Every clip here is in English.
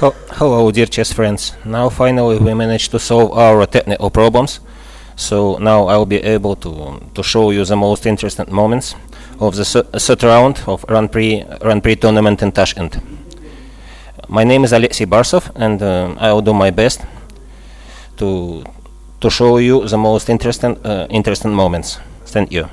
Hello, dear chess friends. Now finally we managed to solve our technical problems. So now I'll be able to show you the most interesting moments of the third round of Prix tournament in Tashkent. My name is Alexei Barsov, and I'll do my best to show you the most interesting moments. Thank you.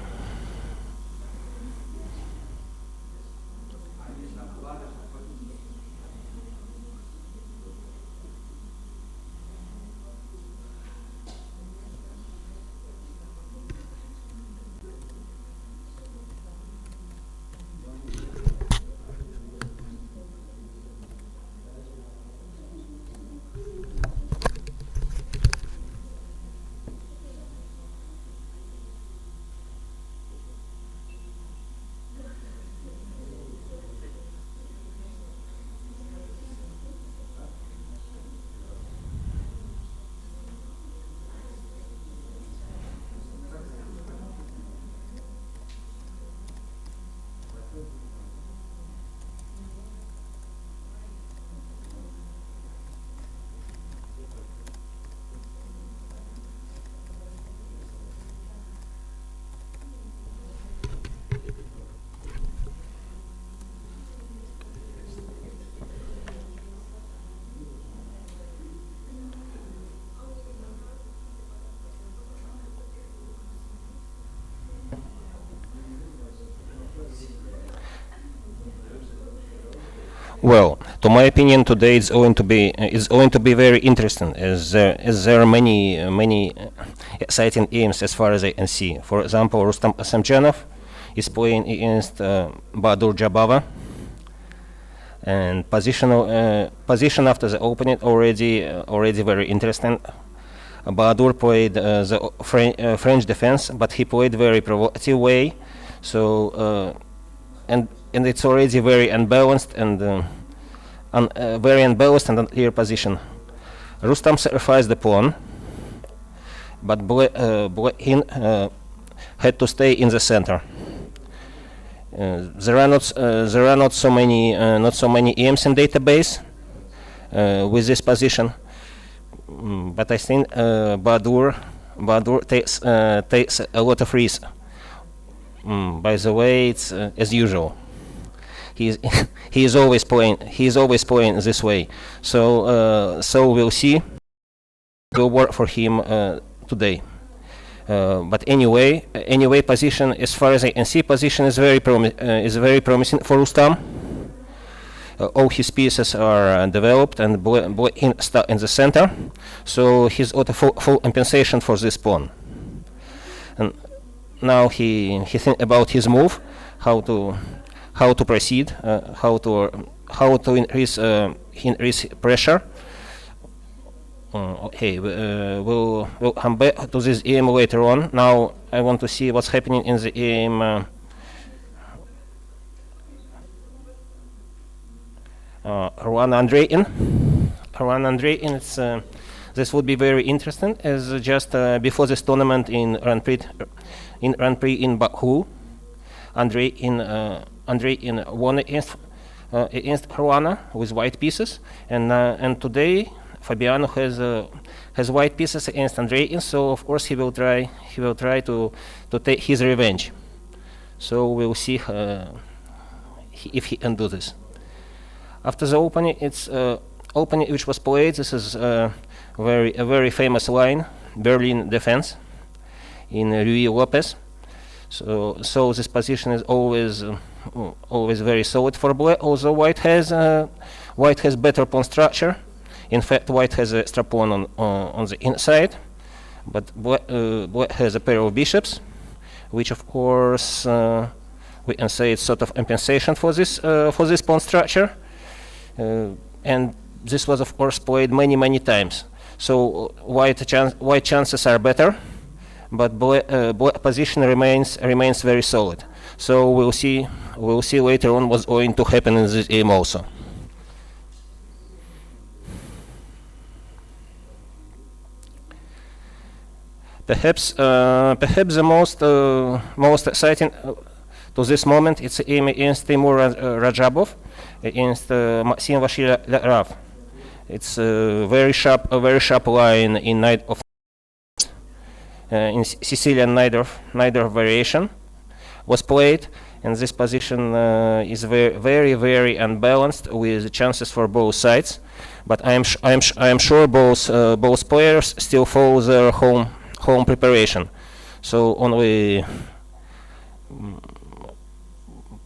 Well, to my opinion, today it's going to be very interesting, as there are many exciting aims as far as I can see. For example, Kasimdzhanov is playing against Bahadur Jobava, and position after the opening already very interesting. Bahadur played the French defense, but he played very provocative way. So and it's already very unbalanced and unclear position. Rustam sacrificed the pawn, but Black had to stay in the center. There are not so many aims in database with this position, but I think Bahadur takes a lot of risk. By the way, it's as usual. He is always playing this way. So we'll see. It will work for him today. But anyway, position, as far as I can see, position is very promising for Rustam. All his pieces are developed, and Black stuck in the center. So he's got a full compensation for this pawn. And now he think about his move, how to proceed, how to increase pressure. Okay, we'll come back to this aim later on. Now I want to see what's happening in the aim. Caruana Andreikin. This would be very interesting, as just before this tournament in Grand Prix in Baku, Andreikin won against Caruana with white pieces, and today Fabiano has white pieces against Andreikin, so of course he will try to take his revenge. So we'll see if he can do this. After the opening, opening which was played. This is a very famous line, Berlin defense in Ruy Lopez. So this position is always very solid for Black. Although White has better pawn structure. In fact, White has an extra pawn on the inside, but Black has a pair of bishops, which of course we can say it's sort of compensation for this pawn structure. And this was of course played many times. So white chances are better, but Black position remains very solid. So we'll see later on what's going to happen in this game also. Perhaps the most exciting to this moment it's aim against Timur Radjabov against Vachier-Lagrave. It's a very sharp line in night of in Sicilian neither variation was played, and this position is very unbalanced with chances for both sides. But I am sure both players still follow their home preparation. So only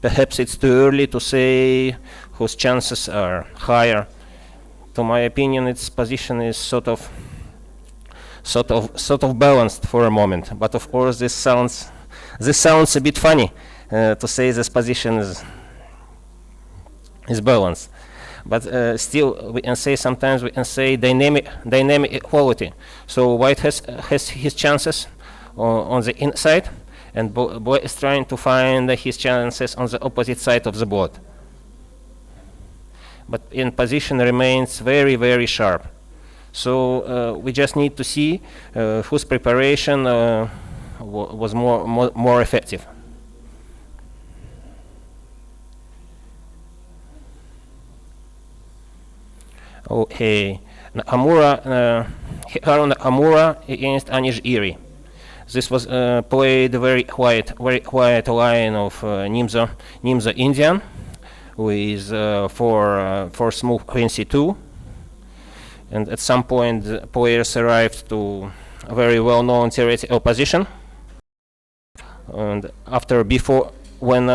perhaps it's too early to say whose chances are higher. To my opinion, its position is sort of balanced for a moment. But of course, this sounds a bit funny to say this position is balanced. But still, we can say sometimes dynamic equality. So white has his chances on the inside, and black is trying to find his chances on the opposite side of the board. But in position remains very sharp. So we just need to see whose preparation was more effective. Okay, Nakamura against Giri. This was played very quiet line of Nimzo Indian with for smooth queen c2, and at some point the players arrived to a very well-known theoretical position. And when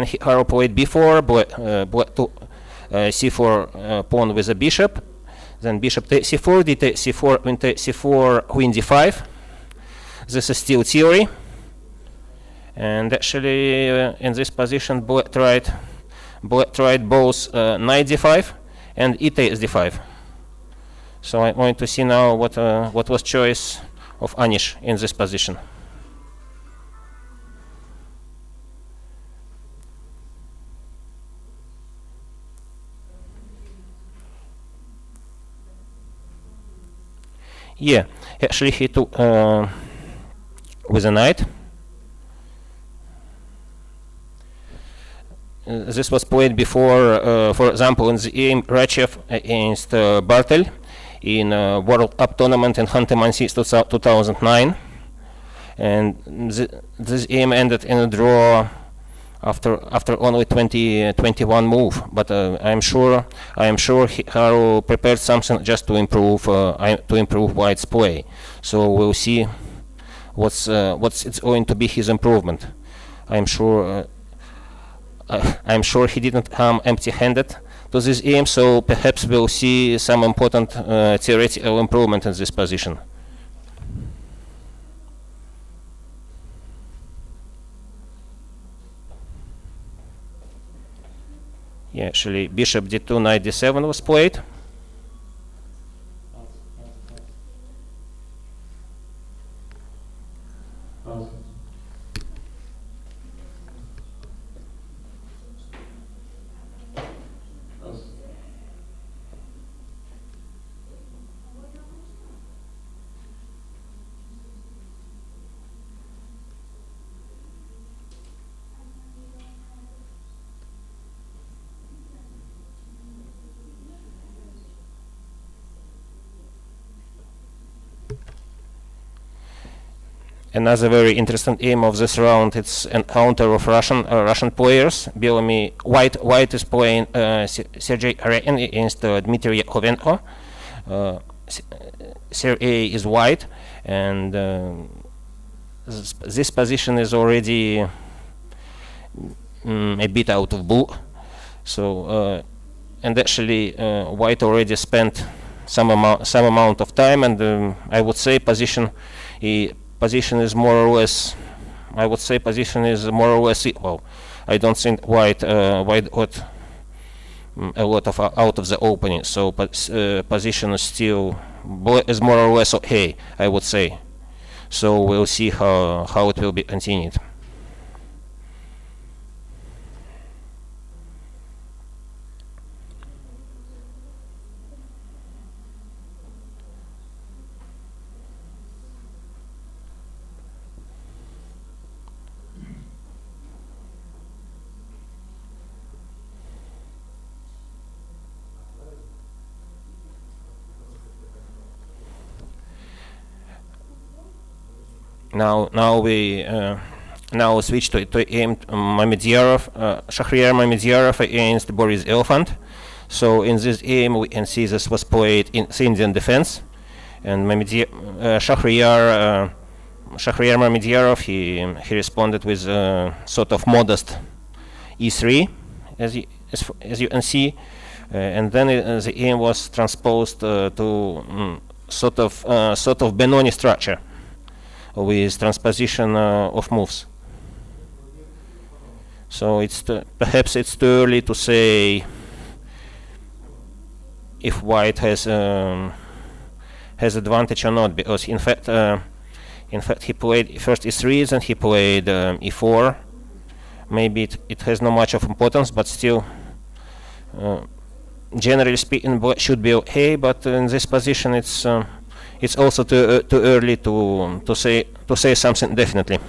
Hikaru played before, black took c4 pawn with a bishop, then bishop takes c4, d takes c4, queen takes c4, queen d5. This is still theory, and actually in this position black tried both knight d5 and e takes d5. So I'm going to see now what was choice of Anish in this position. Yeah, actually he took with a knight. This was played before, for example, in the game Radjabov against Bartel in World Cup tournament in Khanty-Mansi 2009, and this game ended in a draw after only 21 move. But I am sure Hikaru prepared something just to improve white's play. So we'll see what's it's going to be his improvement. I'm sure he didn't come empty-handed to this game, so perhaps we'll see some important theoretical improvement in this position. Yeah, actually bishop d2, knight d7 was played. Another very interesting aim of this round, it's encounter of Russian players. White is playing Sergei Karjakin against Dmitry Jakovenko. Sergei is white, and this position is already a bit out of blue. So and actually white already spent some amount of time, and I would say position is more or less. I would say position is more or less equal. I don't think white got a lot of out of the opening, so position is still is more or less okay, I would say. So we'll see how it will be continued. Now we switch to aim Mamedyarov, Shahryar Mamedyarov against Boris Gelfand. So in this aim we can see this was played in the Indian defense, and Shahryar Mamedyarov he responded with sort of modest e3, as you can see, and then the aim was transposed to sort of Benoni structure with transposition of moves. So perhaps it's too early to say if white has advantage or not, because in fact he played first e3, then he played e4. Maybe it has not much of importance, but still, generally speaking, black should be okay. But in this position, it's also too early to say something definitely.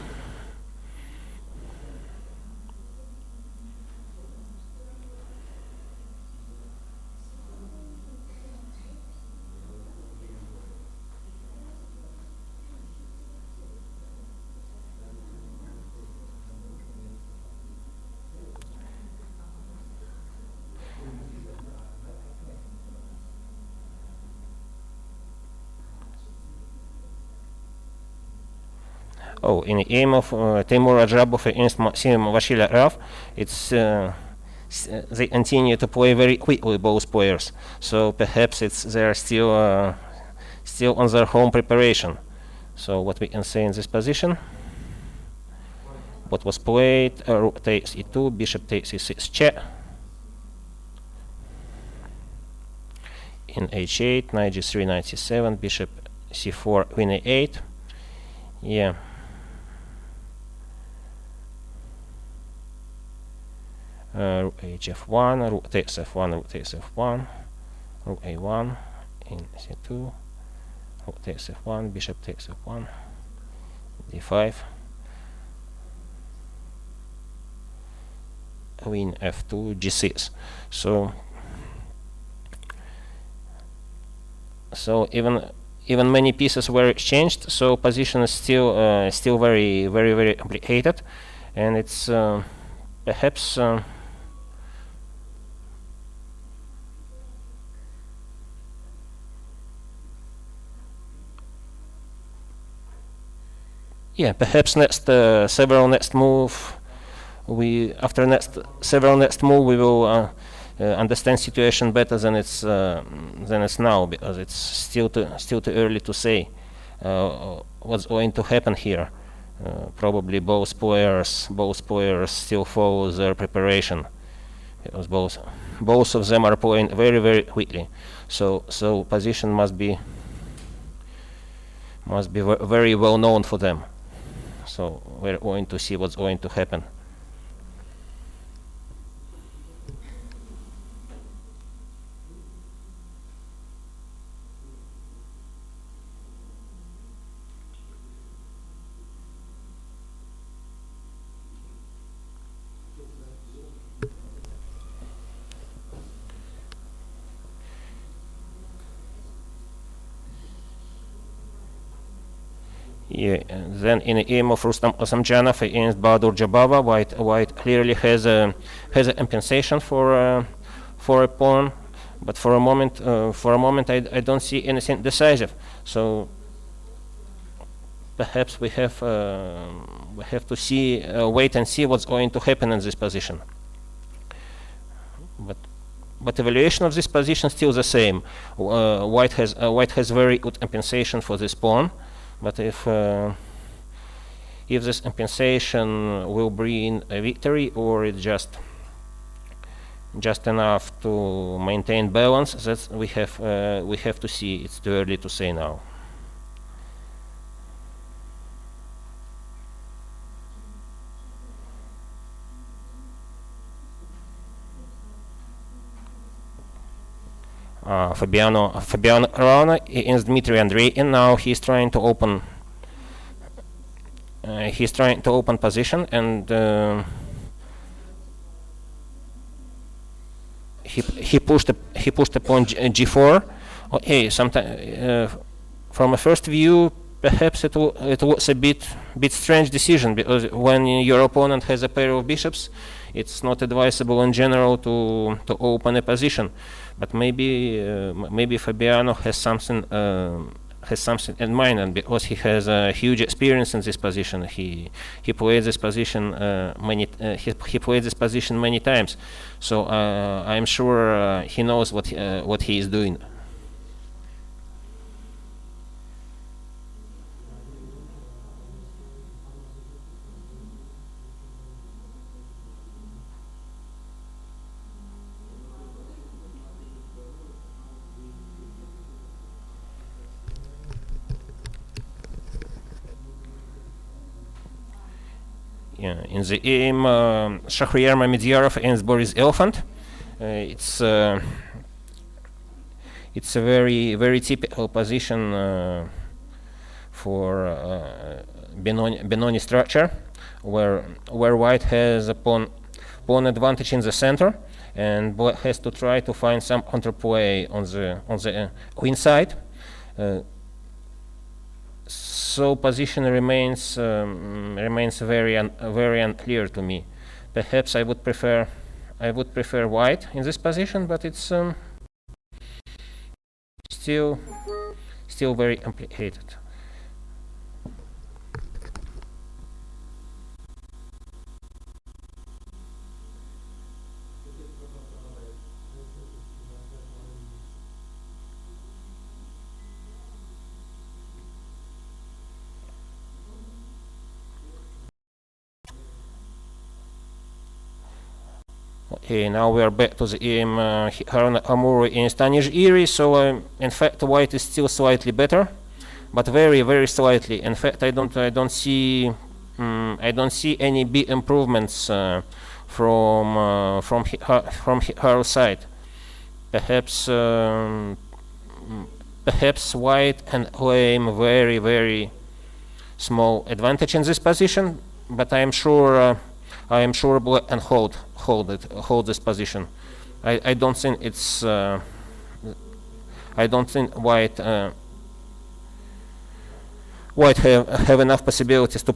Oh, in the aim of Timur Radjabov against Vachier-Lagrave, it's they continue to play very quickly, both players. So perhaps they're still on their home preparation. So what we can say in this position? What was played? Rook takes e2, bishop takes e6 check. In h8, knight g3, knight c7, bishop c4, queen a8. Yeah. Rook hf1, rook takes f1, rook takes f1, rook a1, in c2, rook takes f1, bishop takes f1, d5, queen f2, g6. So even many pieces were exchanged, so position is still very, very, very complicated, and it's perhaps yeah, perhaps several next move we will understand situation better than it's now, because it's still too early to say what's going to happen here. Probably both players still follow their preparation, because both of them are playing very, very quickly. So position must be very well known for them. So we're going to see what's going to happen. Yeah, and then in the aim of Rustam Kasimdzhanov against Bahadur Jobava, white clearly has a compensation for a pawn, but for a moment I don't see anything decisive. So perhaps we have to see wait and see what's going to happen in this position. But evaluation of this position still the same. White has very good compensation for this pawn. But if this compensation will bring a victory, or it's just enough to maintain balance, that we have to see. It's too early to say now. Caruana against Dmitry Andreikin. Now he's trying to open. Position, and he pushed the pawn g4. Okay, from a first view, perhaps it was a bit strange decision, because when your opponent has a pair of bishops, it's not advisable in general to open a position. But maybe Fabiano has something in mind, and because he has a huge experience in this position, he played this position he played this position many times. So I'm sure he knows what he is doing. Yeah, in the aim, Shahryar Mamedyarov against Boris Gelfand. It's a very typical position for Benoni structure, where White has a pawn advantage in the center, and Black has to try to find some counterplay on the queen side. So position remains very unclear to me. Perhaps I would prefer White in this position, but it's still very complicated. Okay, now we are back to the aim Nakamura in Spanish Giri. So in fact, White is still slightly better, but very slightly. In fact, I don't see any big improvements from her side. Perhaps White can claim very small advantage in this position, but I am sure Black can hold this position. I don't think it's I don't think White have enough possibilities to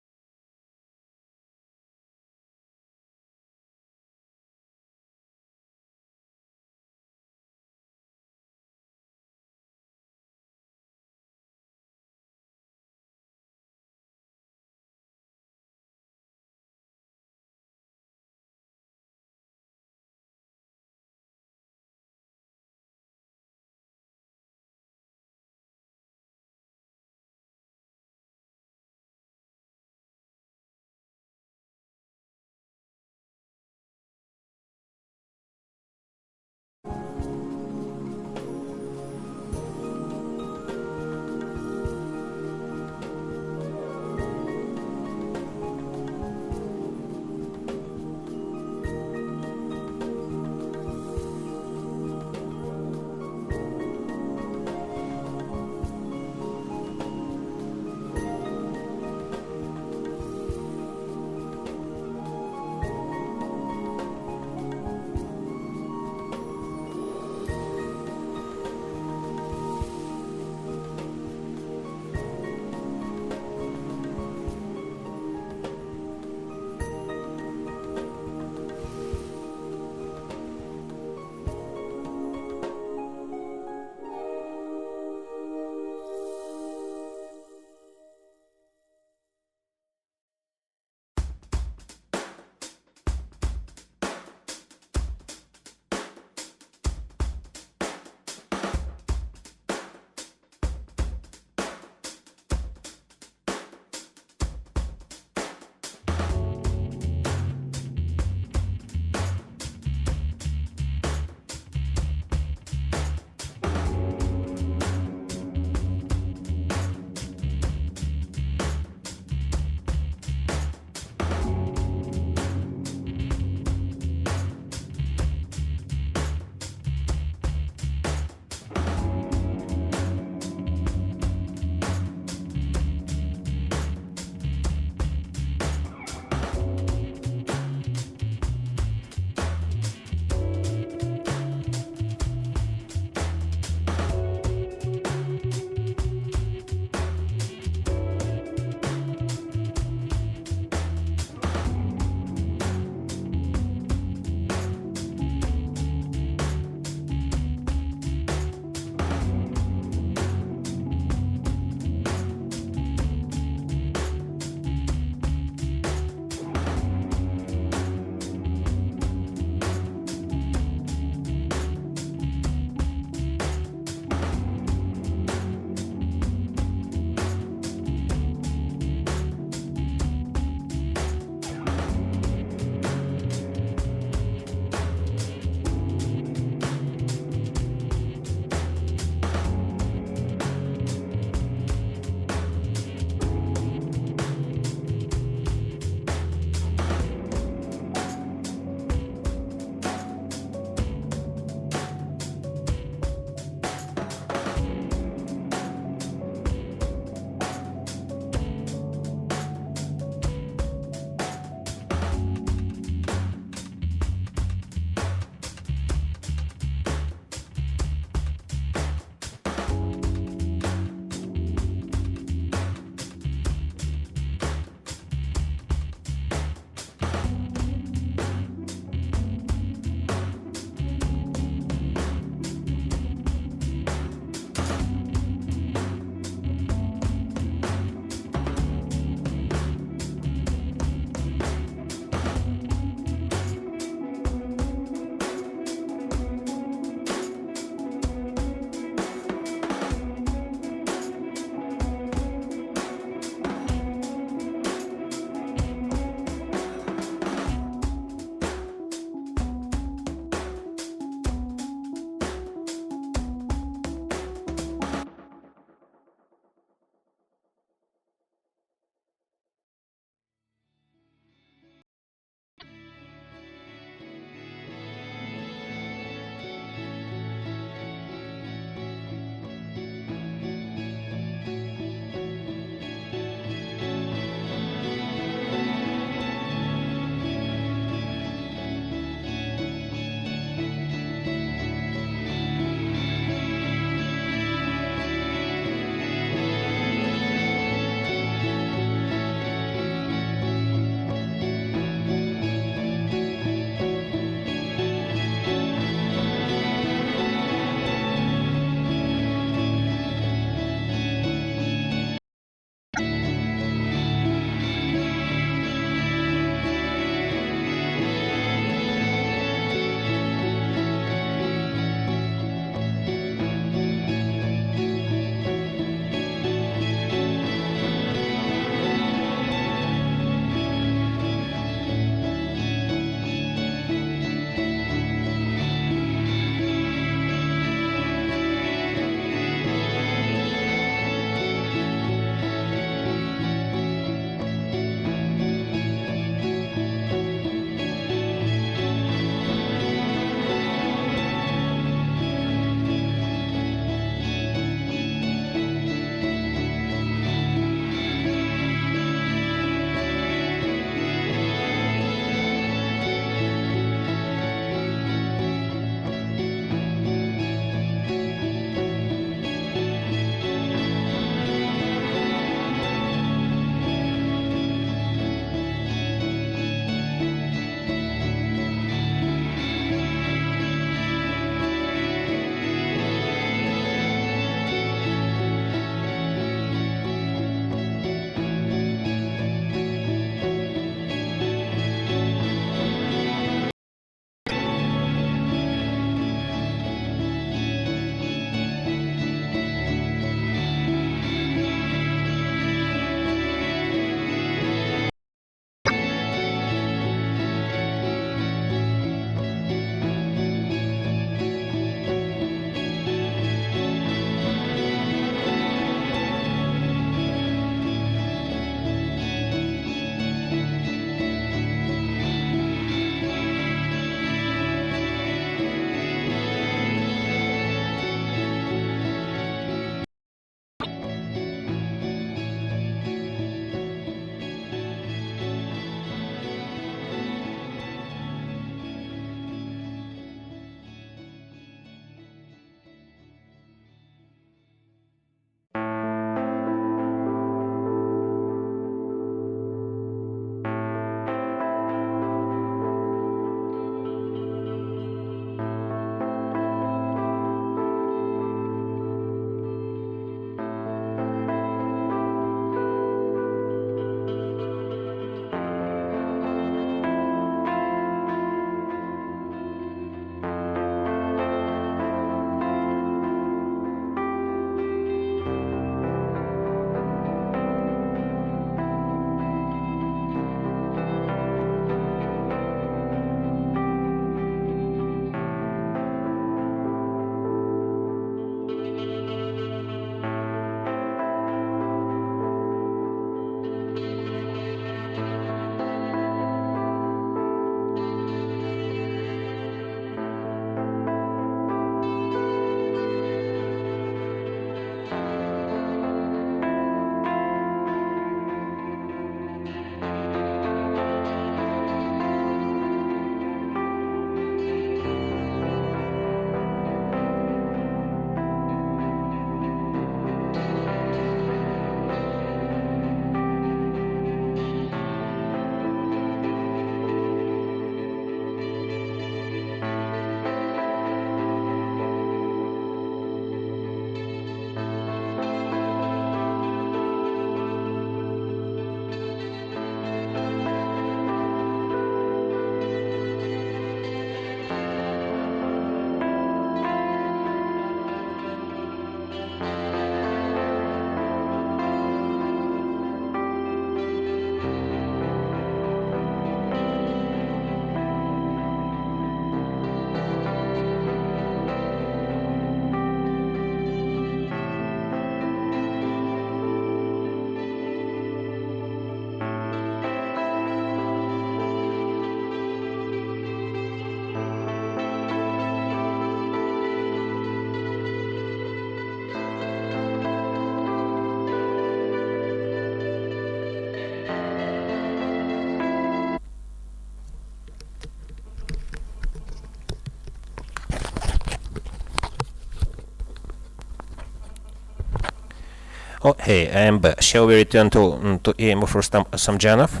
Okay, I'm back. Shall we return to aim of Rustam Kasimdzhanov?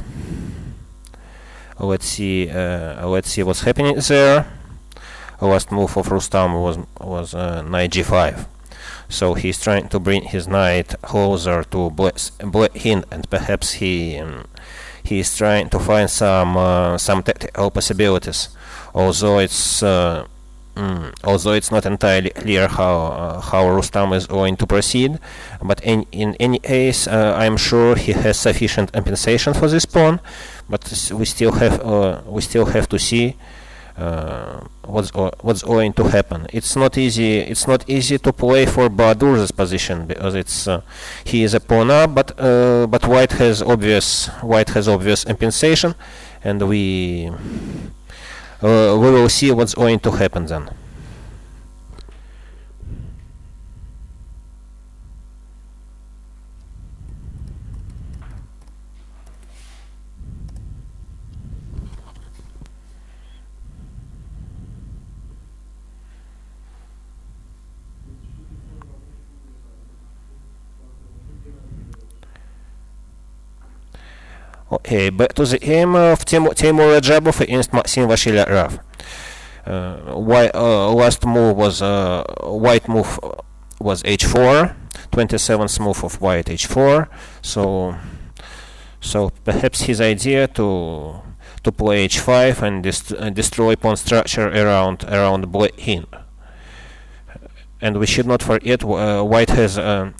Let's see what's happening there. Last move of Rustam was knight g5. So he's trying to bring his knight closer to black hind, and perhaps he is trying to find some tactical possibilities. Although it's not entirely clear how Rustam is going to proceed, but in any case, I'm sure he has sufficient compensation for this pawn. But we still have to see what's going to happen. It's not easy to play for Bahadur's position, because he is a pawn up, but white has obvious compensation, and we will see what's going to happen then. Okay, back to the game of Timur Radjabov against Maxim Vachier-Lagrave. Last move was white move was h4, 27th move of white h4. So perhaps his idea to play h5 and destroy pawn structure around black hind. And we should not forget white has a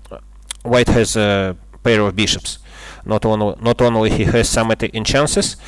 pair of bishops. Not only he has some attacking chances.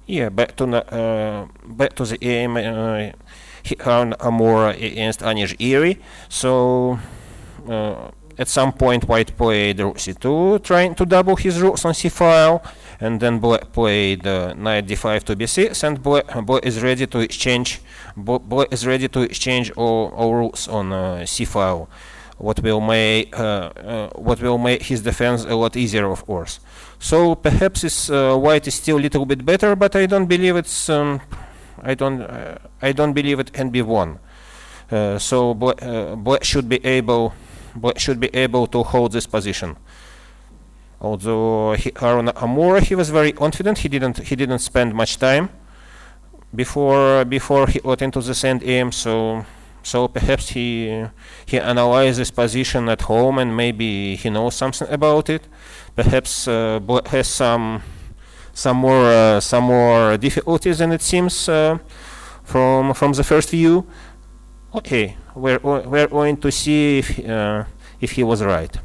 Yeah, back to the aim. Nakamura against Giri. So at some point, white played rook c2, trying to double his rooks on c file, and then black played knight d5 to b6, and black is ready to exchange. Black is ready to exchange all rooks on c file. What will make his defense a lot easier, of course. So perhaps white is still a little bit better, but I don't believe I don't believe it can be won. So black should be able to hold this position. Although Nakamura, he was very confident. He didn't spend much time before he got into this end game. So perhaps he analyzed this position at home, and maybe he knows something about it. Perhaps black has some more difficulties than it seems from the first view. Okay, we're going to see if he was right.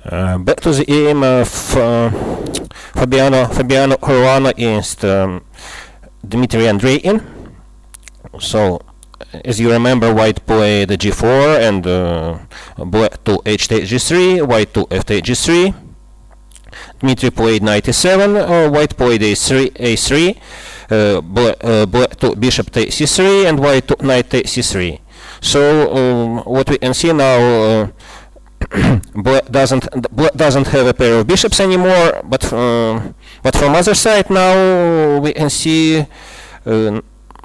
Back to the aim of Fabiano Caruana against Dmitry Andreikin. So, as you remember, white played g4 and black to h takes g3, white to f takes g3. Dmitry played knight e7, white played a3, black to bishop takes c3, and white to knight takes c3. So what we can see now, black doesn't have a pair of bishops anymore, but from other side now we can see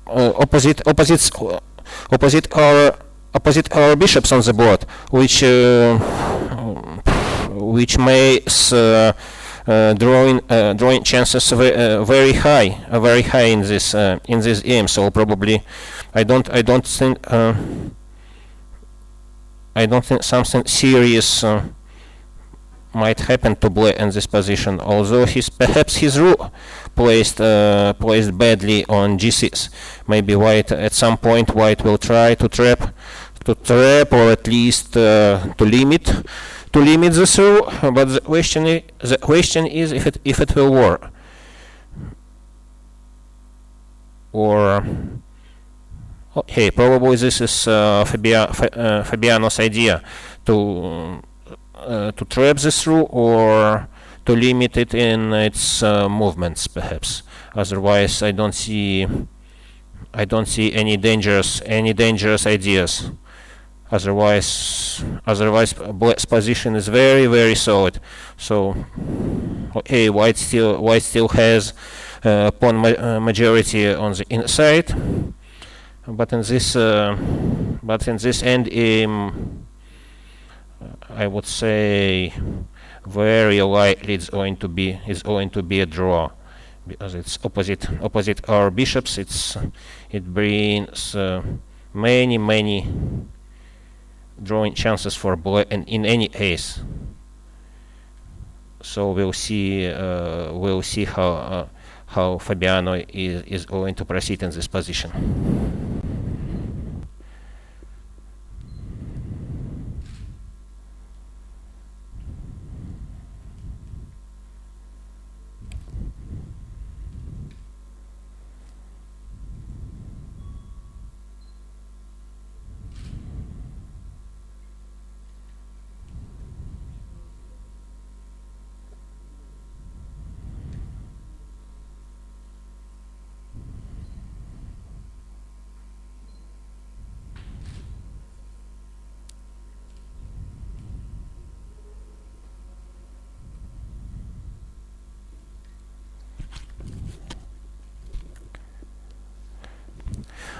opposite our bishops on the board, which makes drawing chances very high in this game. So probably I don't think something serious might happen to black in this position. Although perhaps his rook placed badly on g6. Maybe white at some point will try to trap or at least to limit this rook. But the question is if it will work. Or okay, probably this is Fabiano's idea to trap this rook or to limit it in its movements, perhaps. Otherwise, I don't see any dangerous ideas. Otherwise, black's position is very solid. So, okay, white still has pawn majority on the inside. But in this end game, I would say very likely it's going to be a draw, because it's opposite our bishops. It brings many drawing chances for black, and in any case. So we'll see how Fabiano is going to proceed in this position.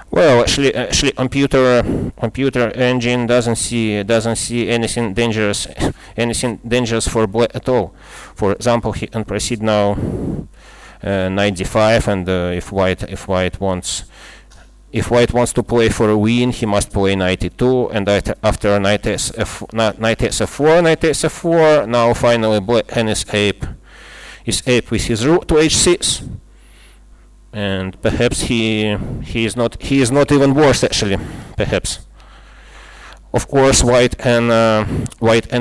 Well, actually, computer engine doesn't see anything dangerous for black at all. For example, he can proceed now knight d5, and if white wants to play for a win, he must play knight e2, and after knight f4, now finally black can escape with his rook to h6. And perhaps he is not even worse, actually. Perhaps. Of course, white can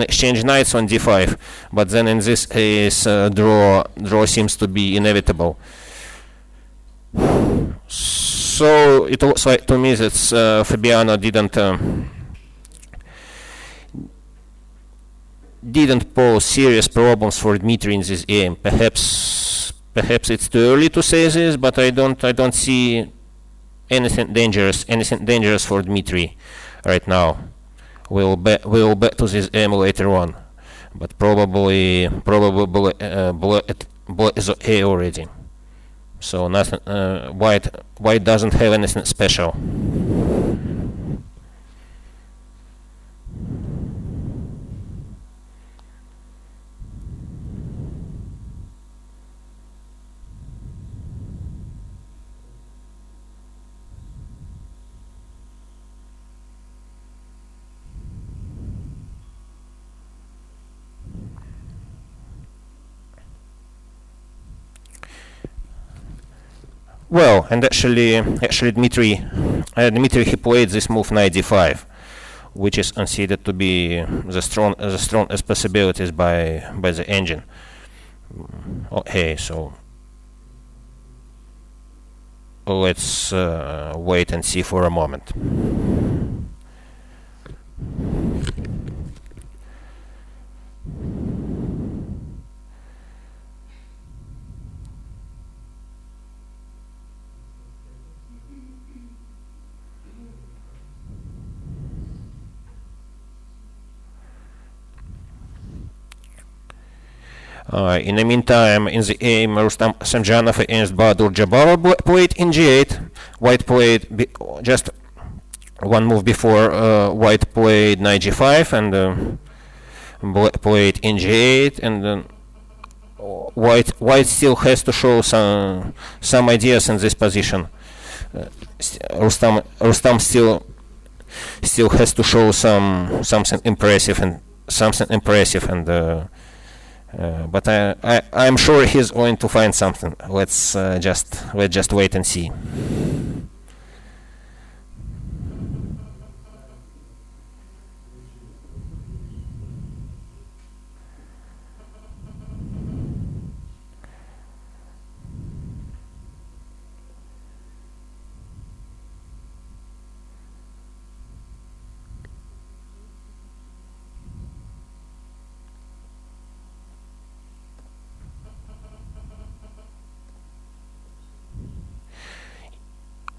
exchange knights on d5, but then in this case, draw seems to be inevitable. So it looks like to me that Fabiano didn't pose serious problems for Dmitry in this game. Perhaps it's too early to say this, but I don't see anything dangerous for Dmitry right now. We'll bet to this game later on, but probably black is okay already. So nothing. White doesn't have anything special. Well, and actually Dmitry he played this move knight d5, which is considered to be the strongest possibilities by the engine. Okay, so let's wait and see for a moment. In the meantime, in the aim, Kasimdzhanov against Bahadur Jobava, black played in g8, white played just one move before, white played knight g5, and black played in g8, and white still has to show some ideas in this position. Rustam still has to show something impressive, but I'm sure he's going to find something. Let's just wait and see.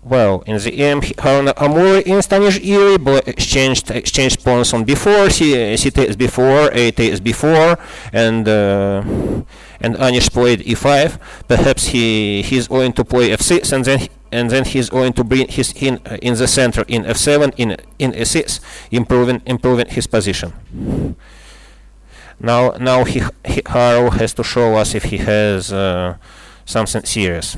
Well, in the end, Nakamura in Spanish Giri exchanged pawns on b4, c takes b4, a takes b4, and Anish played e5. Perhaps he's going to play f6, and then he's going to bring his in the center in f7, in e6, improving his position. Now Hikaru has to show us if he has something serious.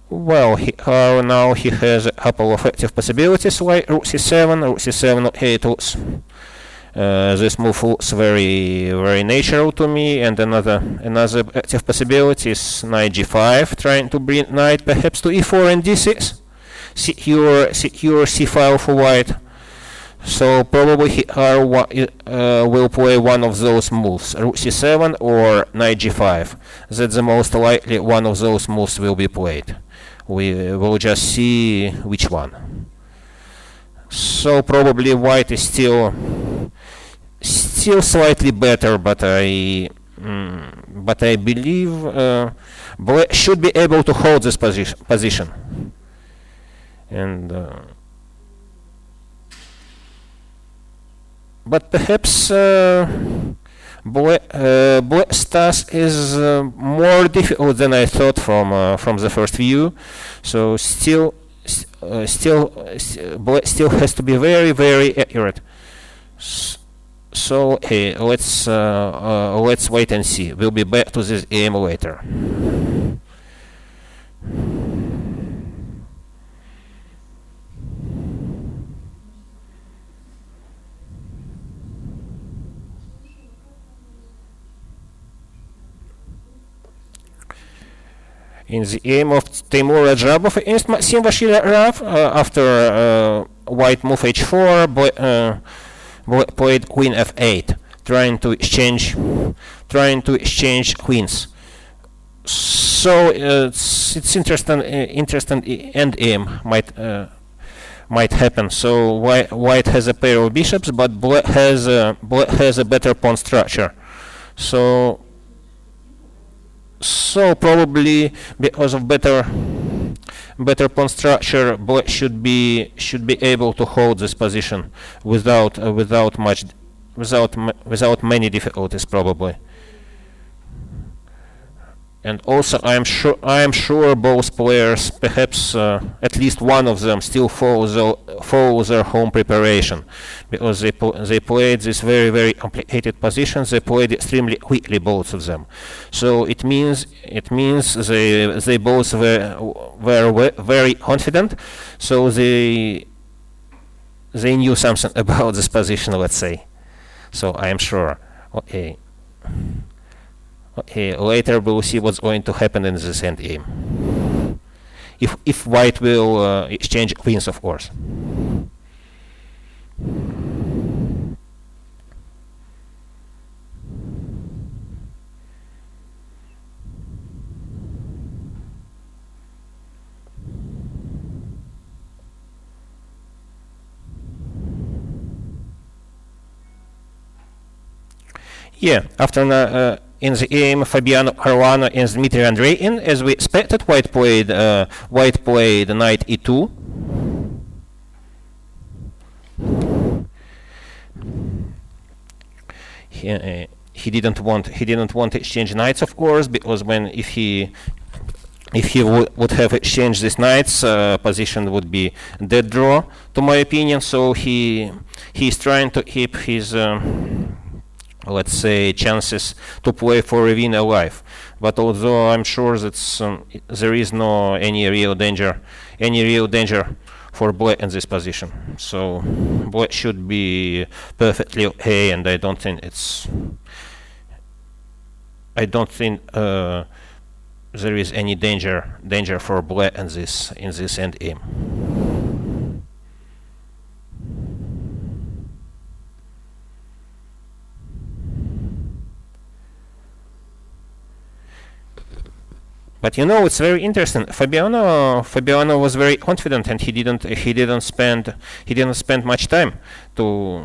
Well, now he has a couple of active possibilities like rook c7, okay, it looks, this move looks very natural to me, and another active possibility is knight g5, trying to bring knight perhaps to e4 and d6, secure c file for white. So probably Hikaru will play one of those moves, rook c7 or knight g5. That's the most likely one of those moves will be played. We will just see which one. So probably white is still slightly better, but I believe black should be able to hold this position. And but perhaps Black's task is more difficult than I thought from the first view. So Black still has to be very accurate. So hey, let's wait and see. We'll be back to this game later. In the aim of Timur Radjabov against Maxim Vachier-Lagrave, after white move h4, black played queen f8, trying to exchange queens. So it's interesting end aim might happen. So white has a pair of bishops, but black has a better pawn structure. So probably because of better pawn structure, black should be able to hold this position without many difficulties probably. And also I am sure both players, perhaps at least one of them, still follow their home preparation, because they played this very complicated positions. They played extremely quickly, both of them. So it means they both were very confident. So they they knew something about this position, let's say. So I am sure. Okay. Okay, later we'll see what's going to happen in this endgame. If white will exchange queens, of course. Yeah, after in the game, Fabiano Caruana and Dmitry Andreikin, as we expected, white played knight e2. He didn't want to exchange knights, of course, because if he would have exchanged these knights, position would be dead draw, to my opinion. So he's trying to keep his let's say chances to play for a win alive. But although I'm sure that there is no any real danger for black in this position, so black should be perfectly okay, and I don't think there is any danger for black in this endgame. But you know, it's very interesting. Fabiano was very confident, and he didn't spend much time to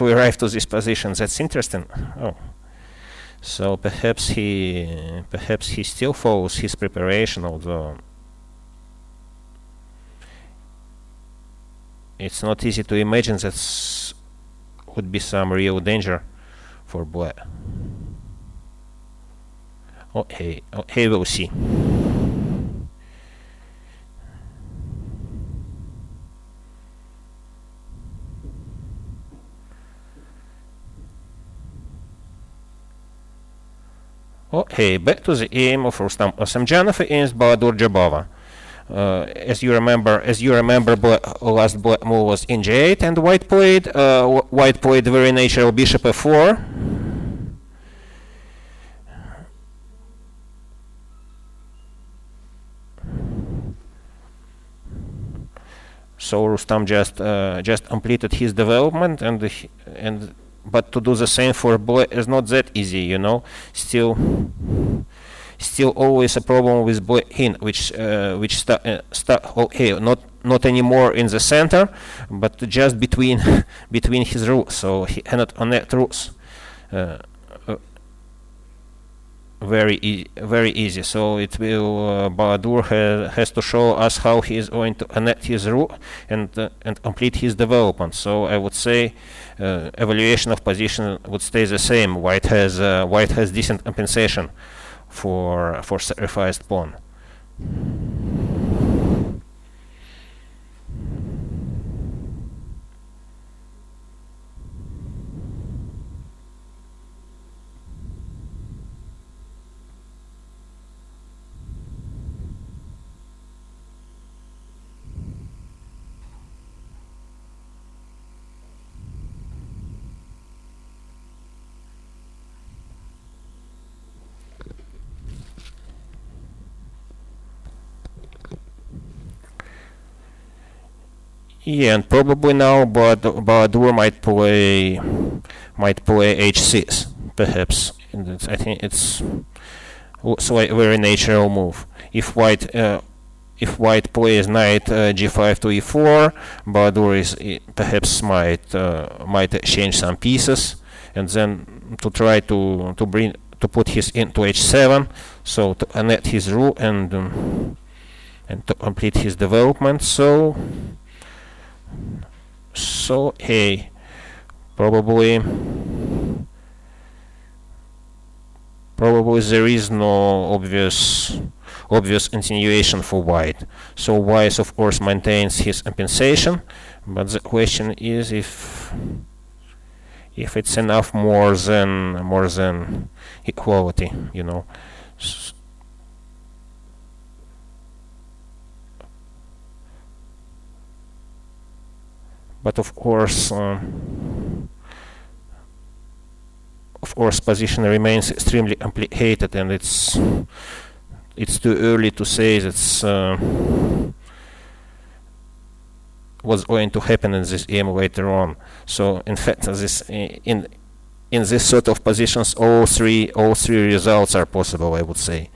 arrive to this position. That's interesting. Oh, so perhaps he still follows his preparation, although it's not easy to imagine that would be some real danger for black. Okay, we'll see. Okay, back to the game of Rustam Kasimdzhanov against Bahadur Jobava. As you remember, last black move was in G8, and white played very natural bishop f4. So Rustam just completed his development, but to do the same for black is not that easy, you know. Still always a problem with black king, which okay, not anymore in the center, but just between his roots. So he cannot connect roots very easy. So it will Bahadur has to show us how he is going to connect his rook and complete his development. So I would say evaluation of position would stay the same. White has decent compensation for sacrificed pawn. Yeah, and probably now Bahadur might play h6, perhaps. And I think it's also a very natural move. If white plays knight g5 to e4, Bahadur perhaps might exchange some pieces, and then to try to put his into h7, so to connect his rook and to complete his development. So hey, probably there is no obvious continuation for white. So white of course maintains his compensation, but the question is if it's enough more than equality, you know. but of course, position remains extremely complicated, and it's too early to say that's what's going to happen in this game later on. So in fact, this in this sort of positions, all three results are possible, I would say.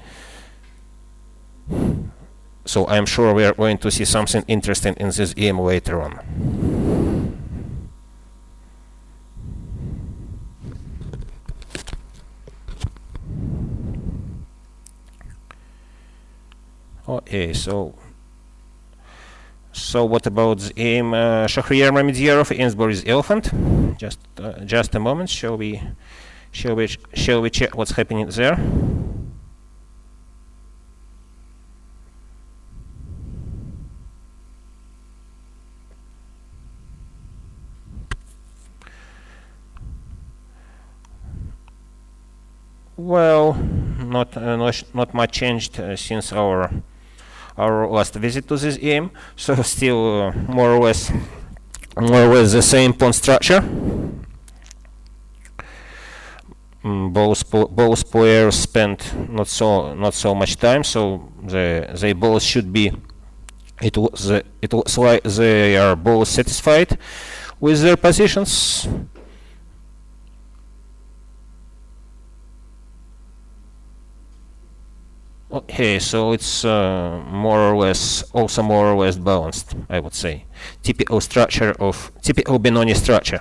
So I'm sure we are going to see something interesting in this game later on. Okay, so what about the game Shahryar Mamedyarov against Boris Gelfand? Just a moment. Shall we check what's happening there? Well, not much changed since our last visit to this game. So still more or less the same pawn structure. Both players spent not so much time, so they both should be. It looks like they are both satisfied with their positions. Okay, so it's more or less balanced, I would say. Typical Benoni structure.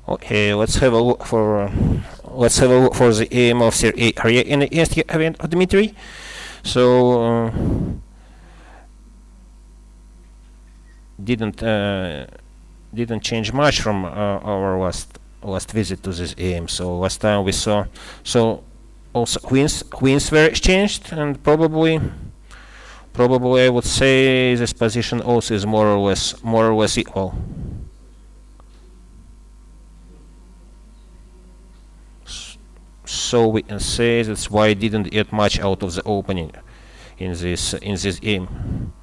Okay, let's have a look for the aim of Sergei Karjakin against Jakovenko Dmitry. So didn't change much from our last visit to this game. So last time we saw also queens were exchanged, and probably I would say this position also is more or less equal. So we can say that's why I didn't get much out of the opening in this game.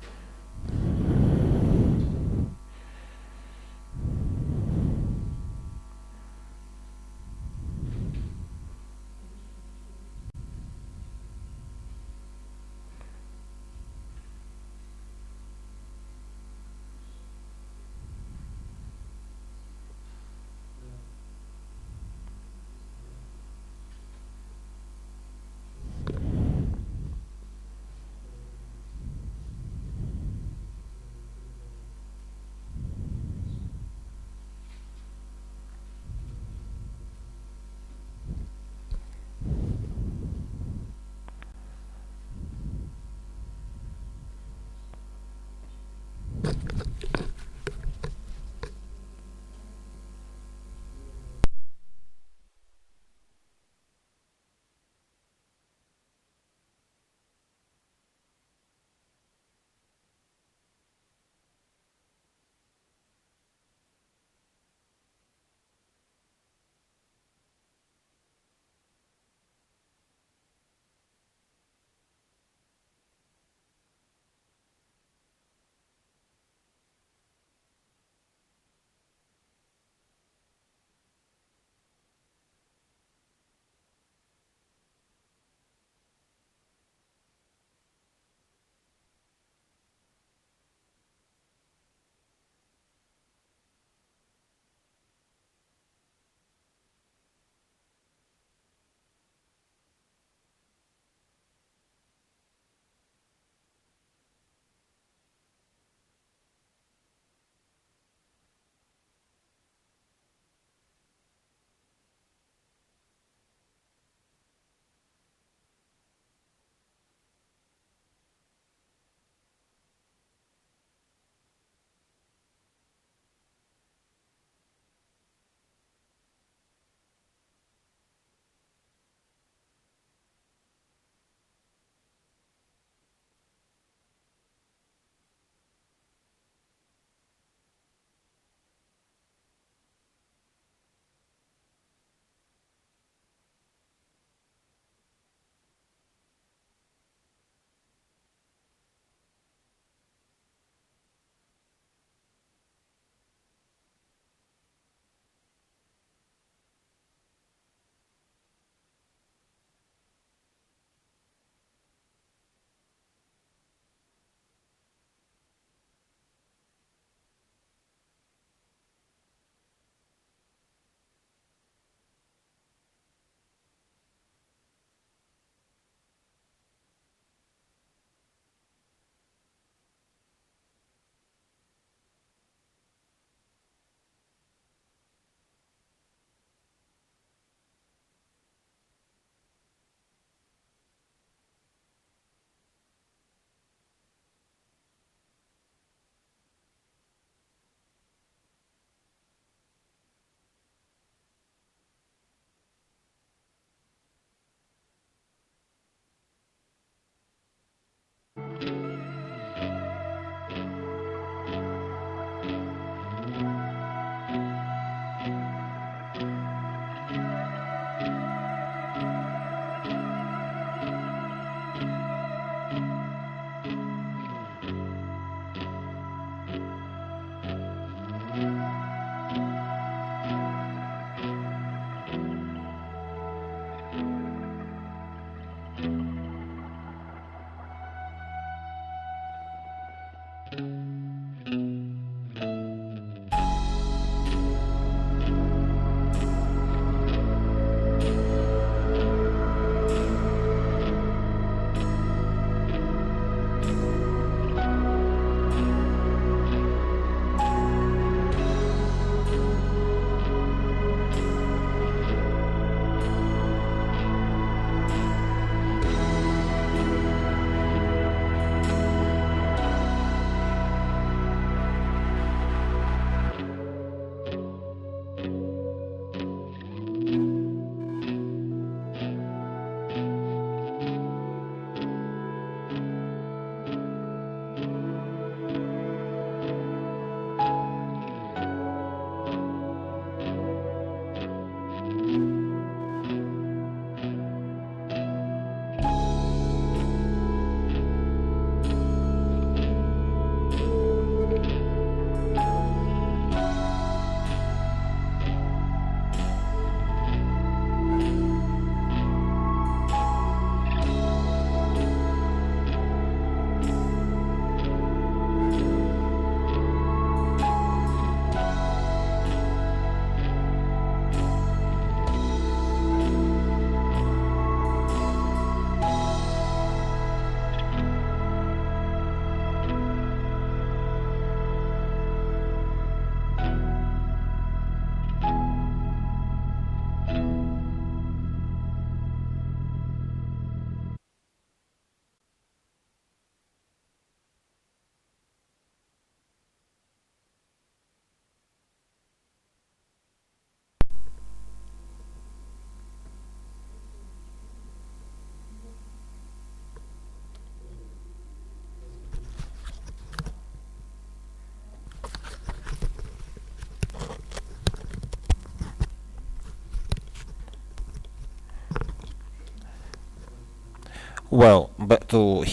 Well, back to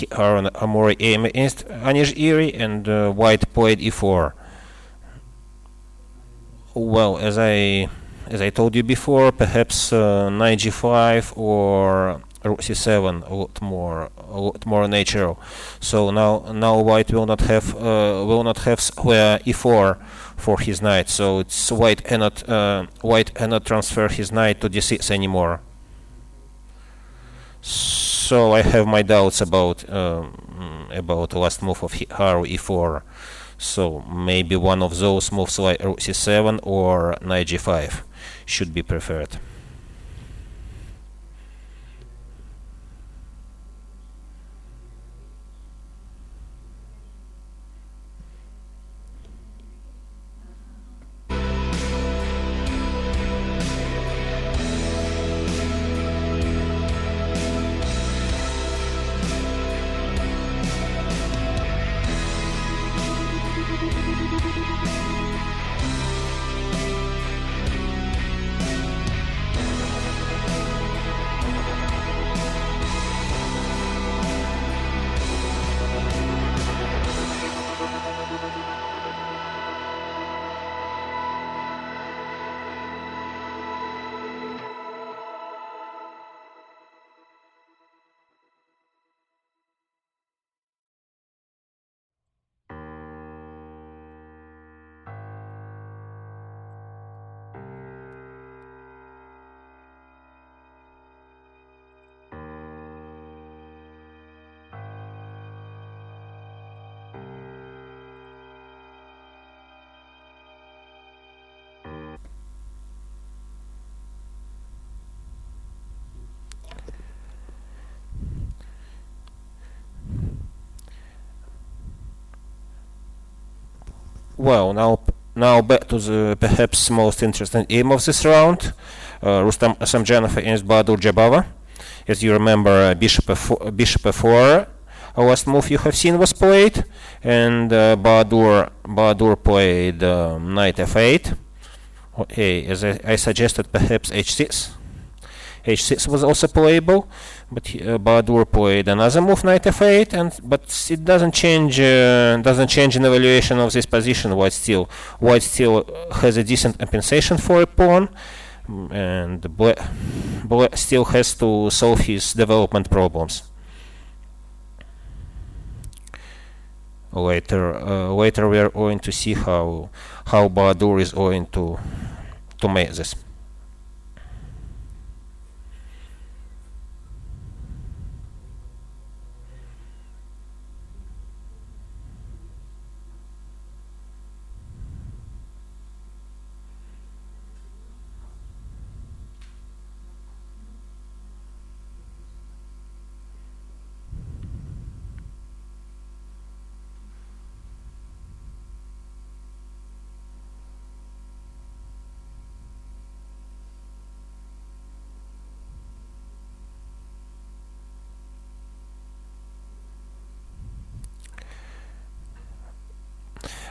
Amori aim against Giri, and white played e4. Well, as I told you before, perhaps knight g5 or rook c7 a lot more natural. So now white will not have square e4 for his knight. So it's white cannot transfer his knight to d6 anymore. So I have my doubts about the last move of Hikaru e4. So maybe one of those moves like rook c7 or knight g5 should be preferred. Well, now back to the perhaps most interesting aim of this round. Rustam Kasimdzhanov against Bahadur Jobava. As you remember, bishop f4, last move you have seen was played, and Bahadur played knight f8. Okay, as I suggested, perhaps h6. h6 was also playable, but Bahadur played another move, knight f8, but it doesn't change in evaluation of this position. White still has a decent compensation for a pawn, and black still has to solve his development problems. Later we are going to see how Bahadur is going to make this.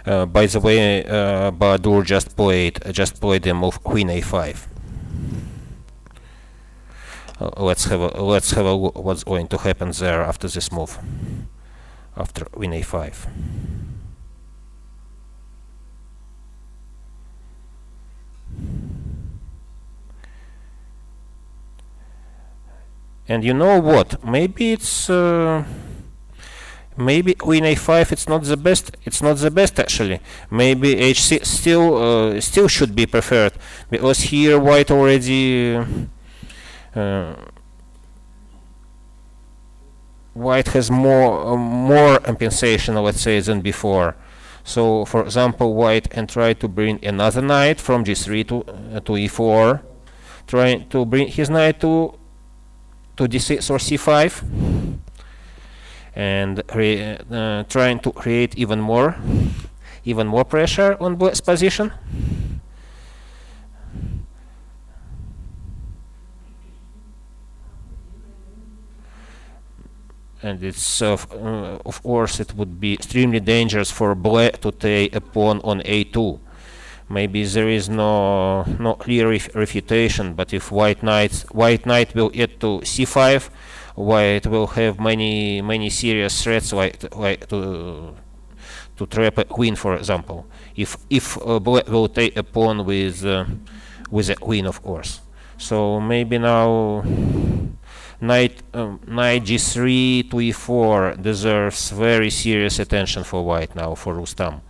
By the way, Bahadur just played the move queen a5. Let's have a look what's going to happen there after this move, after queen a5. And you know what? Maybe it's maybe queen a5 it's not the best actually. Maybe h6 still should be preferred, because here white already white has more compensation, let's say, than before. So for example, white can try to bring another knight from g3 to e4, trying to bring his knight to d6 or c5, and trying to create even more pressure on black's position. And it's of course it would be extremely dangerous for black to take a pawn on a2. Maybe there is no clear refutation, but if white knight will get to c5, white will have many serious threats, like to trap a queen, for example. If black will take a pawn with a queen, of course. So maybe now knight g3 to e4 deserves very serious attention for white now, for Rustam.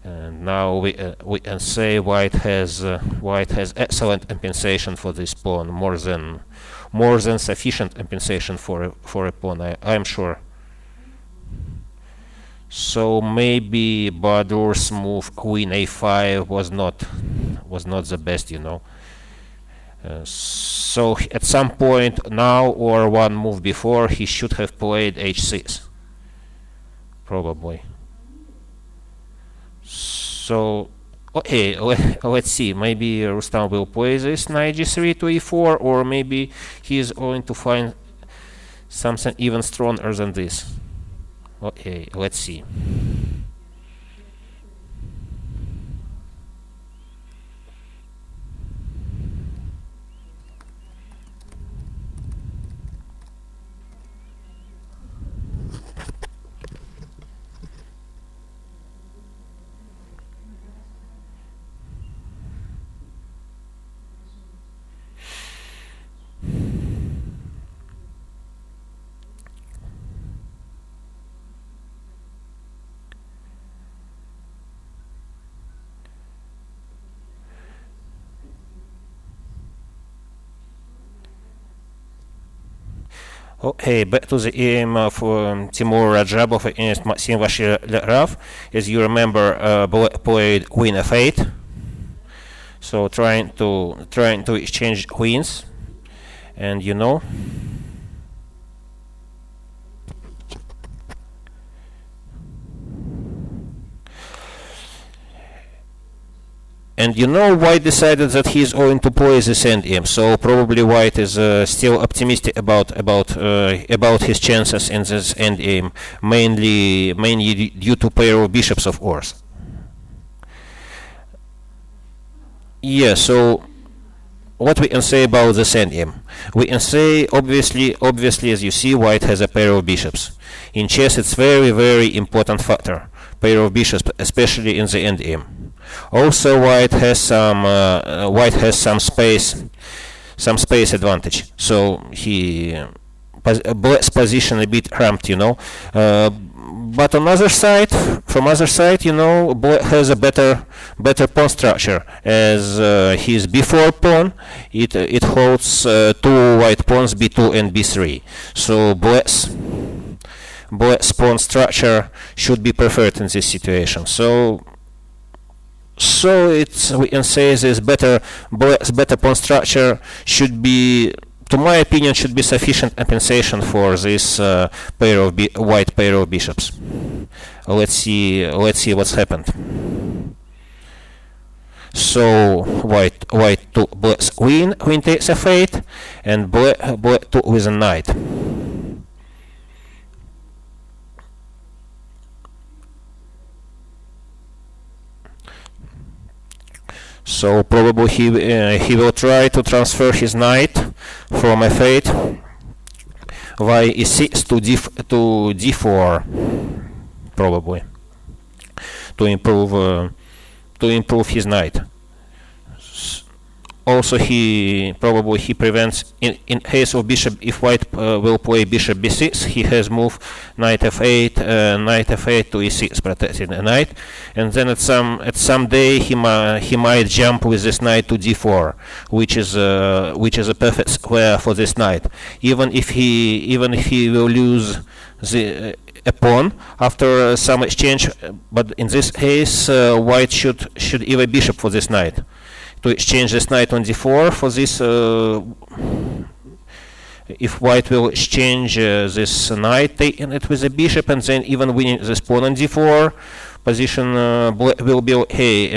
And now we can say white has excellent compensation for this pawn, more than sufficient compensation for a pawn, I'm sure. So maybe Bahadur's move queen a5 was not the best, you know. So at some point now, or one move before, he should have played h6, probably. So okay, let's see. Maybe Rustam will play this knight g3 to e4, or maybe he is going to find something even stronger than this. Okay, let's see. Okay, back to the aim of Timur Radjabov against Maxim Vachier-Lagrave. As you remember, black played queen f8, so trying to exchange queens, and you know. And you know, white decided that he is going to play this endgame, so probably white is still optimistic about his chances in this endgame, mainly due to pair of bishops, of course. Yeah, so what we can say about this endgame? We can say, obviously, as you see, white has a pair of bishops. In chess, it's very important factor, pair of bishops, especially in the endgame. Also, white has some space advantage. So black's position a bit cramped, you know. But on other side, you know, black has a better pawn structure, as his b4 pawn it holds two white pawns, b2 and b3. So black's pawn structure should be preferred in this situation. So we can say this black's better pawn structure should be, to my opinion, should be sufficient compensation for this white pair of bishops. Let's see what's happened. So white took black's queen takes f8, and black took with a knight. So probably he will try to transfer his knight from f8 via e6 to d4, probably to improve his knight. Also, he prevents, in case of bishop, if white will play bishop b6, he has moved knight f8 to e6, protecting the knight, and then at some day he might jump with this knight to d4, which is a perfect square for this knight. Even if he will lose a pawn after some exchange, but in this case white should either bishop for this knight, to exchange this knight on d4 for this. If white will exchange this knight, taking it with a bishop, and then even winning this pawn on d4, position black will be okay.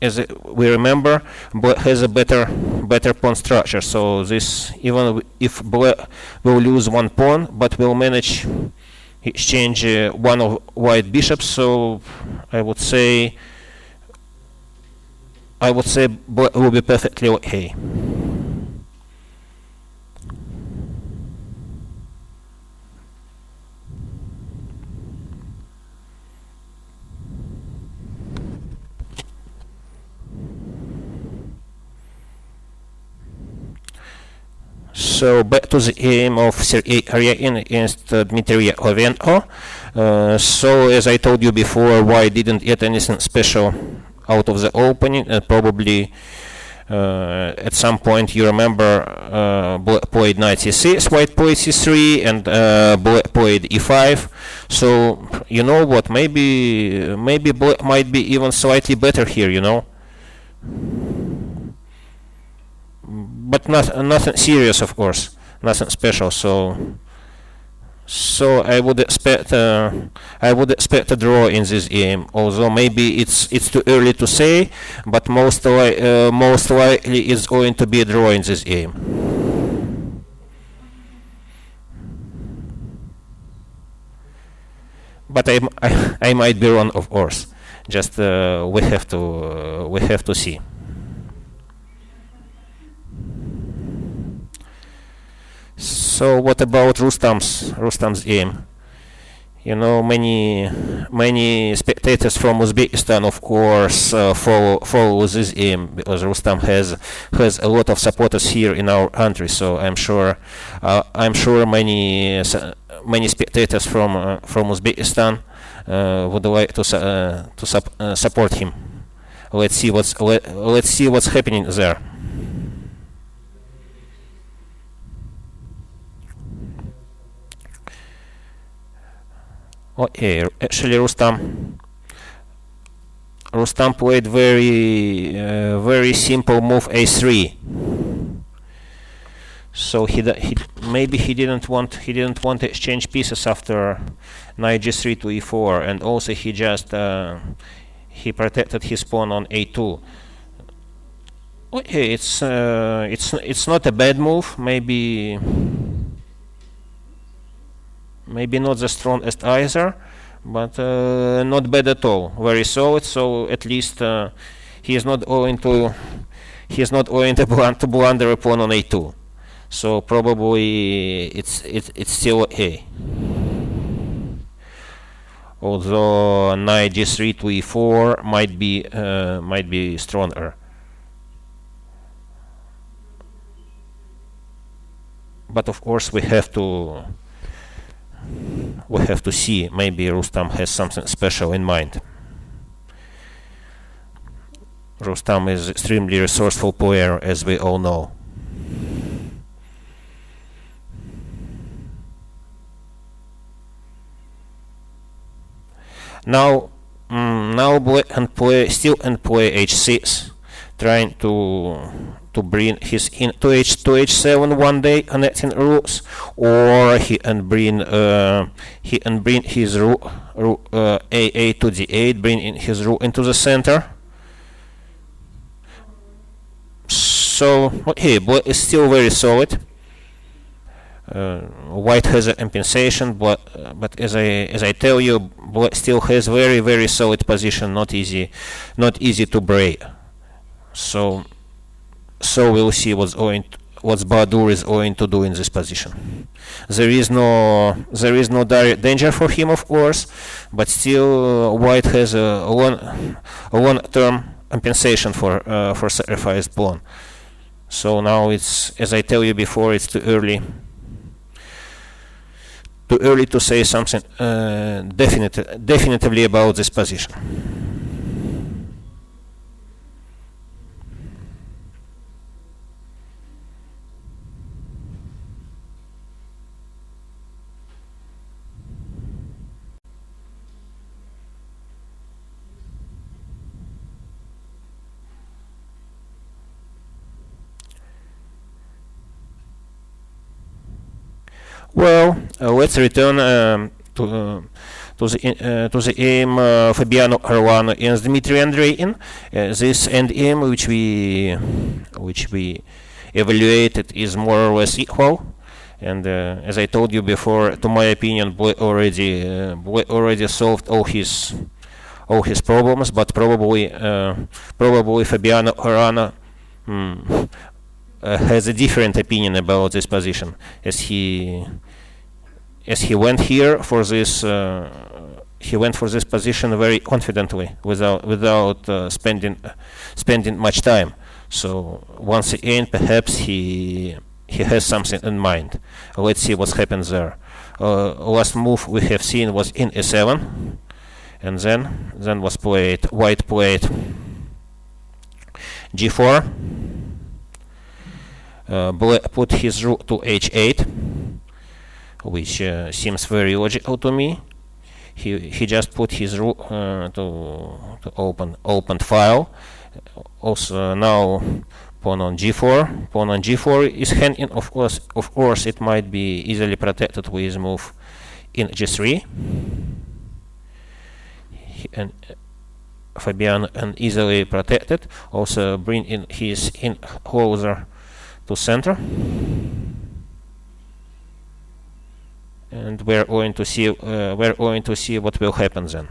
As we remember, black has a better pawn structure. So this, even if black will lose one pawn, but will manage exchange one of white bishops, so I would say black will be perfectly okay. So back to the aim of Sergei Karjakin against Dmitry Jakovenko. So as I told you before, White didn't get anything special out of the opening, and probably at some point you remember Black played knight c6, White played c3, and Black played e5. So you know what? Maybe Black might be even slightly better here. You know. But nothing serious, of course, nothing special. So I would expect a draw in this game. Although maybe it's too early to say, but most likely it's going to be a draw in this game. But I might be wrong, of course. Just we have to see. So what about Rustam's game? You know, many spectators from Uzbekistan, of course, follow this game because Rustam has a lot of supporters here in our country. So I'm sure many spectators from Uzbekistan would like to support him. Let's see what's happening there. Okay, actually Rustam played very simple move a3. So maybe he didn't want to exchange pieces after knight g3 to e4, and also he just he protected his pawn on a2. Okay, it's not a bad move. Maybe not the strongest either, but not bad at all. Very solid. So at least he is not going to blunder a pawn on a2. So probably it's still okay. Although knight g3 to e4 might be stronger. But of course we have to see. Maybe Rustam has something special in mind. Rustam is extremely resourceful player, as we all know. Now Black can play h6, trying to bring his to h7 one day, connecting roots, or he can bring his rook a8 to d8, bringing his rook into the center. So okay, Black is still very solid. White has a compensation, but as I tell you, Black still has very solid position, not easy to break. So we'll see what Bahadur is going to do in this position. There is no direct danger for him, of course, but still White has a long-term compensation for sacrificed pawn. So now it's, as I tell you before, it's too early to say something definitively about this position. Well, let's return to the aim Fabiano Caruana against Dmitry Andreikin. This end aim, which we evaluated, is more or less equal. And as I told you before, to my opinion, Black already solved all his problems. But probably Fabiano Caruana has a different opinion about this position, as he went here for this position very confidently, without spending much time. So once again, perhaps he something in mind. Let's see what's happened there. Last move we have seen was in e7, and then was played, white played g4. Black put his rook to h8, which seems very logical to me. He just put his rook to open file. Also now pawn on g4. Pawn on g4 is hanging. Of course, it might be easily protected with move in g3. And Fabiano and easily protected. Also bring in his closer to center. And we're going to see what will happen then.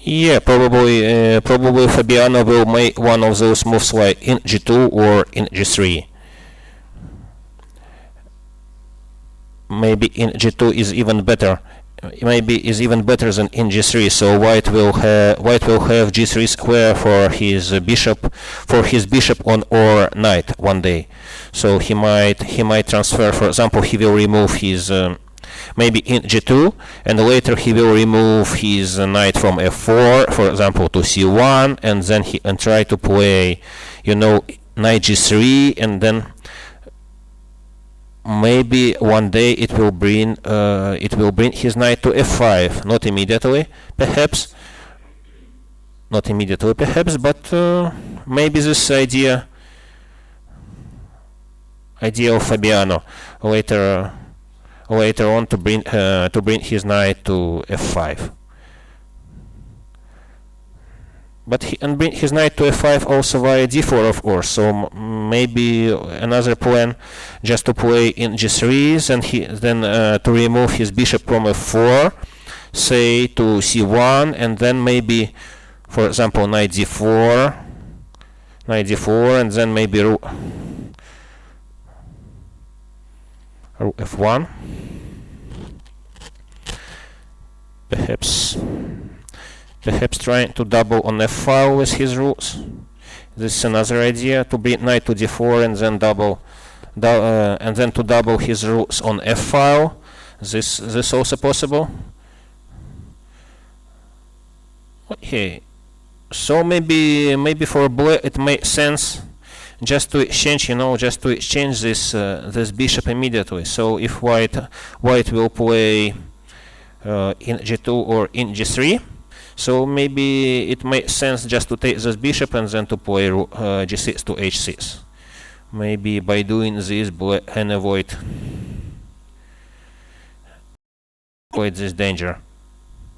Yeah, probably Fabiano will make one of those moves like in g2 or in g3. Maybe in g2 is even better. Maybe is even better than in g3. So white will have g3 square for his bishop on or knight one day. So he might transfer. For example, he will remove his. Maybe in g2, and later he will remove his knight from f4, for example, to c1, and then try to play, knight g3, and then maybe one day it will bring his knight to f5. Not immediately, perhaps, but maybe this idea of Fabiano later on to bring his knight to f5. But and bring his knight to f5 also via d4, of course. So maybe another plan just to play in g3, and then to remove his bishop from f4, say to c1, and then maybe, for example, knight d4, and then maybe rook f1. Perhaps trying to double on f file with his rooks. This is another idea, to bring knight to d4 and then to double his rooks on f file. This also possible. Okay, so maybe for black it makes sense just to exchange, this bishop immediately. So if white will play in g2 or in g3, so maybe it makes sense just to take this bishop and then to play g6 to h6. Maybe by doing this, black can avoid this danger,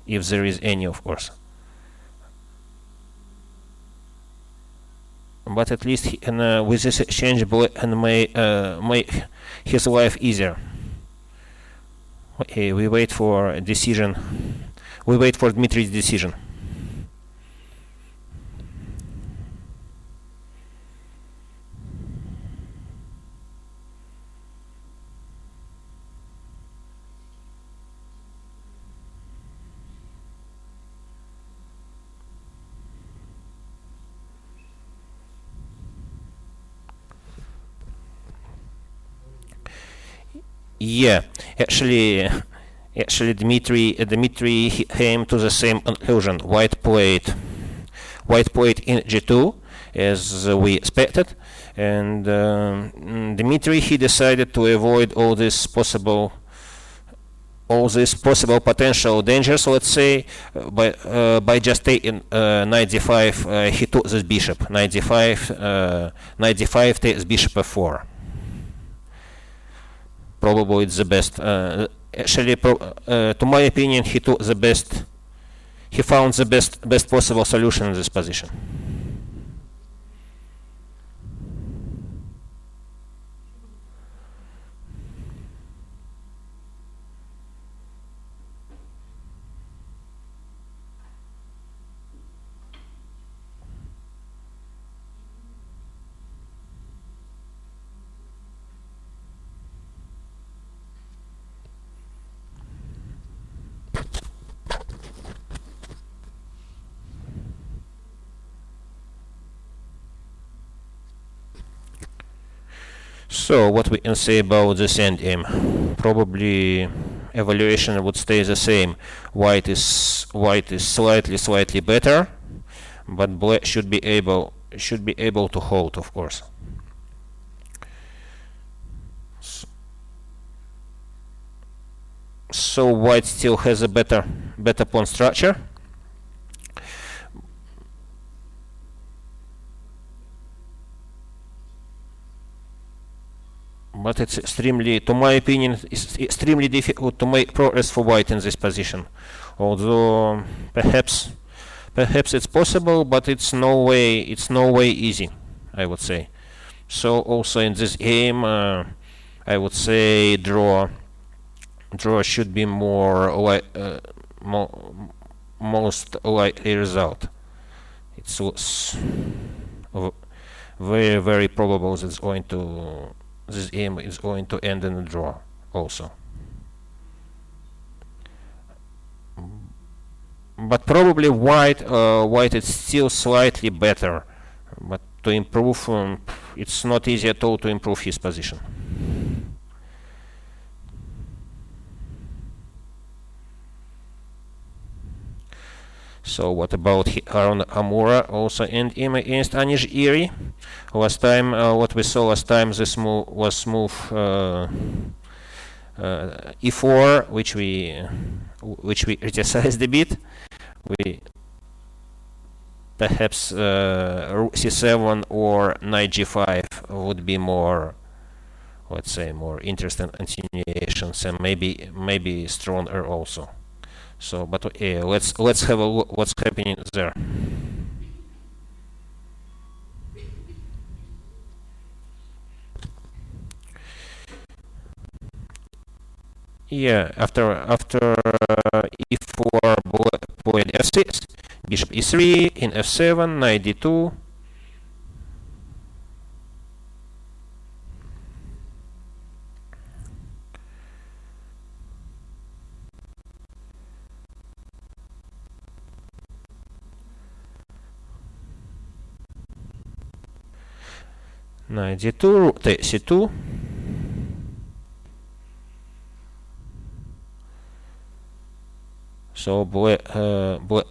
if there is any, of course. But at least with this exchange, black can make his life easier. Okay, we wait for a decision. We wait for Dmitri's decision. Yeah, actually Dmitri came to the same conclusion. White played in g2 as we expected, and Dmitri, he decided to avoid all these possible potential dangers, let's say, by just taking knight d5. He took this bishop. Knight d5 takes bishop f4. Probably it's the best. Actually, to my opinion, he took the best he found the best possible solution in this position. So what we can say about this endgame? Probably evaluation would stay the same. White is slightly better, but black should be able to hold, of course. So white still has a better pawn structure. But it's extremely, to my opinion, it's extremely difficult to make progress for white in this position. Although perhaps it's possible, but it's no way easy, I would say. So also in this game, I would say draw should be more most likely result. It's very probable that this game is going to end in a draw also. But probably white is still slightly better, but to improve, it's not easy at all to improve his position. So what about Nakamura? Also end game against Giri. Last time, what we saw last time, this move was move e4, which we criticized a bit. We perhaps rook c7 or knight g5 would be more, let's say, more interesting continuations, and maybe stronger also. So, but let's have a look what's happening there. Yeah, after e4, black played f6, bishop e3, in f7, knight d2. Knight d2, rook takes c2. So black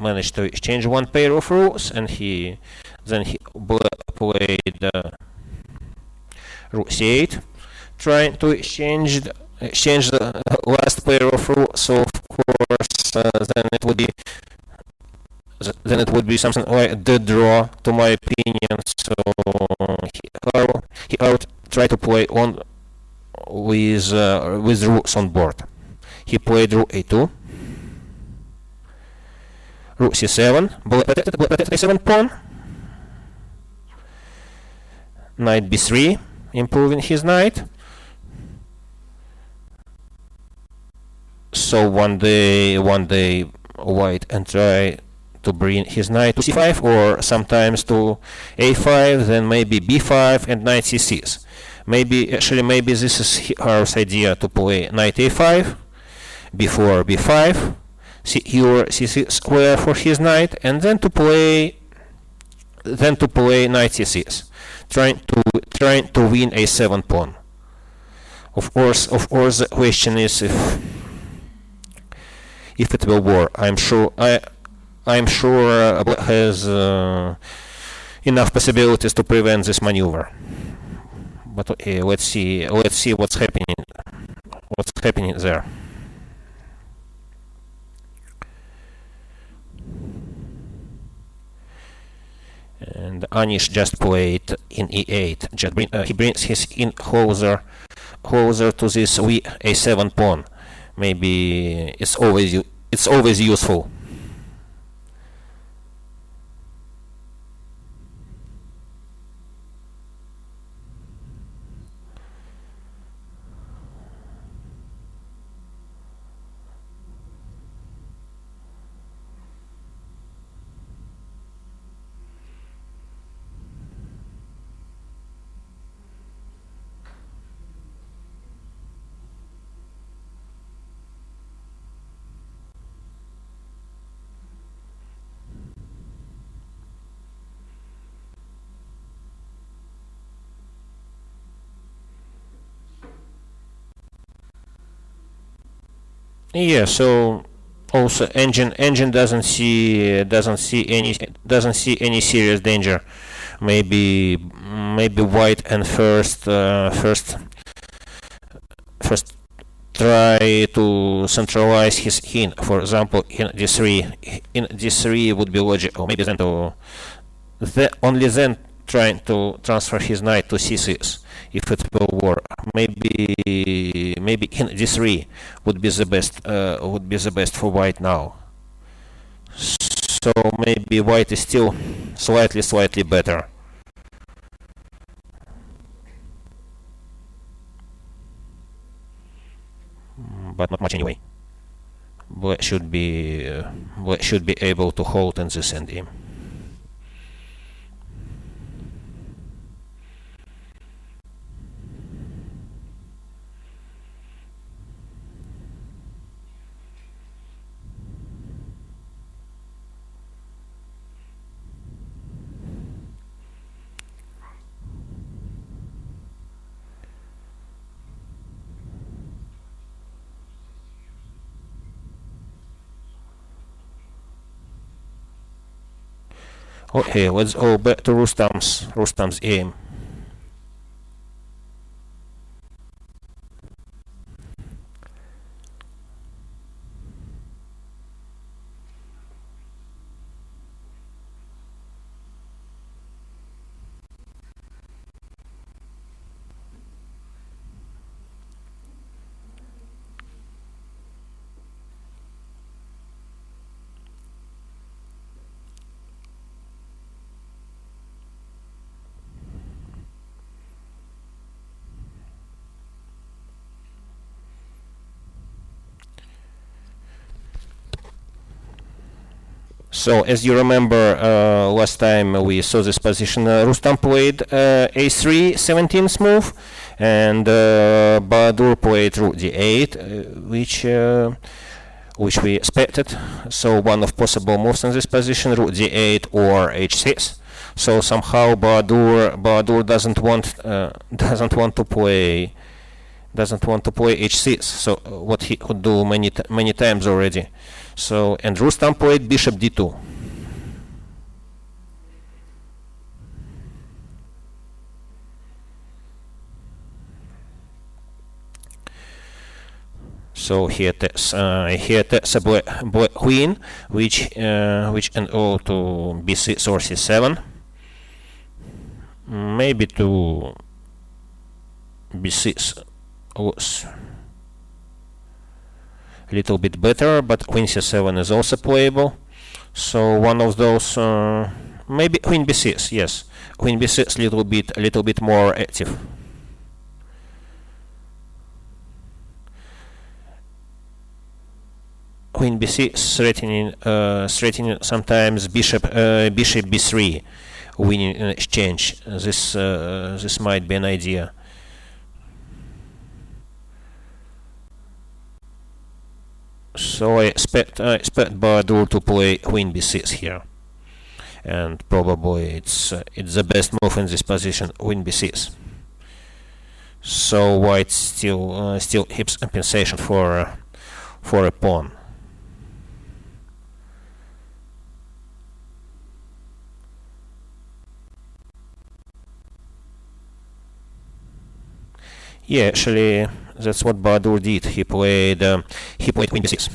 managed to exchange one pair of rooks, and black played rook c8, trying to exchange the last pair of rooks. So of course, then it would be something like a dead draw, to my opinion. So he tried to play on with rooks on board. He played rook a2, rook c7, black protected a7 pawn, knight b3, improving his knight. So one day white and try to bring his knight to c5, or sometimes to a5, then maybe b5 and knight c6. Maybe this is our idea, to play knight a5, before b5, secure c6 square for his knight, and then to play knight c6, trying to win a7 pawn. Of course, the question is if it will work. I'm sure Black has enough possibilities to prevent this maneuver. But let's see what's happening there. And Anish just played in e8. He brings his in closer to this a7 pawn. Maybe it's always useful. Yeah, so also engine doesn't see any serious danger. Maybe white and first try to centralize his king. For example, in d3, would be logical. Maybe then only then trying to transfer his knight to c6 if it will work. Maybe in d3 would be the best for white now. So maybe white is still slightly better. But not much anyway. Black should be able to hold in this endgame. Okay, let's go back to Rustam's aim. So as you remember, last time we saw this position, Rustam played a3 17th move, and Bahadur played rook d8, which we expected. So one of possible moves in this position, rook d8 or h6. So somehow Bahadur doesn't want to play h6. So what he could do many times already. So, and Rustam played bishop d2. So he attacks a black queen, which enroll to b6 or c7. Maybe to b6 was a little bit better, but queen c7 is also playable. So one of those, maybe queen b6. Yes, queen b6 a little bit more active. Queen b6 threatening sometimes bishop b3, winning in exchange. This might be an idea. So I expect Bahadur to play queen b6 here, and probably it's the best move in this position, queen b6. So white still keeps compensation for a pawn. Yeah, actually, that's what Bahadur did. He played queen b6.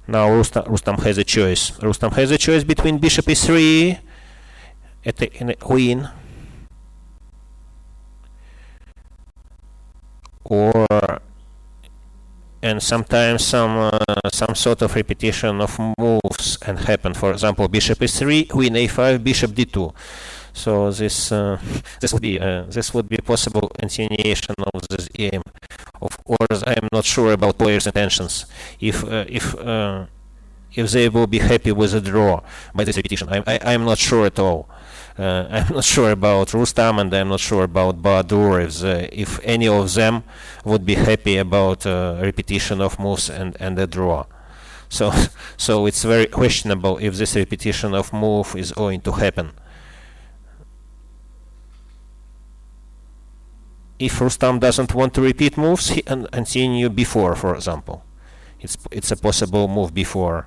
Now Rustam has a choice. Rustam has a choice between bishop e3, attacking a queen, and sometimes some sort of repetition of moves and happen. For example, bishop e3, queen a5, bishop d2. So this would be possible continuation of this game. Of course, I am not sure about players' intentions. If they will be happy with a draw by this repetition, I'm not sure at all. I'm not sure about Rustam, and I'm not sure about Bahadur if any of them would be happy about repetition of moves and a draw. So it's very questionable if this repetition of move is going to happen. if Rustam doesn't want to repeat moves, he can continue before, for example. It's a possible move before.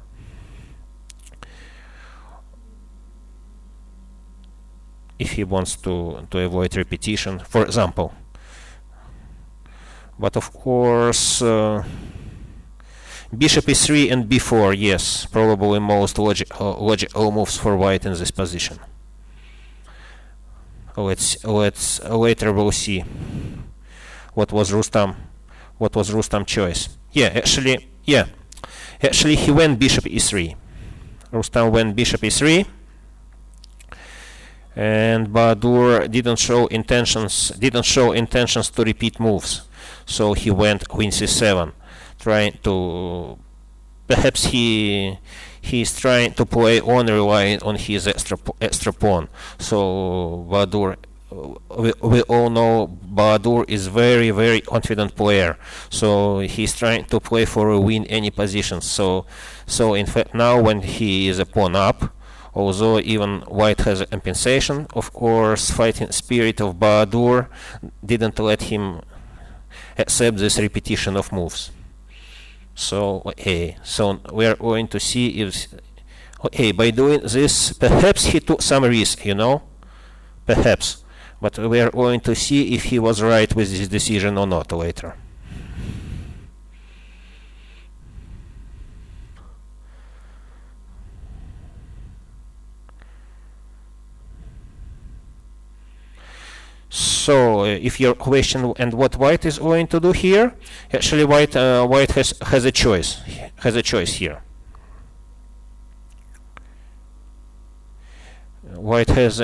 If he wants to avoid repetition, for example. But of course, bishop e3 and b4, yes, probably most logical moves for white in this position. Let's later we'll see what was Rustam choice. Actually he went bishop e3. Rustam went bishop e3, and Bahadur didn't show intentions to repeat moves. So he went queen c7, trying to, perhaps he's trying to play on, relying on his extra pawn. So Bahadur, we all know Bahadur is very confident player. So he's trying to play for a win any position. So in fact now when he is a pawn up, although even white has a compensation, of course fighting spirit of Bahadur didn't let him accept this repetition of moves. So we are going to see if by doing this, perhaps he took some risk, perhaps, but we are going to see if he was right with this decision or not later. So if your question and what white is going to do here, actually white has a choice here. White has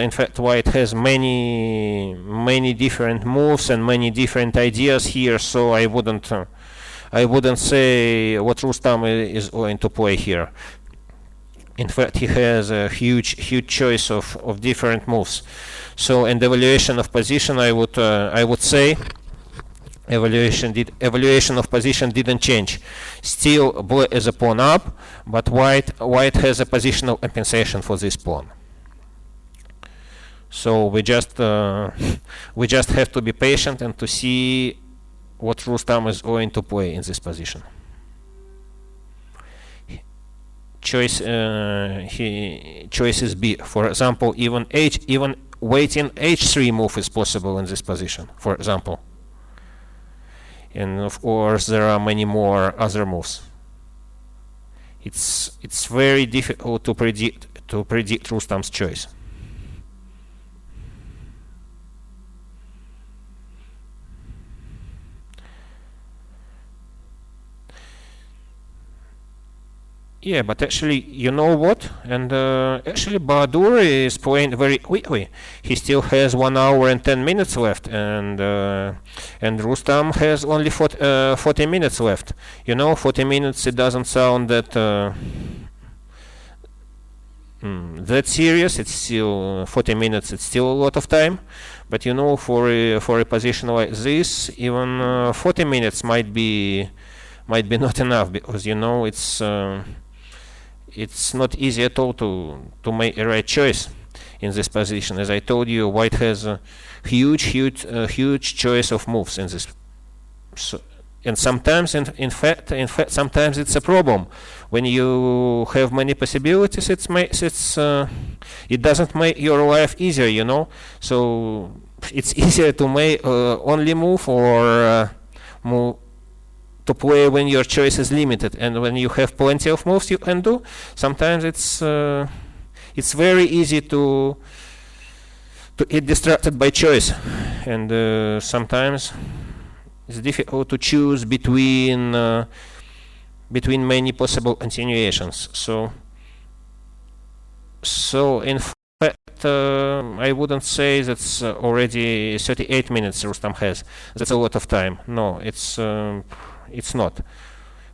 many different moves and many different ideas here, so I wouldn't say what Rustam is going to play here. In fact, he has a huge choice of different moves. So in the evaluation of position, I would say evaluation of position didn't change. Still, black is a pawn up, but white has a positional compensation for this pawn. So we just have to be patient and to see what Rustam is going to play in this position. Choice is B. For example, even waiting h3 move is possible in this position, for example. And of course there are many more other moves. It's very difficult to predict Rustam's choice. Yeah, but actually, you know what? And actually, Bahadur is playing very quickly. He still has 1 hour and 10 minutes left, and Rustam has only 40 minutes left. 40 minutes. It doesn't sound that that serious. It's still 40 minutes. It's still a lot of time, but for a position like this, even 40 minutes might be not enough, because it's not easy at all to make a right choice in this position. As I told you, white has a huge choice of moves in this. So, and sometimes, in fact, sometimes it's a problem when you have many possibilities. It doesn't make your life easier, So it's easier to make only move or move to play when your choice is limited, and when you have plenty of moves you can do. Sometimes it's very easy to get distracted by choice, and sometimes it's difficult to choose between many possible continuations. So in fact, I wouldn't say that's already 38 minutes Rustam has. That's a lot of time. No, it's not.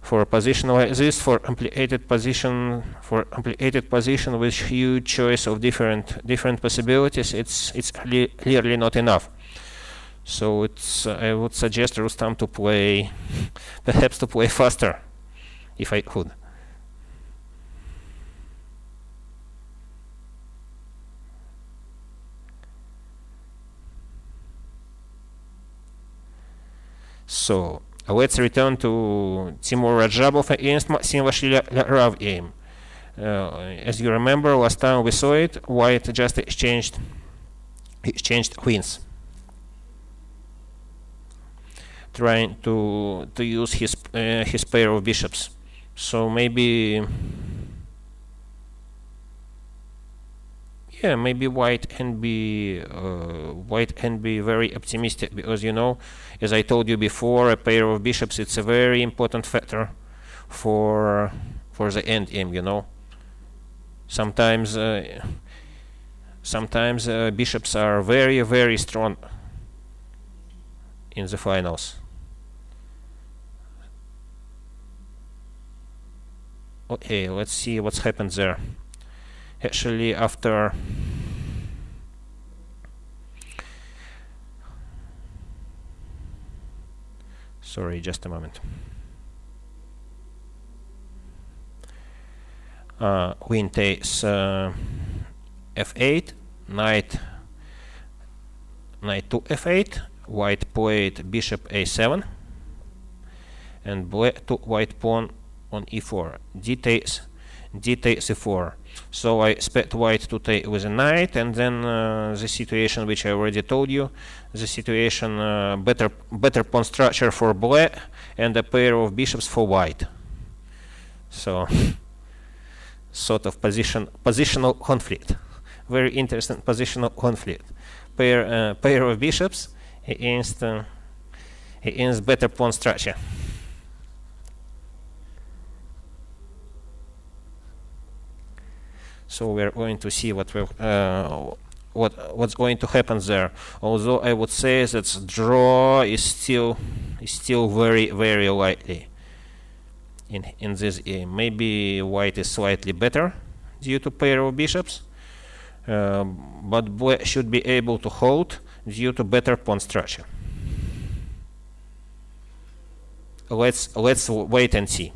For a position like this, for complicated position with huge choice of different possibilities, it's clearly not enough. So I would suggest Rustam to play, perhaps to play faster, if I could. So let's return to Timur Radjabov against Maxim Vachier-Lagrave game. As you remember, last time we saw it, White just exchanged queens, trying to use his pair of bishops. So maybe, yeah, maybe White can be very optimistic, because, you know, as I told you before, a pair of bishops, it's a very important factor for the end game, you know. Sometimes bishops are very, very strong in the finals. Okay, let's see what's happened there. Actually, after sorry, just a moment. Queen takes f8, knight to f8. White played bishop a7, and black took white pawn on e4. D takes e4. So I expect white to take with a knight, and then the situation which I already told you, the situation better pawn structure for black and a pair of bishops for white. So sort of positional conflict, very interesting positional conflict. Pair of bishops against better pawn structure. So we're going to see what's going to happen there. Although I would say that draw is still very, very likely in this game. Maybe white is slightly better due to pair of bishops, but black should be able to hold due to better pawn structure. Let's wait and see.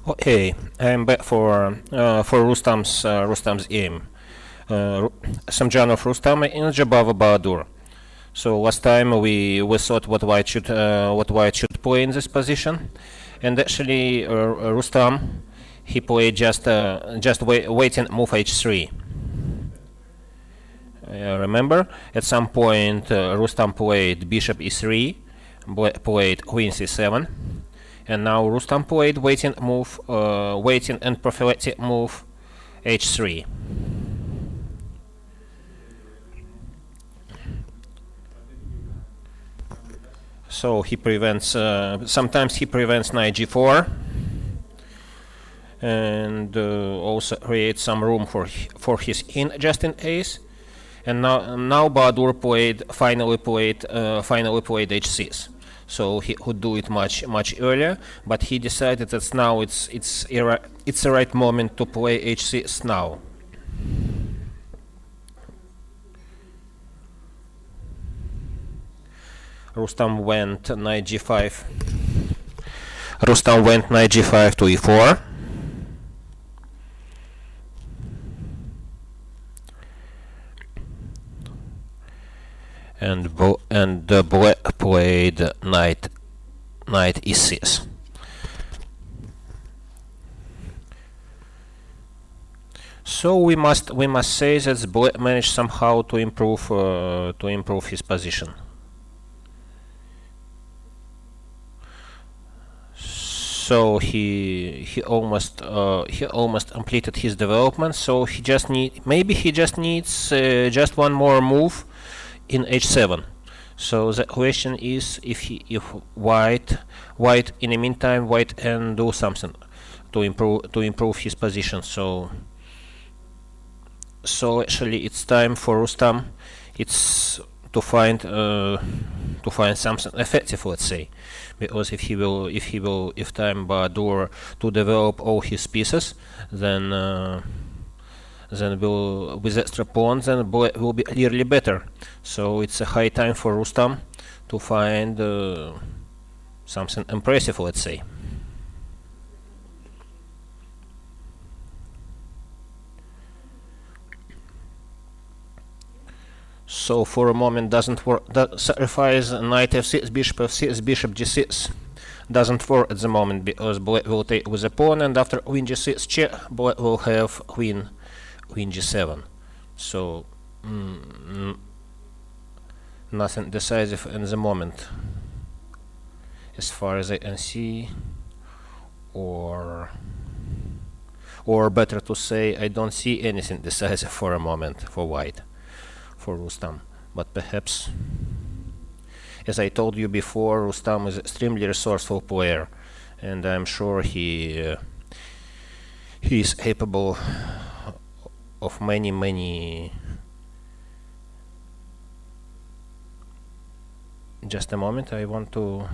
Okay, I'm back for Rustam's aim. Kasimdzhanov Rustam in Jobava Bahadur. So last time we thought what white should play in this position, and actually Rustam he played just waiting move h3. Remember, at some point Rustam played bishop e3, played queen c7, and now Rustam played waiting and prophylactic move h3. So he prevents. Sometimes he prevents knight g4, and also creates some room for his just in ace. And now Bahadur finally played h6. So he could do it much earlier, but he decided that now it's the right moment to play h6 now. Rustam went knight g5. Rustam went knight g5 to e4. And black played knight e6. So we must say that black managed somehow to improve his position. So he almost completed his development. So he just needs just one more move in h7. So the question is if white in the meantime white can do something to improve his position. So actually it's time for Rustam. It's to find something effective, let's say, because if time Bahadur to develop all his pieces, then with extra pawns, then black will be clearly better. So it's a high time for Rustam to find something impressive, let's say. So for a moment doesn't work. That sacrifice knight f6, bishop f6, bishop g6 doesn't work at the moment, because black will take with a pawn, and after queen g6 check, black will have queen g7. So nothing decisive in the moment, as far as I can see, or better to say, I don't see anything decisive for a moment for white, for Rustam. But perhaps, as I told you before, Rustam is an extremely resourceful player, and I'm sure he is capable of many. Just a moment, I want to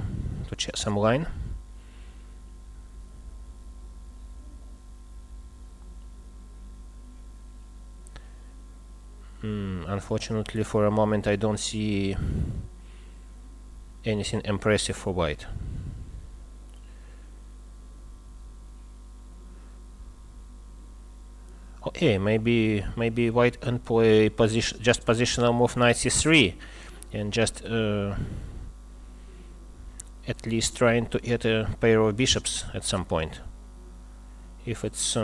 check some line. Unfortunately, for a moment I don't see anything impressive for white. Okay, maybe white can play just positional move knight c3, and just at least trying to get a pair of bishops at some point. If it's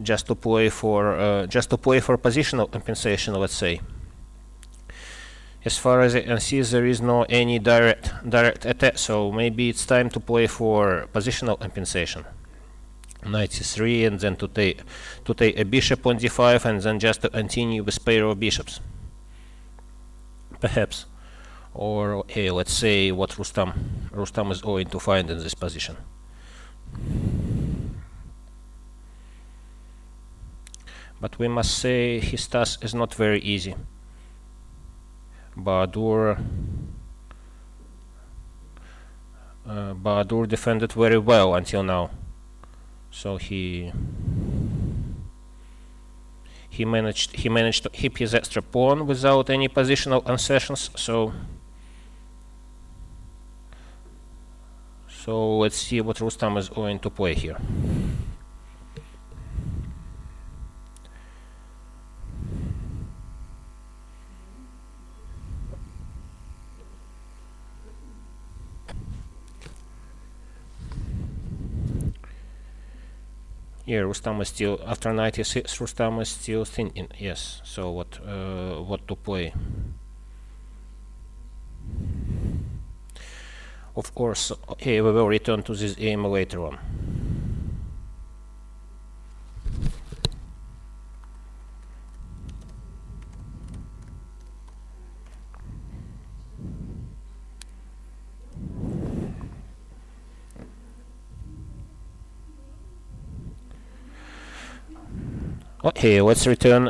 just to play for positional compensation, let's say. As far as I can see, there is no any direct attack, so maybe it's time to play for positional compensation. Knight c3, and then to take a bishop on d5, and then just to continue with pair of bishops, perhaps. Or hey, let's say what Rustam is going to find in this position. But we must say his task is not very easy. Bahadur defended very well until now, so he he managed to keep his extra pawn without any positional concessions. So let's see what Rustam is going to play here. Yeah, Rustam is still, after knight e6, Rustam is still thinking. Yes. So what to play? Of course, okay, we will return to this game later on. Okay, let's return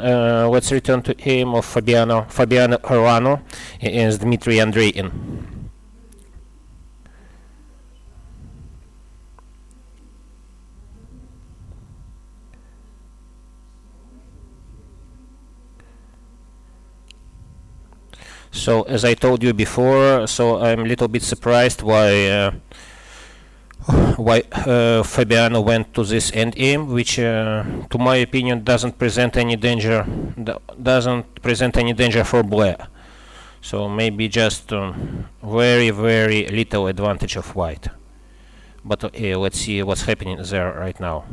to game of Fabiano Caruana against Dmitry Andreikin. So as I told you before, so I'm a little bit surprised why Fabiano went to this endgame, which to my opinion doesn't present any danger for Blair. So maybe just very little advantage of white. But okay, let's see what's happening there right now.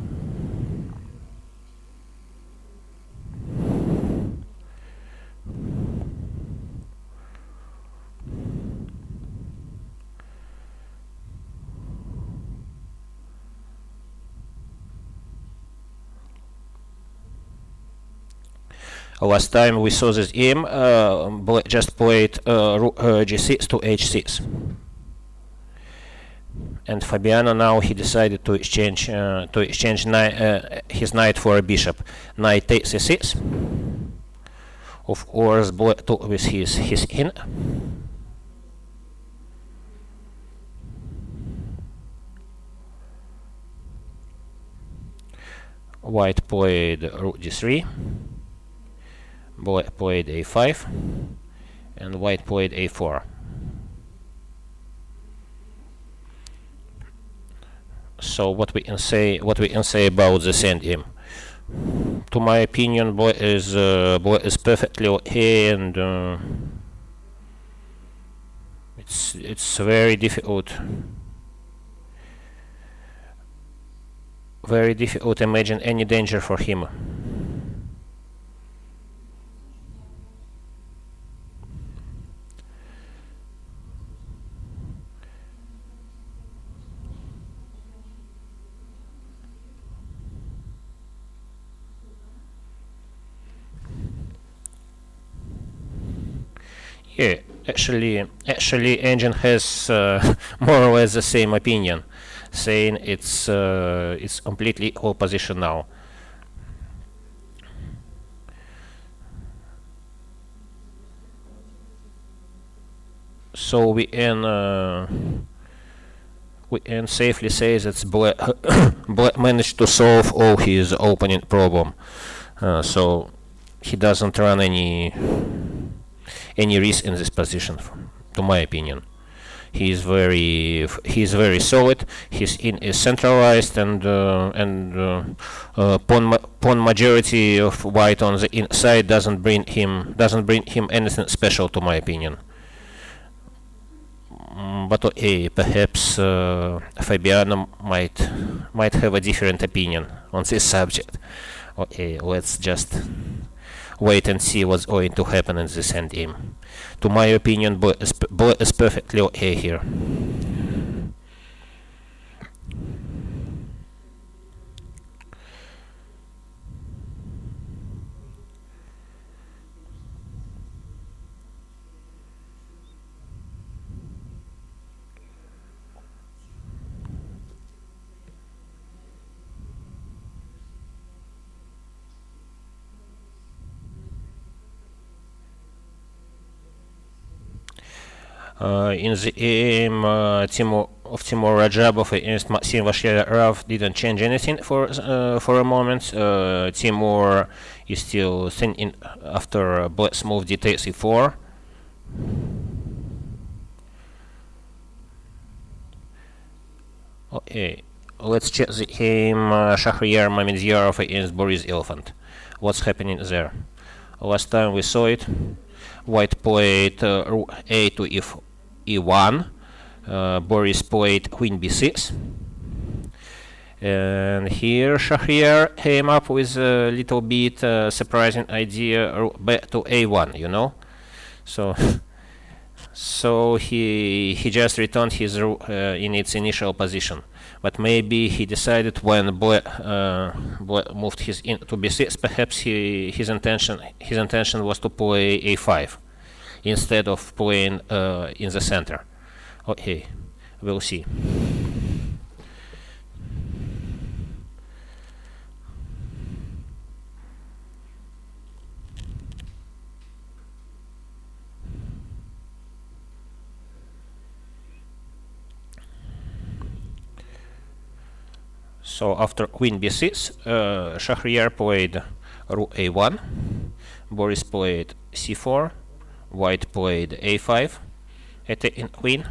Last time we saw this game, Black just played rook g6 to h6, and Fabiano now he decided to exchange his knight for a bishop. Knight takes e6. Of course, Black took with his in. White played rook d3. Black played a5, and white played a4. So what we can say about this endgame? To my opinion, Black is perfectly okay, and it's very difficult to imagine any danger for him. Yeah, actually, Engine has more or less the same opinion, saying it's completely equal position now. So we can safely say that Black managed to solve all his opening problem. So he doesn't run any risk in this position, to my opinion. He is very solid. His in is centralized, and pawn majority of white on the inside doesn't bring him anything special, to my opinion. But okay, perhaps Fabiano might have a different opinion on this subject. Okay, let's just wait and see what's going to happen in this endgame. To my opinion, Black is perfectly okay here. In the game, Timo Timur Radjabov against Maxim Vachier-Lagrave didn't change anything for a moment. Timur is still thinking after black's move d takes e4. Okay, let's check the game Shahryar Mamedyarov against Boris Gelfand. What's happening there? Last time we saw it, white played rook a to e1, Boris played queen b6, and here Shahryar came up with a little bit surprising idea, rook back to a1, you know. So he just returned his rook in its initial position, but maybe he decided when black moved his in to b6, perhaps his intention was to play a5 instead of playing in the center. Okay, we'll see. So after queen b6, Shahryar played rook a1, Boris played c4, white played a5, attacking queen.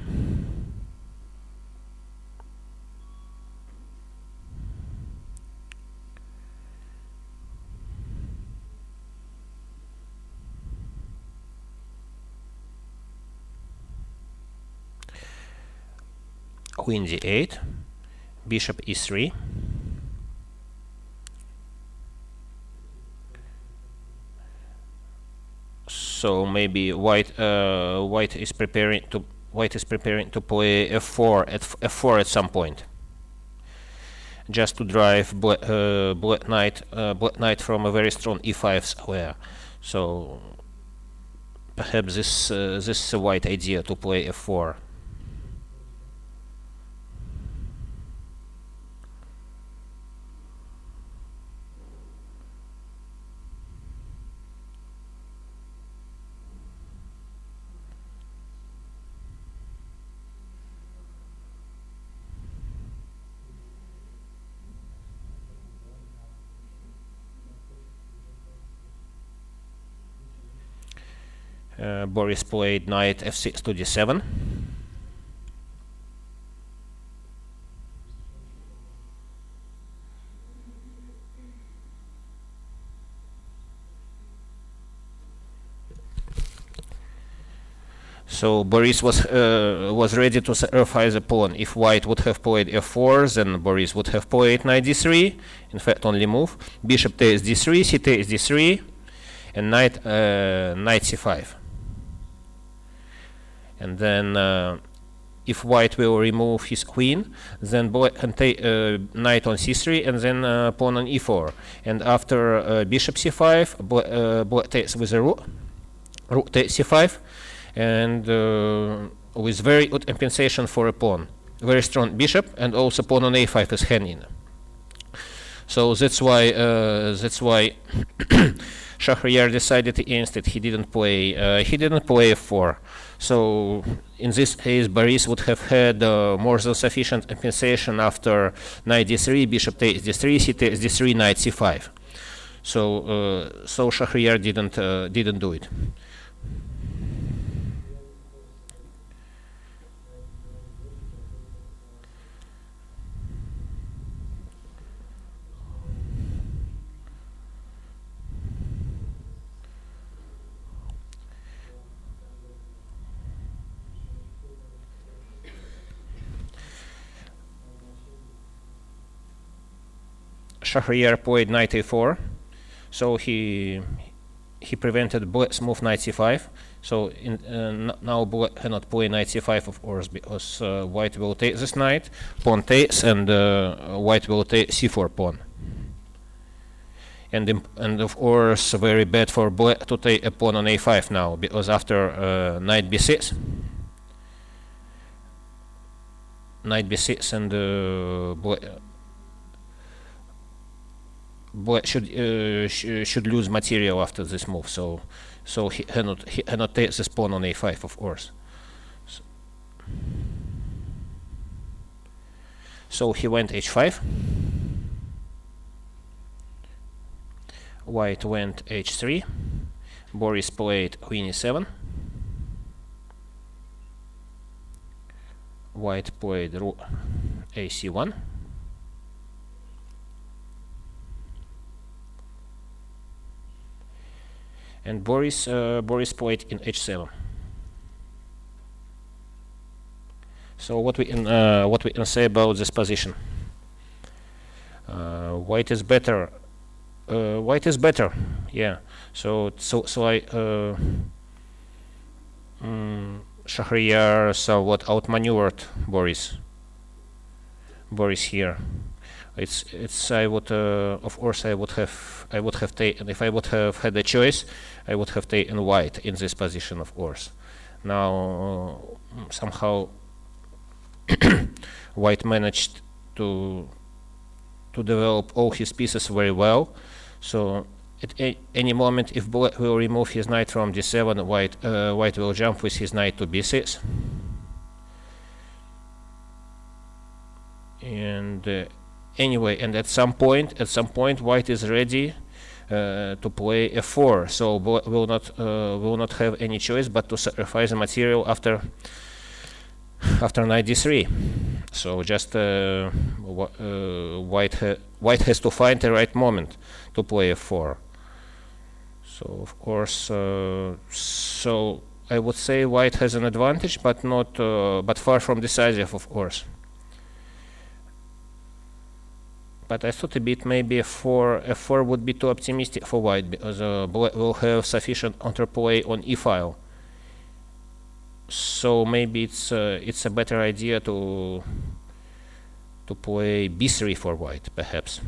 Queen d8, bishop e3, so maybe white is preparing to play f4 at some point, just to drive black knight from a very strong e5 square. So perhaps this is a white idea to play f4. Boris played knight f6 to d7. So Boris was ready to sacrifice a pawn. If white would have played f4, then Boris would have played knight d3. In fact, only move. Bishop takes d3, c takes d3, and knight c5. And then if white will remove his queen, then black can take knight on c3 and then pawn on e4. And after bishop c5, black takes with a rook takes c5, and with very good compensation for a pawn. Very strong bishop, and also pawn on a5 is hanging. So that's why Shahryar decided against it. He didn't play f4. So in this case, Boris would have had more than sufficient compensation after knight d3, bishop takes d3, c takes d3, knight c5. So Shahryar didn't do it. Shahryar played knight a4, so he prevented black's move knight c5. So now black cannot play knight c5, of course, because white will take this knight, pawn takes, and white will take c4 pawn. And of course, very bad for black to take a pawn on a5 now, because after knight b6, and black should lose material after this move. So he cannot take this pawn on a5, of course. So he went h5. White went h3. Boris played queen e7. White played rook ac1. And Boris played in h7. So what we can say about this position? White is better. White is better. Yeah. So I Shahryar somewhat outmaneuvered Boris here. It's I would of course I would have taken, if I would have had a choice, I would have taken white in this position, of course. Now somehow white managed to develop all his pieces very well. So at any moment, if black will remove his knight from d7, white will jump with his knight to b6. And anyway, and at some point, white is ready to play f4. So black will not have any choice but to sacrifice the material after knight d3. So just white has to find the right moment to play f4. So of course, so I would say white has an advantage, but far from decisive, of course. But I thought a bit maybe f4 would be too optimistic for white, because black will have sufficient counterplay on e file. So maybe it's a better idea to play b3 for white, perhaps.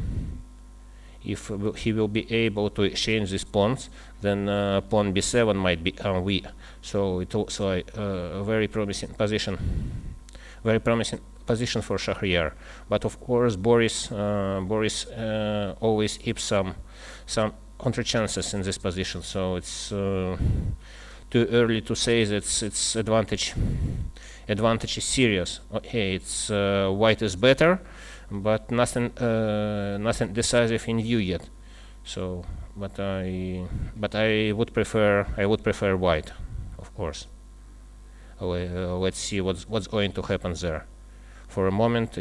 If he will be able to exchange these pawns, then pawn b7 might become weak. So it's also a very promising position. Very promising position for Shahryar. But of course, Boris always keeps some counter chances in this position. So it's too early to say that its advantage is serious. Okay, it's white is better, but nothing decisive in view yet. So, but I would prefer white, of course. Let's see what's going to happen there. For a moment,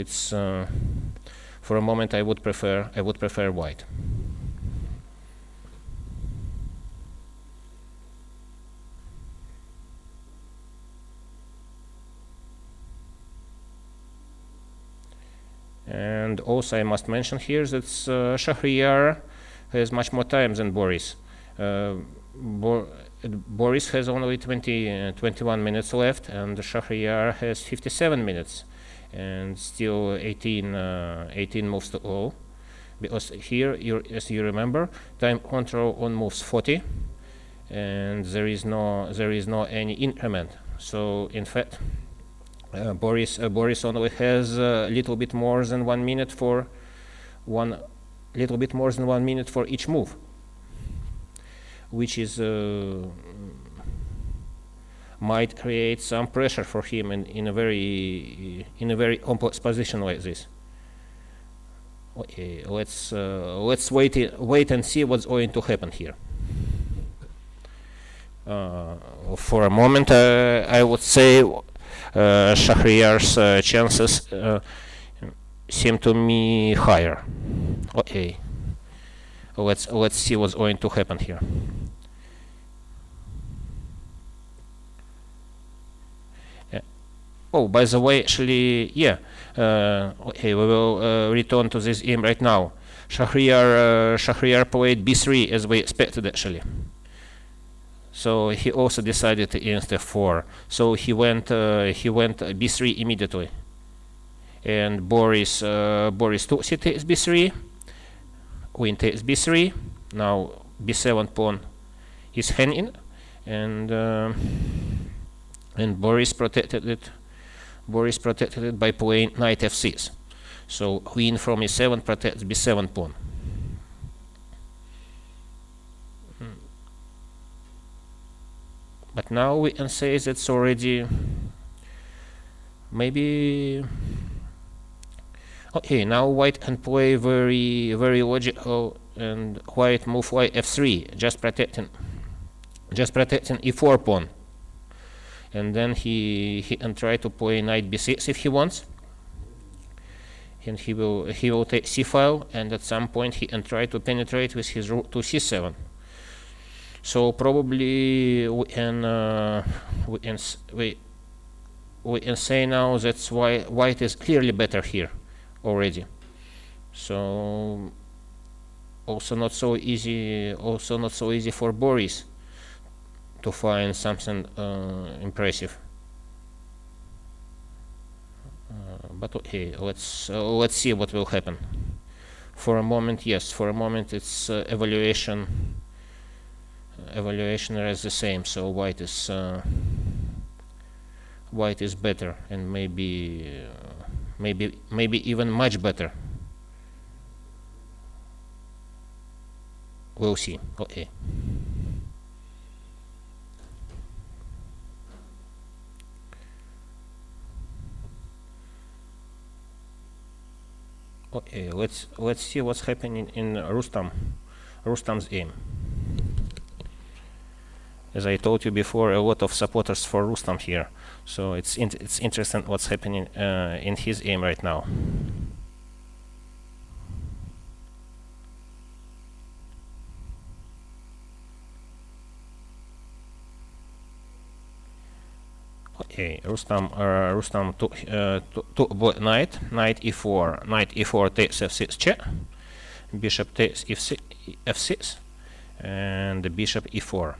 I would prefer white. And also I must mention here that Shahryar has much more time than Boris. Boris has only 21 minutes left, and Shahryar has 57 minutes, and still 18 moves to go. Because here, as you remember, time control on moves 40, and there is no any increment. So in fact, Boris only has a little bit more than 1 minute for each move, which is might create some pressure for him in a very complex position like this. Okay, let's wait and see what's going to happen here. For a moment, I would say Shahryar's chances seem to me higher. Okay, let's see what's going to happen here. Oh, by the way, actually, yeah. Okay, we will return to this game right now. Shahryar played b3 as we expected, actually. So he also decided against f4. So he went b3 immediately. And Boris took c takes b3. Queen takes b3. Now b7 pawn is hanging, and Boris protected it. Boris protected it by playing knight f6. So queen from e7 protects b7 pawn. But now we can say that it's already maybe Okay, now white can play very logical and white move white f3, just protecting e4 pawn, and then he can try to play knight b6 if he wants, and he will take c file, and at some point he can try to penetrate with his rook to c7. So probably we can say now that white is clearly better here already. So also not so easy for Boris to find something impressive. But okay, let's see what will happen. For a moment, yes, for a moment it's evaluation is the same. So white is better, and maybe even much better. We'll see. Okay. Okay, let's see what's happening in Rustam's game. As I told you before, a lot of supporters for Rustam here, so it's interesting what's happening in his game right now. Okay, Rustam took knight e4 takes f6 check, bishop takes f6, and the bishop e4.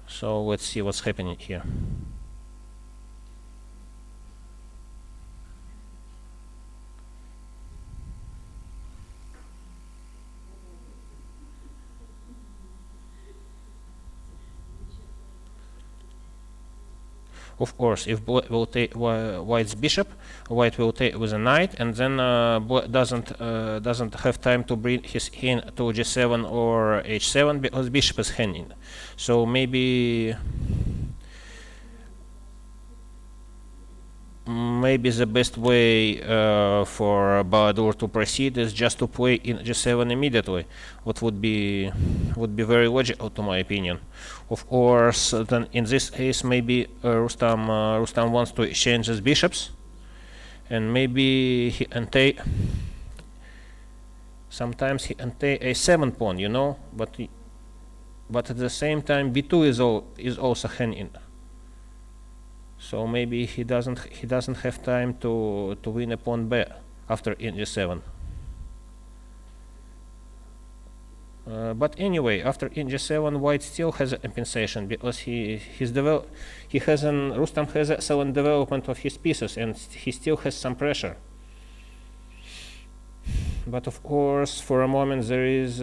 So let's see what's happening here. Of course, if black will take white's bishop, white will take with a knight, and then black doesn't have time to bring his king to g7 or h7 because bishop is hanging. So maybe the best way for Bahadur to proceed is just to play in g7 immediately, what would be very logical to my opinion. Of course, then in this case maybe Rustam wants to exchange his bishops, and maybe he can take, sometimes he can take a7 pawn, you know, but at the same time b2 is also hanging. So maybe he doesn't have time to win a pawn back after in g7. But anyway, after in g7, white still has a compensation because Rustam has excellent development of his pieces, and he still has some pressure. But of course, for a moment there is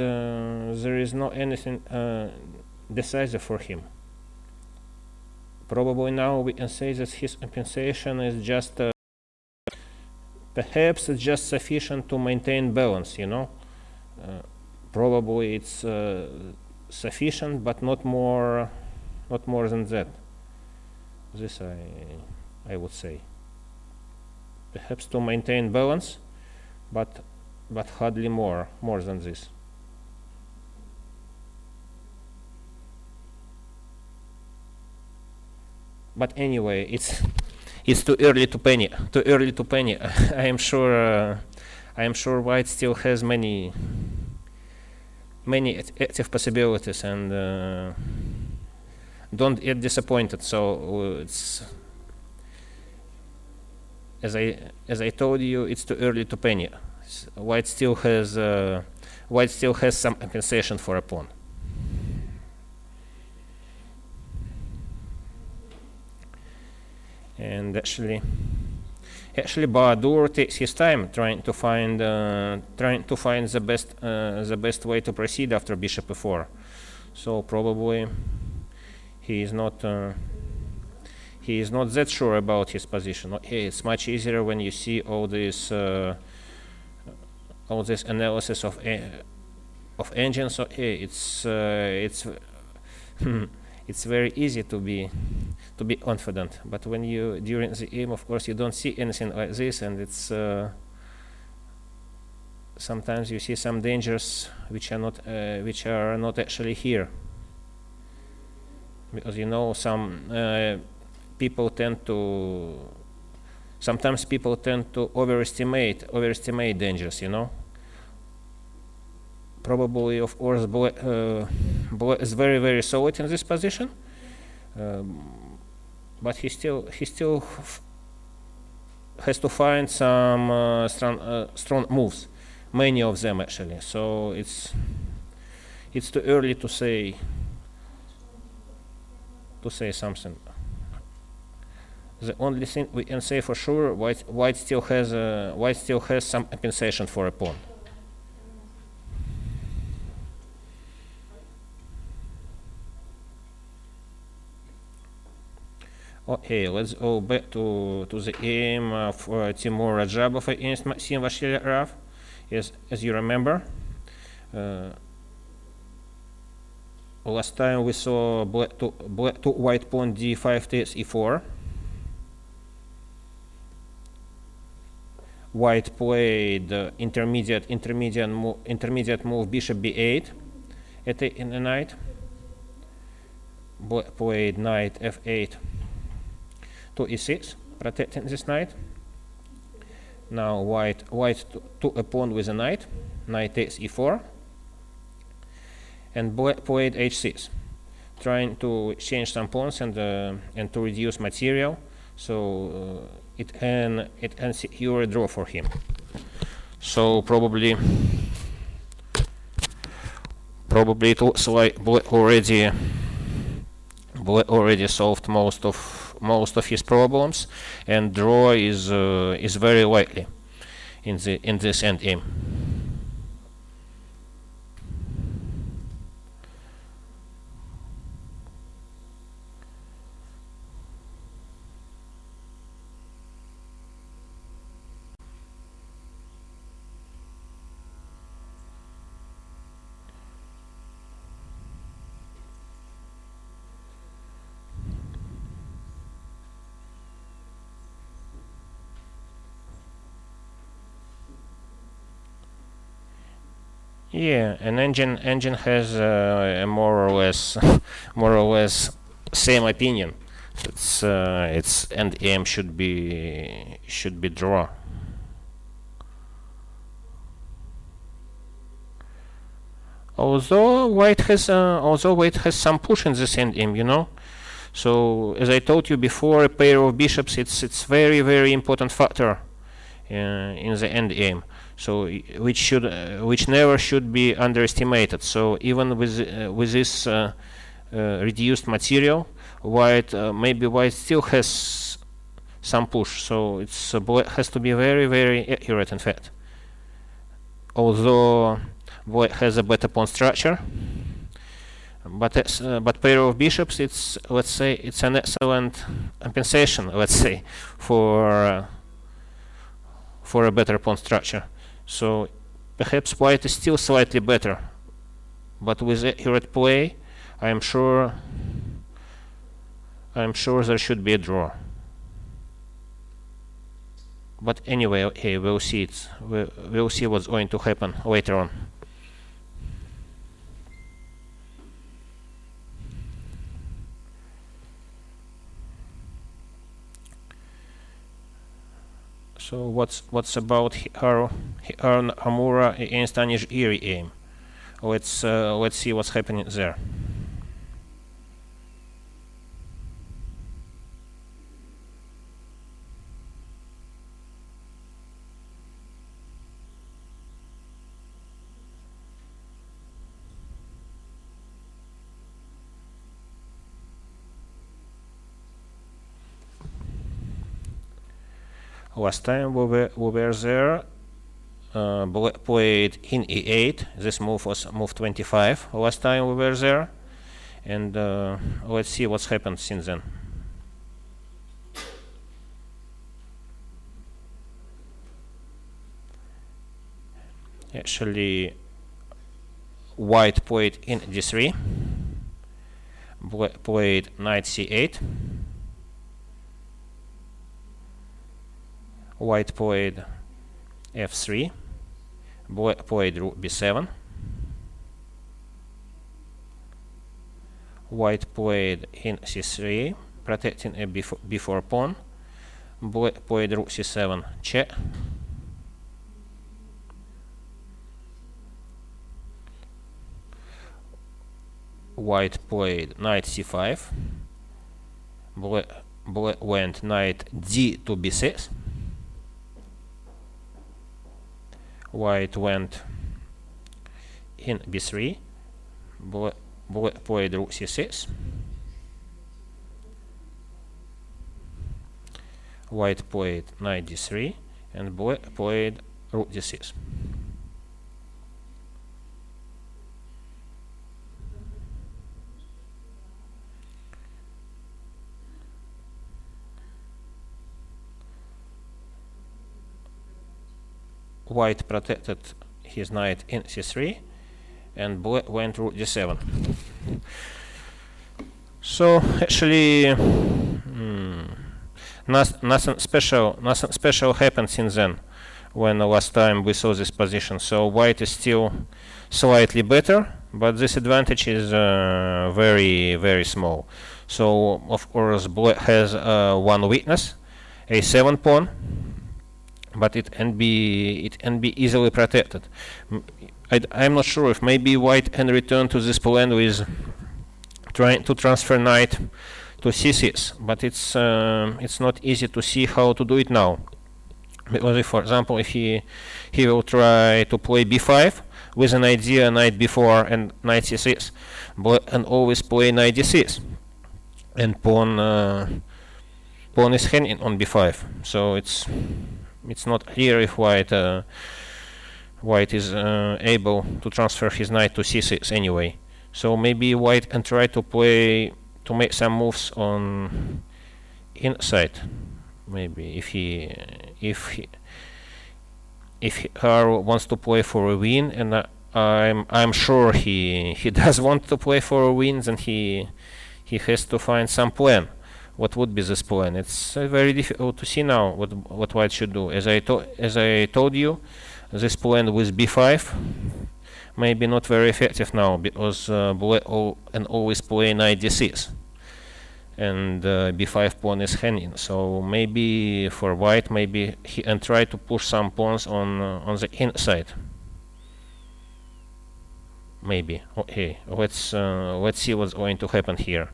not anything decisive for him. Probably now we can say that his compensation is just perhaps it's just sufficient to maintain balance, you know. Probably it's sufficient, but not more than that. This I would say. Perhaps to maintain balance, but hardly more than this. But anyway, it's too early to panic. I am sure white still has many active possibilities, and don't get disappointed. So it's as I told you, it's too early to panic. White still has some compensation for a pawn. And actually Bahadur takes his time trying to find the best way to proceed after bishop e4. So probably he is not that sure about his position. Okay, it's much easier when you see all this analysis of engines. Okay, it's it's very easy to be to be confident. But when you during the game, of course, you don't see anything like this, and it's sometimes you see some dangers which are not actually here, because some people tend to overestimate dangers. Probably, of course, black is very, very solid in this position, but he still has to find some strong moves, many of them actually. So it's too early to say something. The only thing we can say for sure, white still has some compensation for a pawn. Okay, let's go back to the game of Timur Radjabov against Maxim Vachier-Lagrave. As you remember, last time we saw black to white pawn d5 takes e4. White played intermediate move bishop b8 in the knight. Black played knight f8 to e6, protecting this knight. Now white took a pawn with a knight takes e4, and black played h6, trying to exchange some pawns and to reduce material, so it can secure a draw for him. So probably it looks like black already solved most of his problems, and draw is very likely in this endgame. Yeah, an engine has a more or less same opinion. Its end aim should be draw. Although white has some push in this end aim, So as I told you before, a pair of bishops it's very, very important factor in the end game. So which never should be underestimated. So even with this reduced material, maybe white still has some push. So black has to be very, very accurate. In fact, although black has a better pawn structure, but pair of bishops, let's say it's an excellent compensation. Let's say for a better pawn structure. So perhaps white is still slightly better, but with accurate play, I am sure there should be a draw. But anyway, okay, we'll see it. We'll see what's going to happen later on. So what's about Nakamura against Giri aim? Let's see what's happening there. Last time we were there. Black played in e8. This move was move 25. Last time we were there, and let's see what's happened since then. Actually, white played in d3. Black played knight c8. White played f3. Black played rook b7. White played in c3, protecting a b4 pawn. Black played rook c7 check. White played knight c5. Black went knight d to b6. White went in b3. Black played rook c6. White played knight d3, and black played rook d6. White protected his knight in c3, and black went rook d7. So actually, nothing special happened since then. When the last time we saw this position, so white is still slightly better, but this advantage is very small. So of course black has one weakness, a7 pawn, but it can be easily protected. I'm not sure if maybe white can return to this plan with trying to transfer knight to c6, but it's not easy to see how to do it now. Because if, for example, if he will try to play b5 with an idea knight b4 and knight c6, black can always play knight d6, and pawn is hanging on b5. So it's not clear if white is able to transfer his knight to c6 anyway. So maybe white can try to make some moves on inside. Maybe if he wants to play for a win, and I'm sure he does want to play for a win, then he has to find some plan. What would be this plan? It's very difficult to see now what white should do. As I told you, this plan with b5 may be not very effective now, because black can always play knight d6, and b5 pawn is hanging. So maybe for white, maybe he can try to push some pawns on the inside. Maybe. Okay, let's see what's going to happen here.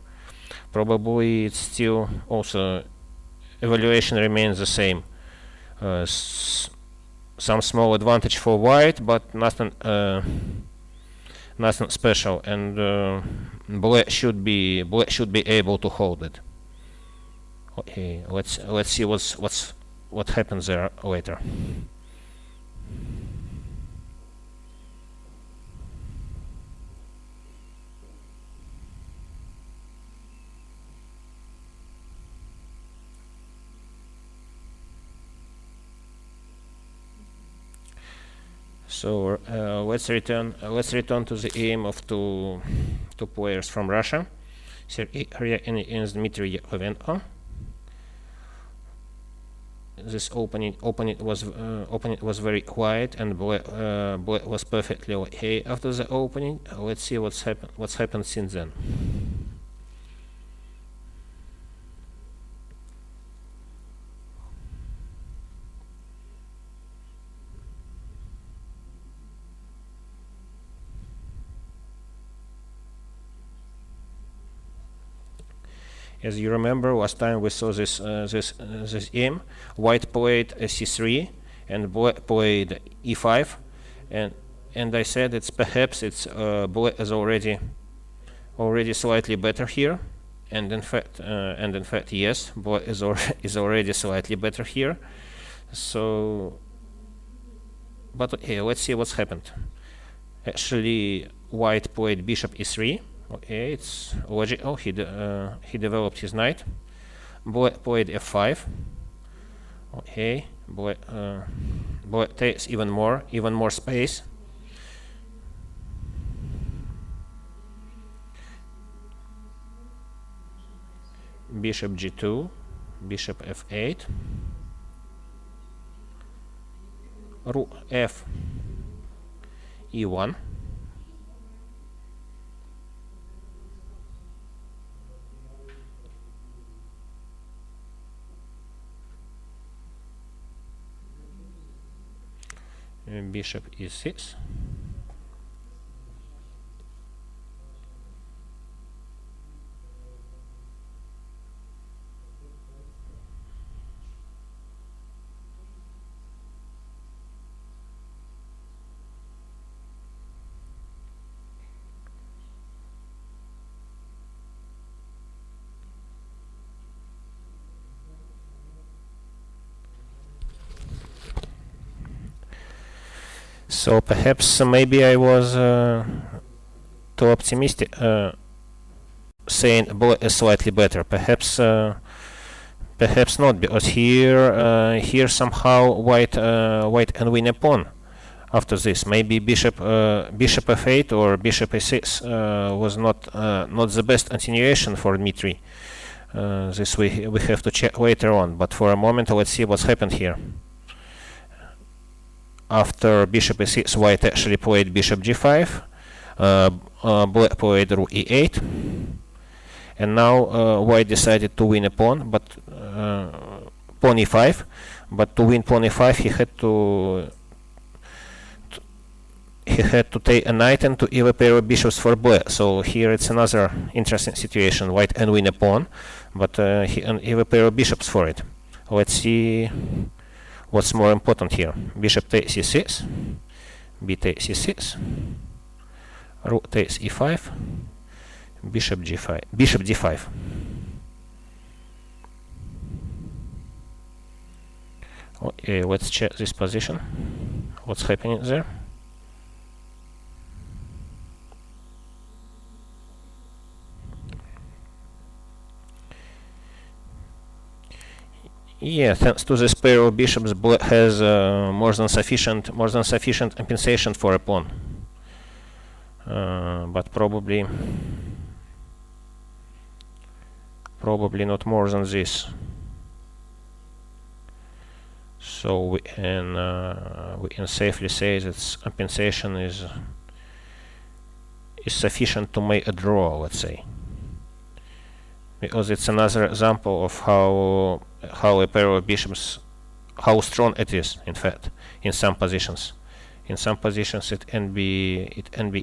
Probably it's still also evaluation remains the same. Some small advantage for white, but nothing special, and black should be able to hold it. Okay, let's see what happens there later. So let's return to the aim of two players from Russia, Sergei Karjakin and Dmitry Jakovenko. This opening was very quiet, and black was perfectly okay after the opening. Let's see what's happened since then. As you remember, last time we saw this game, white played c3 and black played e5, and I said perhaps black is already slightly better here, and in fact yes, black is already slightly better here. So, but okay, let's see what's happened. Actually, white played bishop e3. Okay, it's logical. He developed his knight. Black played f5. Okay, black takes even more space. Bishop g2, bishop f8. rook f e1. Bishop e6. So perhaps maybe I was too optimistic, saying black is slightly better. Perhaps perhaps not, because here somehow white can win a pawn after this. Maybe bishop f8 or bishop a6 was not the best continuation for Dmitry. This we have to check later on. But for a moment, let's see what's happened here. After bishop a6, white actually played bishop g5, black played rook e8, and now white decided to win a pawn, but pawn e5. But to win pawn e5, he had to take a knight and to either pair of bishops for black. So here it's another interesting situation. White can win a pawn, but he can either pair of bishops for it. Let's see what's more important here. Bishop takes e6, b takes e6, rook takes e5, bishop g5, bishop d5. Okay, let's check this position. What's happening there? Yeah, thanks to this pair of bishops, black has more than sufficient compensation for a pawn, but probably not more than this. So we can safely say that compensation is sufficient to make a draw, let's say, because it's another example of how a pair of bishops, how strong it is. In fact, in some positions it can be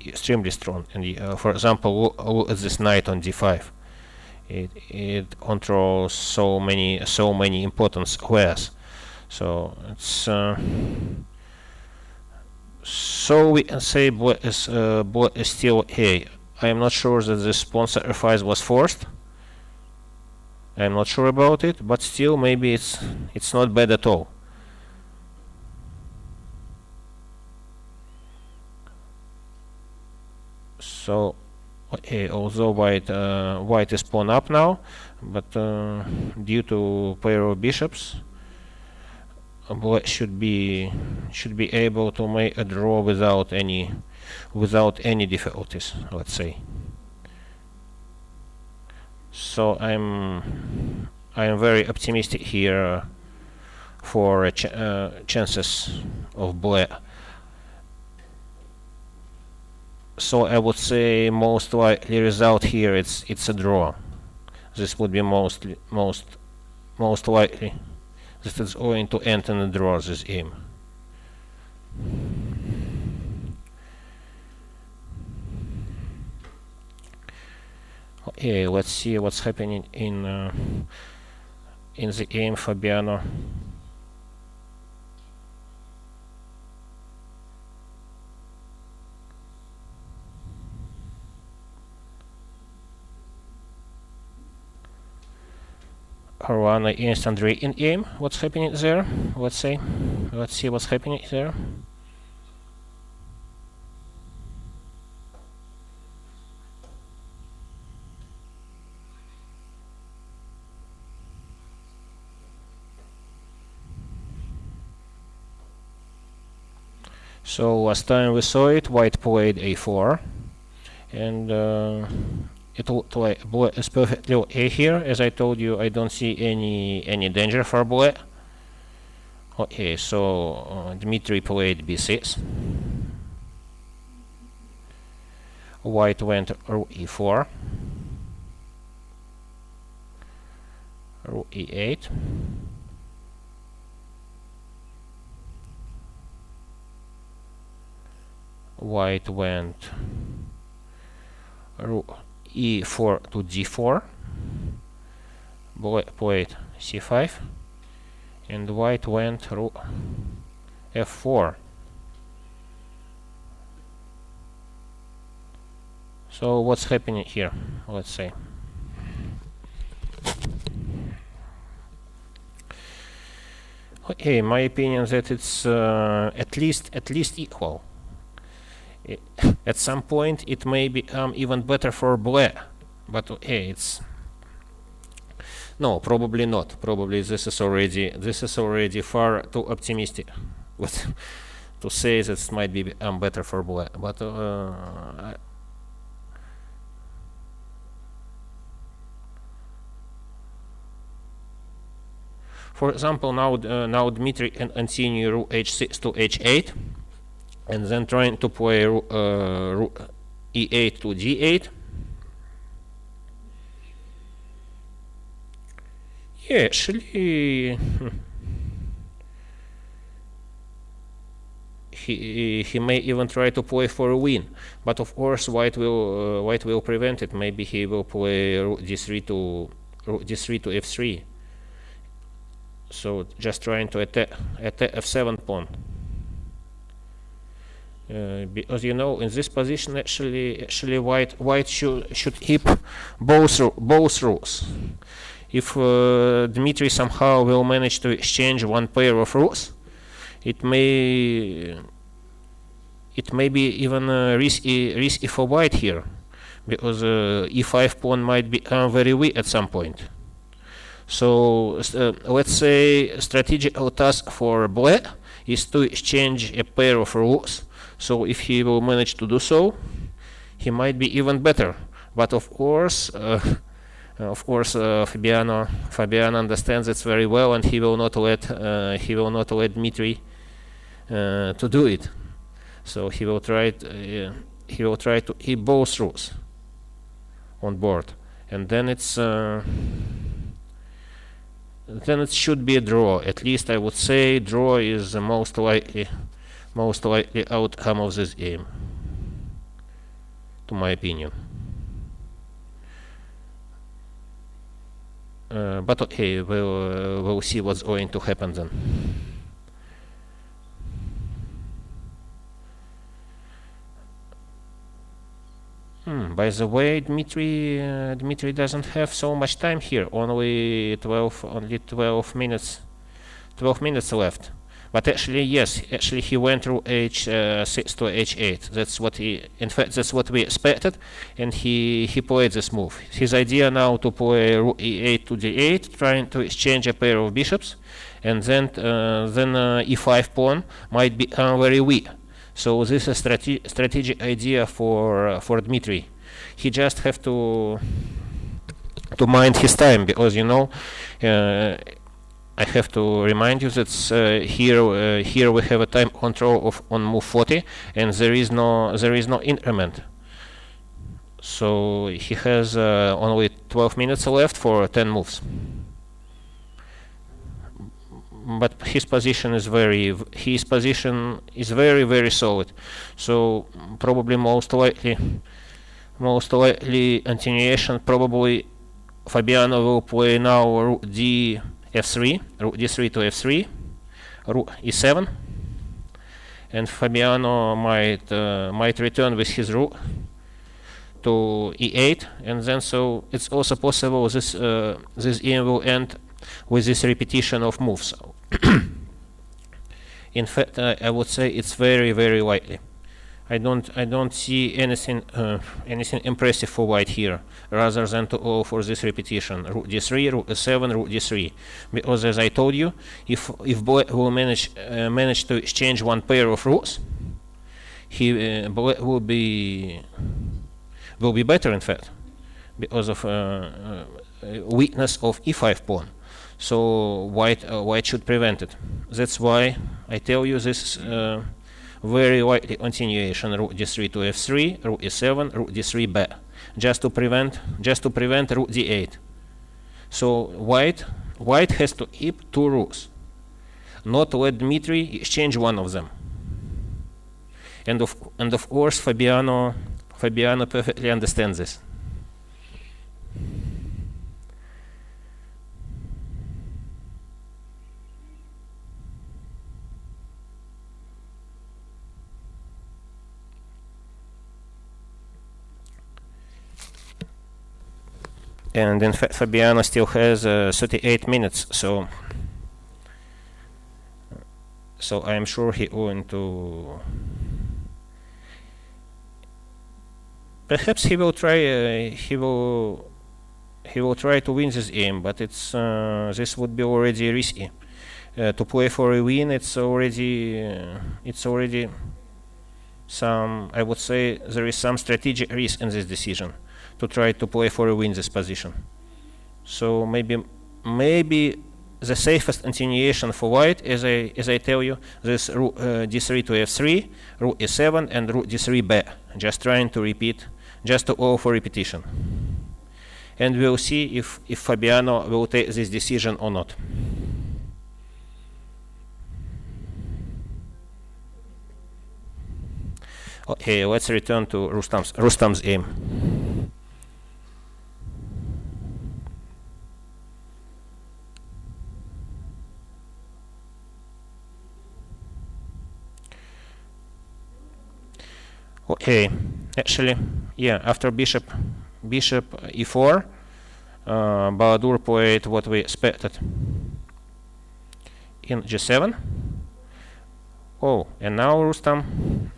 extremely strong. And for example, look at this knight on d5. It controls so many important squares. So it's so we can say black is still okay. I am not sure that this pawn sacrifice was forced. I'm not sure about it, but still maybe it's not bad at all. So okay, although white is pawn up now, but due to pair of bishops, black should be able to make a draw without any difficulties, let's say. So I'm very optimistic here for chances of black. So I would say most likely result here it's a draw. This would be most likely. This is going to end in a draw, this game. Okay, let's see what's happening in the game. Fabiano. Caruana against Andreikin game. What's happening there? Let's see what's happening there. So last time we saw it, white played a4, and it looked like black is perfectly okay here. As I told you, I don't see any danger for black. Okay, so Dmitry played b6. White went rook e4, rook e8, white went rook e4 to d4, black played c5, and white went rook f4. So what's happening here? Let's say. Okay, my opinion that it's at least equal. At some point it may become even better for black, but okay, it's no, probably not. Probably this is already far too optimistic to say that it might be better for black. But for example, now Dmitry can continue rook h6 to h8, and then trying to play rook e8 to d8. Yeah, actually, he may even try to play for a win, but of course white will prevent it. Maybe he will play rook d3 to f3. So just trying to attack f7 pawn. Because you know, in this position actually white should keep both rooks. If Dmitry somehow will manage to exchange one pair of rooks, it may be even risky for white here, because e5 pawn might become very weak at some point. So let's say strategical task for black is to exchange a pair of rooks. So if he will manage to do so, he might be even better. But of course, Fabiano understands it very well, and he will not let Dmitry to do it. So he will try to keep both rooks on board, and then it should be a draw. At least I would say draw is the most likely outcome of this game, to my opinion. But okay, we'll see what's going to happen then. By the way, Dmitry doesn't have so much time here. Only 12 minutes left. But actually, yes, he went through h6 to h8. That's what we expected, and he played this move. His idea now to play rook e8 to d8, trying to exchange a pair of bishops, and then e5 pawn might become very weak. So this is a strategic idea for Dmitry. He just have to mind his time, because you know. I have to remind you that here we have a time control on move 40, and there is no increment. So he has only 12 minutes left for 10 moves. But his position is very very solid. So probably most likely continuation. Probably Fabiano will play now rook f3, rook d3 to f3, rook e7, and Fabiano might return with his rook to e8, and then so it's also possible this game will end with this repetition of moves. In fact, I would say it's very likely. I don't see anything impressive for white here, rather than to go for this repetition. Rook d3, rook e7, rook d3. Because as I told you, if black will manage to exchange one pair of rooks, black will be better, in fact, because of weakness of e5 pawn. So white should prevent it. That's why I tell you this very likely continuation: rook d3 to f3, rook e7, rook d3 b, just to prevent rook d8. So white has to keep two rooks, not let Dmitry exchange one of them. And of course Fabiano perfectly understands this. And in fact Fabiano still has 38 minutes, so I'm sure he going to perhaps he will try to win this game, but it's this would be already risky. To play for a win, it's already some, I would say there is some strategic risk in this decision to try to play for a win this position. So maybe the safest continuation for white, as I tell you, this rook d3 to f3, rook e7, and rook d3 b. Just trying to repeat, just to all for repetition. And we'll see if Fabiano will take this decision or not. Okay, let's return to Rustam's aim. Okay, actually, yeah, after bishop e4, Bahadur played what we expected in g7. Oh, and now Rustam.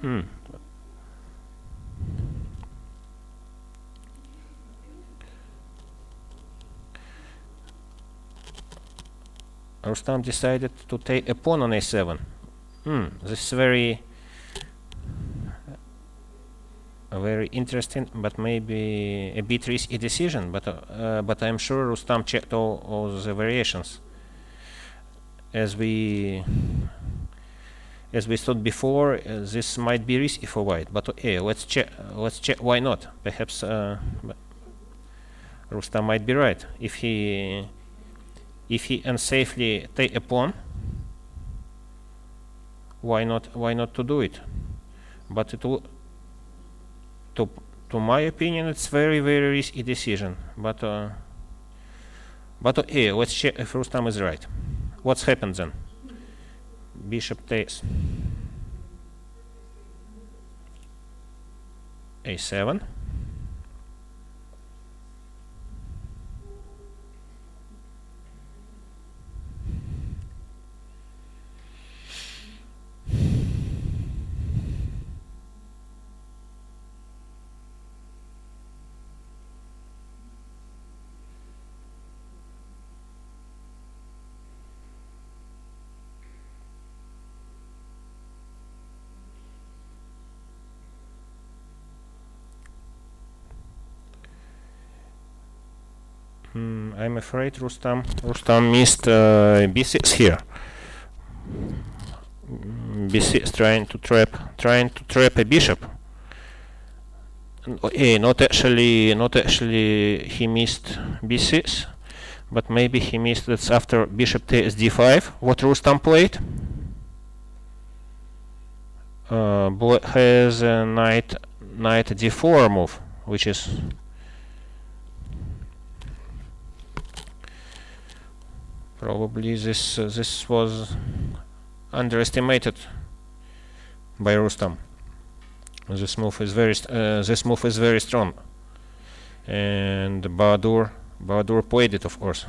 Rustam decided to take a pawn on a7. This is very interesting, but maybe a bit risky decision. But I'm sure Rustam checked all the variations. As we thought before, this might be risky for white. But okay, let's check. Why not? Perhaps Rustam might be right. If he unsafely take a pawn, why not to do it? But it will, to my opinion, it's very risky decision. But okay, let's check if Rustam is right. What's happened then? Bishop takes a7. I'm afraid Rustam missed b6 here. b6 trying to trap a bishop. Not actually he missed b6, but maybe he missed that's after bishop takes d5. What Rustam played? Black has a knight d4 move, which is probably this was underestimated by Rustam. This move is very strong, and Bahadur played it, of course.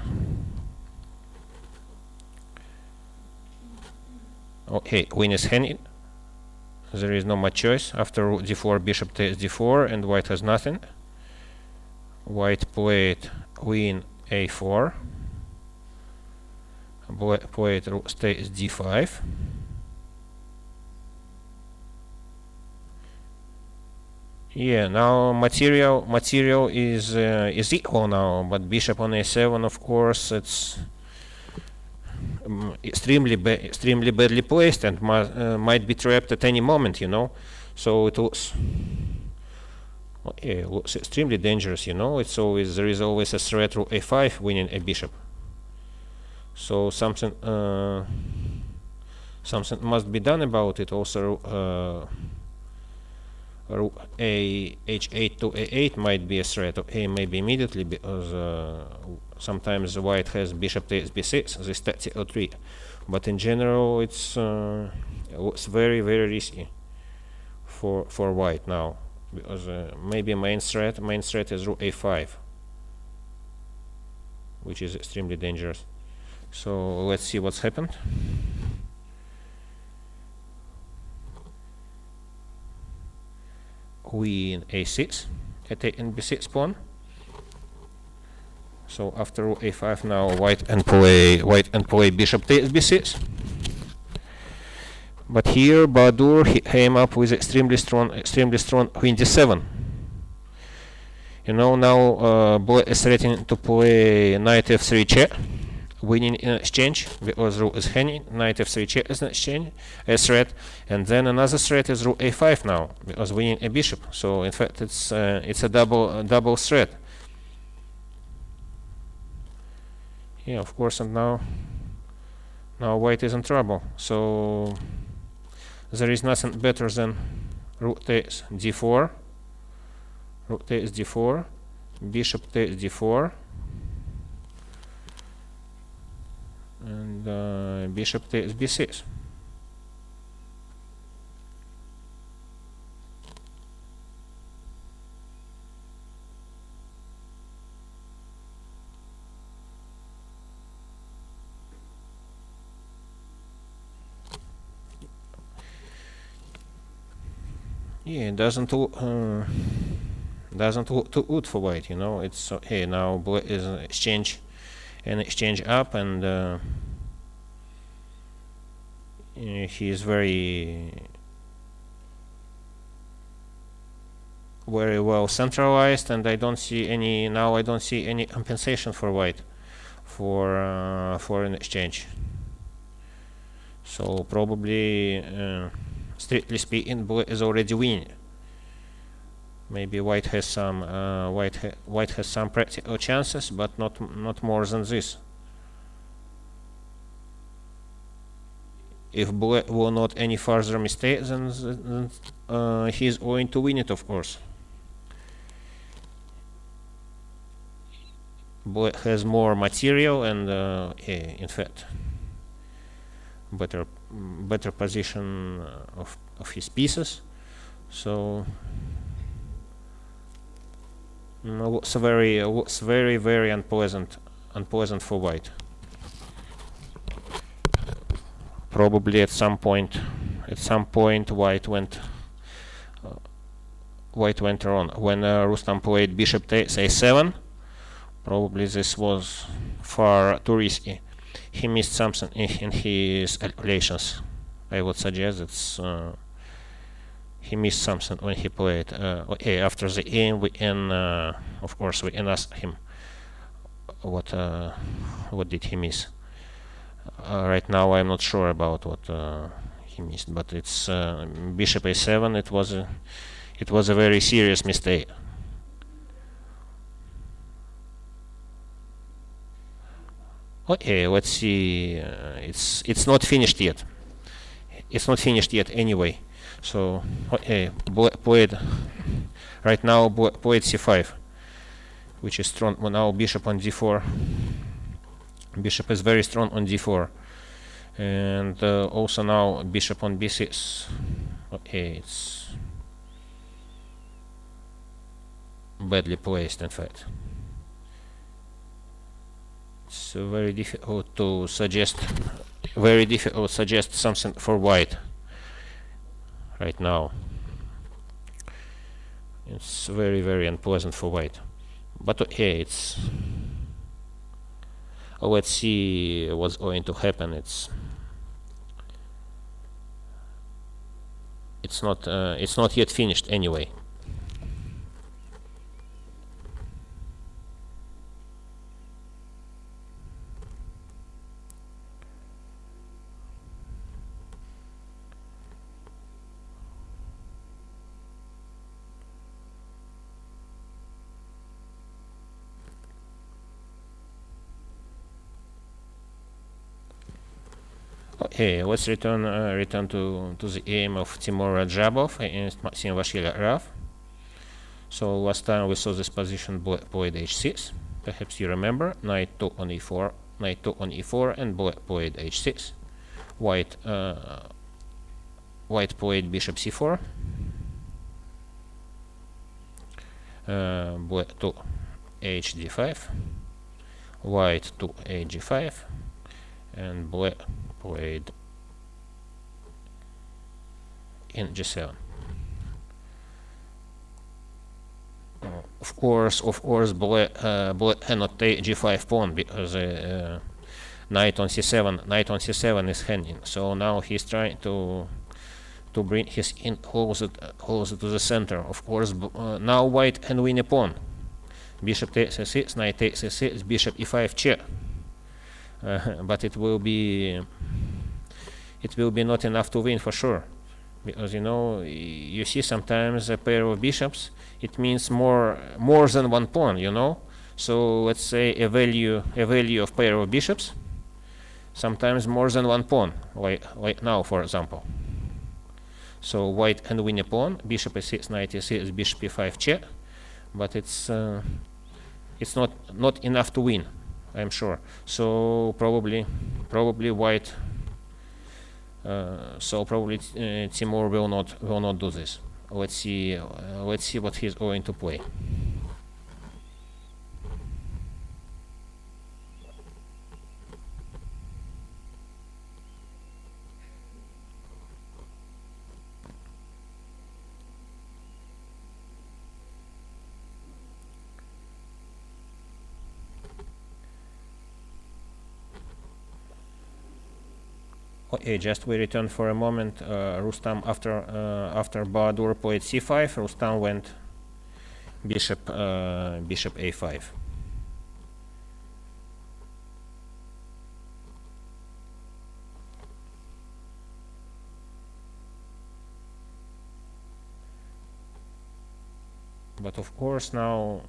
Okay, queen is hanging. There is no much choice. After rook d4, bishop takes d4, and white has nothing. White played queen a4. Black played rook takes d5. Yeah, now material is equal now, but bishop on a7, of course, it's extremely badly placed and might be trapped at any moment, you know. So it looks, it looks extremely dangerous, you know. It's always, there is always a threat rook a5 winning a bishop. So something must be done about it. Also, rook a h8 to a8 might be a threat. Okay, maybe immediately, because sometimes white has bishop takes b6, this tactical tree. But in general, it's very risky for white now, because maybe main threat is rook a5, which is extremely dangerous. So let's see what's happened. Queen a6, attacking b6 pawn. So after rook a5, now white and play bishop takes b6. But here Bahadur he came up with extremely strong queen d7. You know, now black is threatening to play knight f3 check, winning in exchange, because rook is hanging. Knight f3 check is an exchange, a threat, and then another threat is rook a5 now, because winning a bishop. So in fact, it's a double threat. Yeah, of course, and now white is in trouble. So there is nothing better than rook takes d4, rook takes d4, bishop takes d4, and bishop takes b6. Yeah, it doesn't look too good for white, you know. It's okay now. Black is an exchange up, and he is very well centralized, and I don't see any compensation for white for an exchange. So probably, strictly speaking, black is already winning. Maybe white has some practical chances, but not more than this. If black will not any further mistakes, then he is going to win it, of course. Black has more material and in fact better position of his pieces. So looks very unpleasant for white. Probably at some point white went wrong when Rustam played bishop takes a7. Probably this was far too risky. He missed something in his calculations. I would suggest it's he missed something when he played. Okay, after the game, we can of course we can ask him what did he miss. Right now, I'm not sure about what he missed, but it's bishop a7. It was a very serious mistake. Okay, let's see. It's not finished yet. It's not finished yet anyway. So okay, black played right now. Black played c5, which is strong. Well, now bishop on d4. Bishop is very strong on d4, and also now bishop on b6. Okay, it's badly placed. In fact, it's very difficult to suggest. Very difficult to suggest something for white right now. It's very unpleasant for white. But okay, it's. Let's see what's going to happen. It's not yet finished anyway. Okay, let's return to the aim of Timur Radjabov against Maxim Vachier-Lagrave. So last time we saw this position black played h6. Perhaps you remember knight 2 on e4, knight 2 on e4, and black played h6. White played bishop c4. Black to h d5. White to h g5, and black played in g7. Of course, black cannot take g5 pawn because knight on c7 is hanging. So now he's trying to bring his in closer to the center. Of course, now white can win a pawn. Bishop takes c6, knight takes c6, bishop e5 check. But it will be not enough to win for sure, because you see sometimes a pair of bishops, it means more than one pawn, So let's say a value of pair of bishops, sometimes more than one pawn, like now, for example. So white can win a pawn, bishop e6, knight e6, bishop e5 check, but it's not enough to win, I'm sure. So probably white. Timur will not do this. Let's see what he's going to play. Okay, just we return for a moment. Rustam, after Bahadur played c5, Rustam went bishop a5. But of course now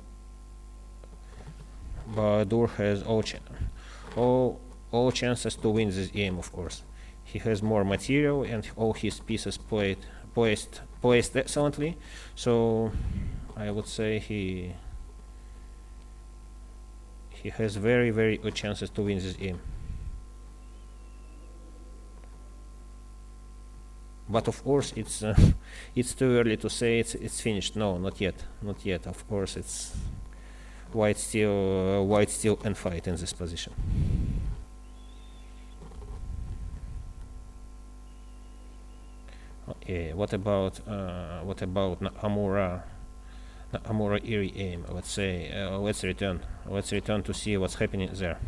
Bahadur has all chances to win this game. Of course, he has more material and all his pieces placed excellently. So I would say he has very, very good chances to win this game. But of course, it's too early to say it's finished. No, not yet. Of course, it's white still can fight in this position. Okay, what about Nakamura Giri aim? Let's say let's return to see what's happening there.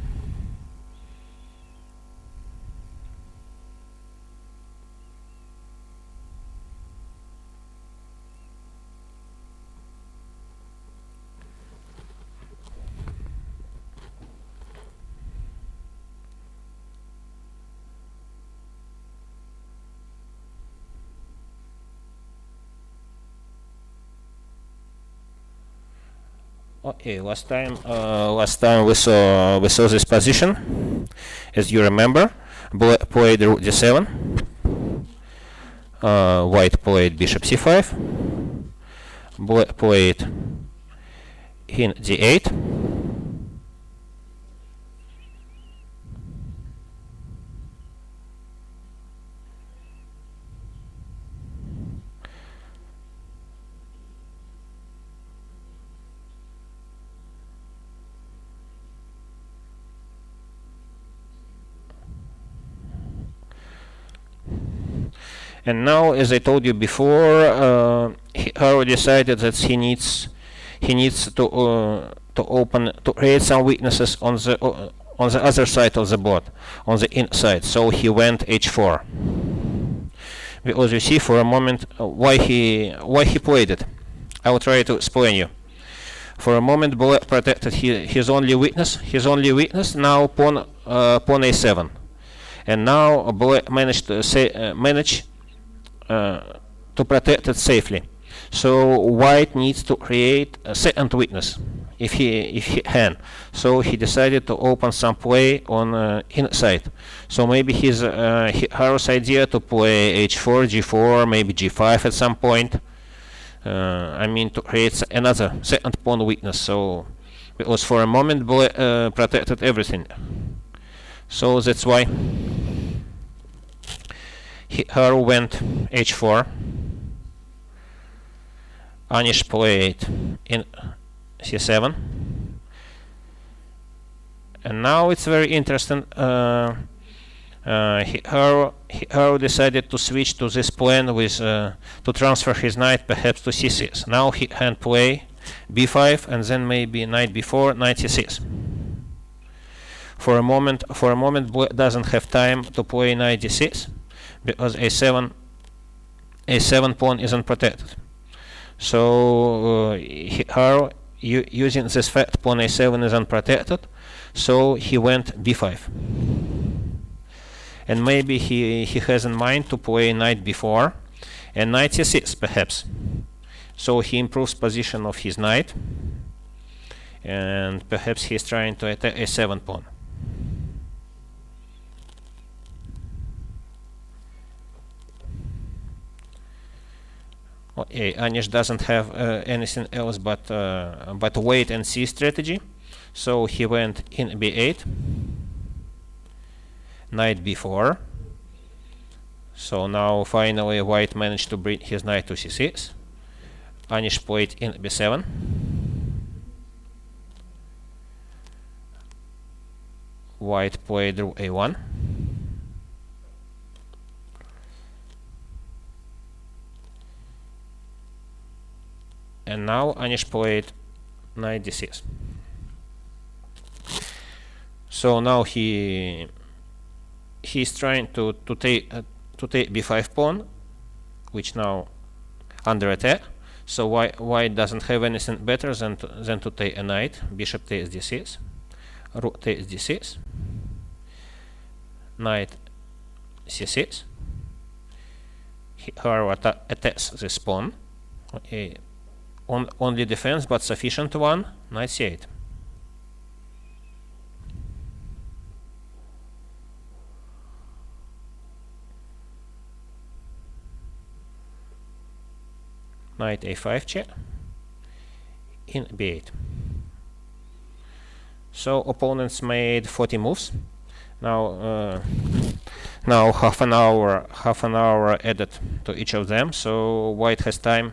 Okay, last time we saw this position. As you remember, black played rook d7, white played bishop c5, black played king d8, and now, as I told you before, he already decided that he needs to create some weaknesses on the other side of the board, on the inside. So he went h4. Because you see, for a moment, why he played it. I will try to explain you. For a moment, black protected his only weakness. Now pawn a7, and now black managed to protect it safely. So white needs to create a second weakness if he can. So he decided to open some play on inside. So maybe Haru's idea to play h4, g4, maybe g5 at some point. I mean, to create another second pawn weakness. So because for a moment protected everything. So that's why Haru went h4. Anish played in c7. And now it's very interesting. Haru decided to switch to this plan with to transfer his knight perhaps to c6. Now he can play b5 and then maybe knight b4, knight c6. For a moment, Black doesn't have time to play knight d6 because a7 pawn isn't protected. So Haru, using this fact pawn a7 is unprotected, so he went b5. And maybe he has in mind to play knight b4 and knight c6 perhaps. So he improves position of his knight, and perhaps he's trying to attack a7 pawn. Okay, Anish doesn't have anything else but wait and see strategy. So he went in b8, knight b4. So now finally white managed to bring his knight to c6. Anish played in b7. White played rook a1. And now Anish played knight d6. So now he's trying to take b5 pawn, which now under attack. So white doesn't have anything better than to take a knight. Bishop takes d6, rook takes d6, knight c6. Haru attacks this pawn. Okay. Only defense, but sufficient one. Knight c8. Knight a5 check in b8. So opponents made 40 moves. Now half an hour added to each of them. So white has time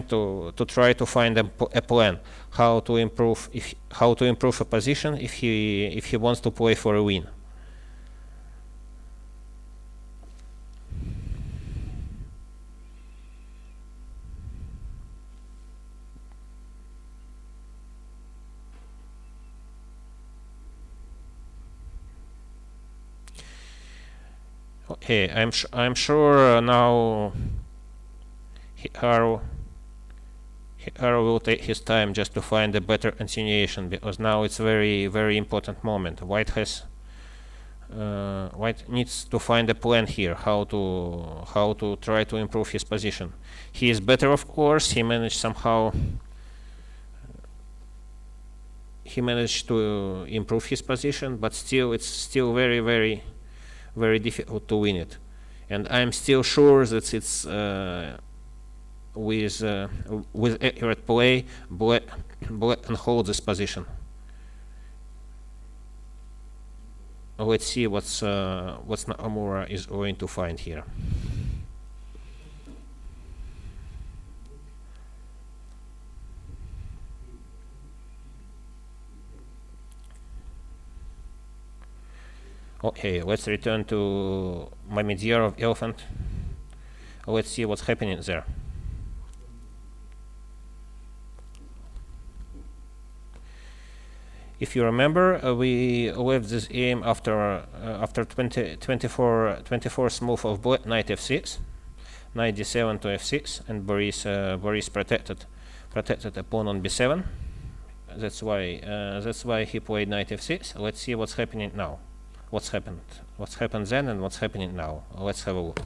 to try to find a plan how to improve a position if he wants to play for a win. Okay, I'm sure now Haru will take his time just to find a better insinuation, because now it's very important moment. White needs to find a plan here how to try to improve his position. He is better, of course. He managed to improve his position, but still it's still very difficult to win it. And I'm still sure that it's with accurate play, Black can hold this position. Let's see what Nakamura is going to find here. Okay, let's return to Mamedyarov, Gelfand. Let's see what's happening there. If you remember, we left this game after 24th move of Black, knight f6, knight d7 to f6, and Boris protected a pawn on b7. That's why he played knight f6. Let's see what's happening now. What's happened then and what's happening now. Let's have a look.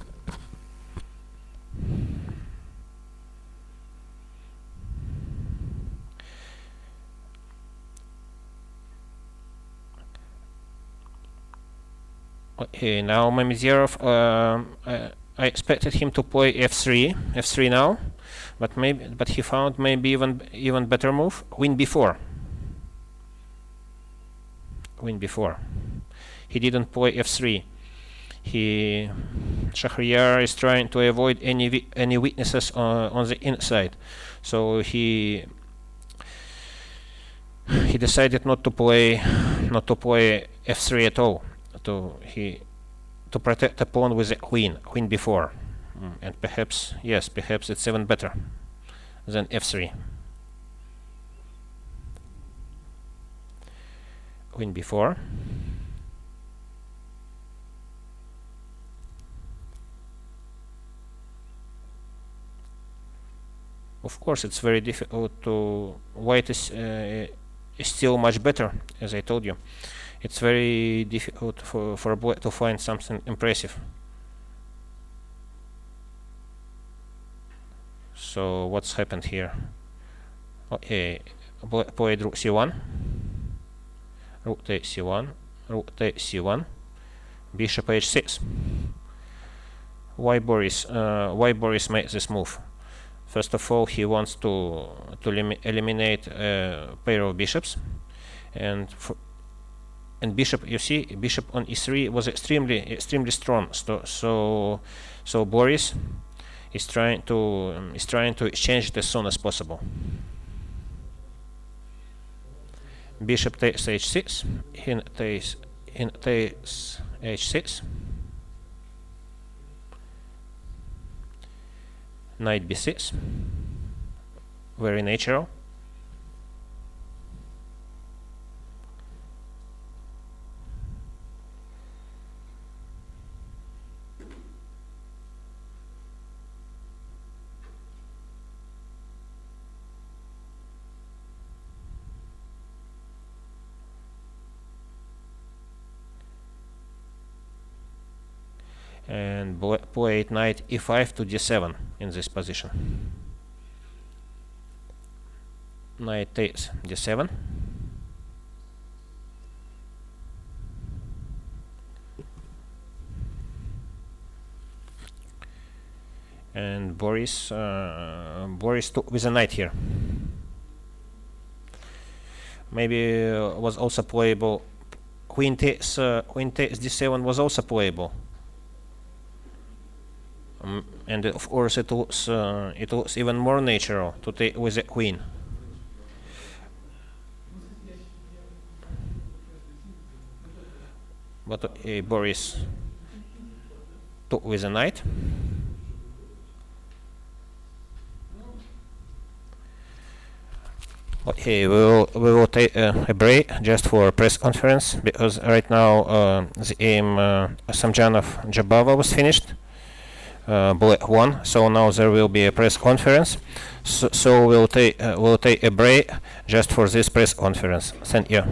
Okay, now Mamedyarov, I expected him to play f3 now, but he found maybe even better move, win before. He didn't play f3. Shahryar is trying to avoid any weaknesses on the inside, so he decided not to play f3 at all. To protect the pawn with a queen before, and perhaps it's even better than f3. Queen before. Of course, it's very difficult to. White is still much better, as I told you. It's very difficult for black to find something impressive. So what's happened here? Okay, black played rook c1, rook takes c1, rook takes c1, bishop h6. Why Boris made this move? First of all, he wants to eliminate a pair of bishops, and bishop, you see, bishop on e3 was extremely strong. So Boris is trying to exchange it as soon as possible. Bishop takes h6, in takes h6, knight b6, very natural. And played knight e5 to d7 in this position. Knight takes d7. And Boris took with a knight here. Maybe was also playable. Queen takes d7 was also playable. And of course it was even more natural to take with a queen. But Boris took with a knight. Okay, we will take a break just for press conference, because right now the game Kasimdzhanov Jobava was finished. Black won, so now there will be a press conference. So we'll take a break just for this press conference. Thank you.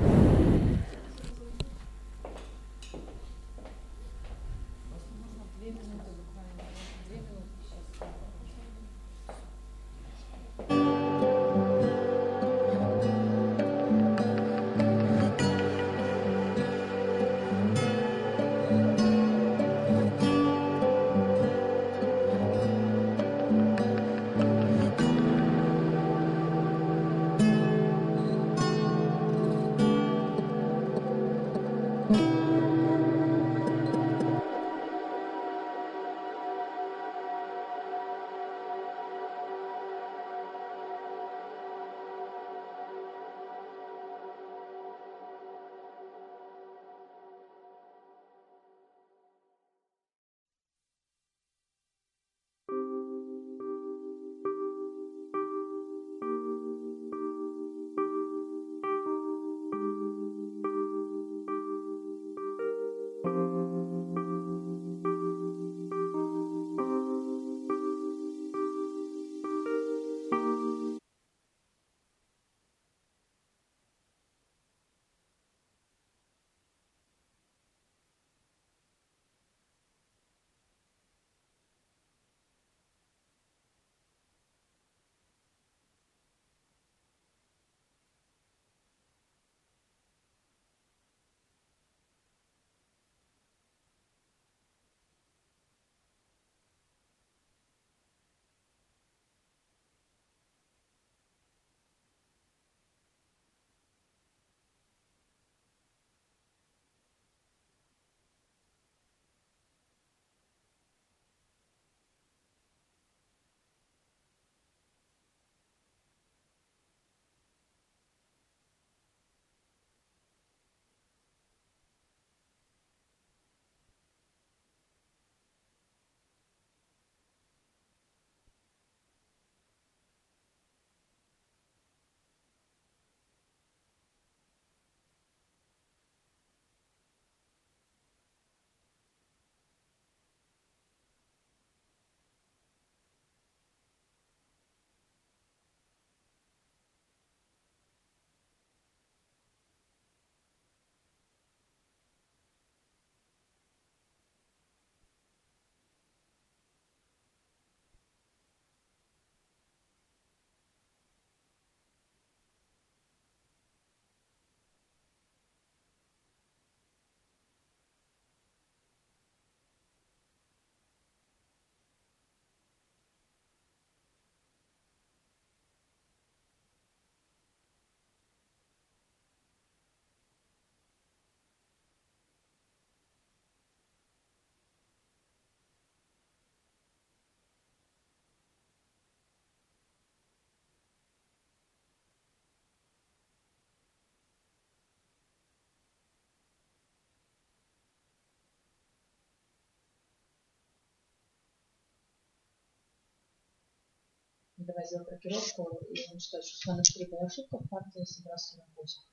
давай сделать рокировку, и он считает, что слон f3 была ошибка, партия сыграла слон f8.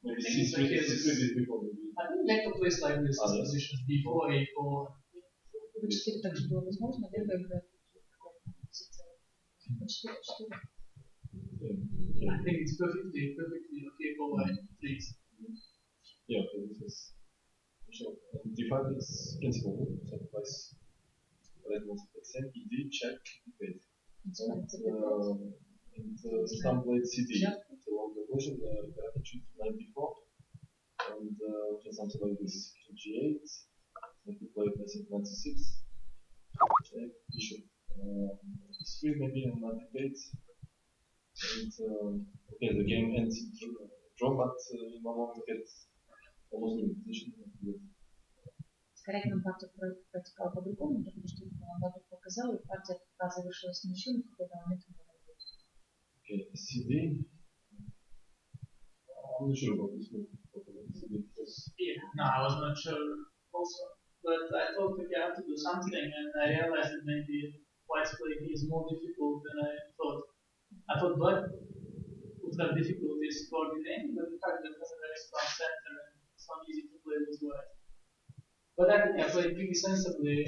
Maybe C3 before. I think like to place like this positions before A4. B4 также было возможно, либо играть позиция B4, A4. I think it's perfectly okay for white, please. Yeah, okay, this is sure. And D5 is principal, sacrifice red moves XM, ED, check, evade. And some played CD along the version, Karjakin should knight b4, and something like this, king g8, like we played I think knight c6, check, bishop e3 maybe, and knight f8, and okay, the game ends in draw, but in one moment we get almost no position. С Карякиным партия протекала по-другому, потому что Бабок показал, и партия завершилась ничью, но в какой-то момент он говорил. Okay, CD. I'm not sure about this move. Yeah, no, I was not sure also. But I thought okay, I have to do something, and I realized that maybe white's play is more difficult than I thought. I thought black would have difficulties coordinating, but in fact that has a very strong center and it's not easy to play with white. But I think I played pretty sensibly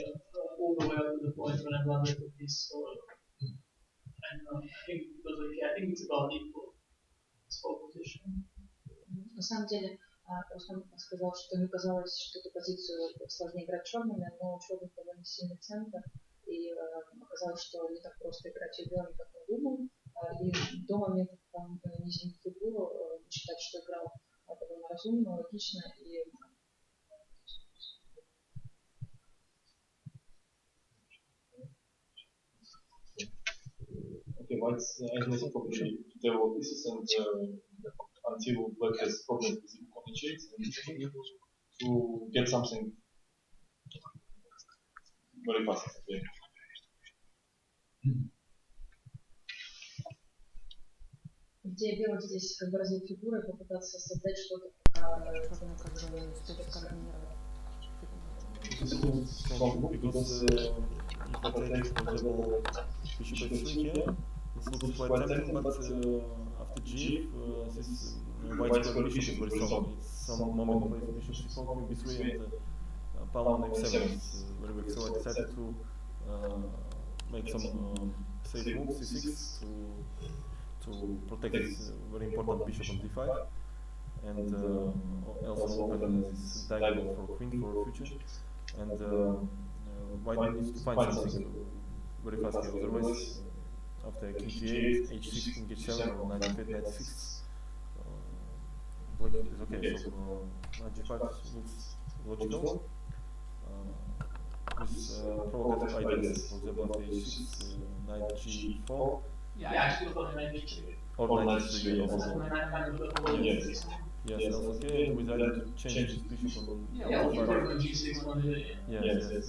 all the way up to the point when I got rid of this. So I think it was okay. I think it's about equal. It's whole position. На самом деле, Руслан сказал, что ему казалось, что эту позицию сложнее играть черными, но у черных довольно сильный центр, и оказалось, что не так просто играть ее белыми, как он думал. И до момента, когда он не изменил фигуру, считать, что играл довольно разумно, логично и Okay, white's has probably develop pieces and until black has problems with the complicates and to get something very fast. Okay. Идея белых здесь как бы развить фигуру и попытаться создать что-то. Черный как бы не успеет скоординировать. Because if I take, for example, bishop h3 here, this looks quite tempting, but after g, this white square bishop is very strong. It's some moment plays bishop c4, king b3, and pawn on f7 is very weak. So I decided to make some safe moves, c6, to protect this very important bishop on d5, and also open this diagonal for queen for future. And white needs to find something very fast here, otherwise after king g8, h6, king h7, or knight f8, knight c6, black is okay, so knight g5 looks logical. With provocative ideas, for example after h6, knight g4, yeah, actually thought knight g3. or knight g3 also. Yes. Yes, also okay, and we decided to change this bishop on g6 on the yes, it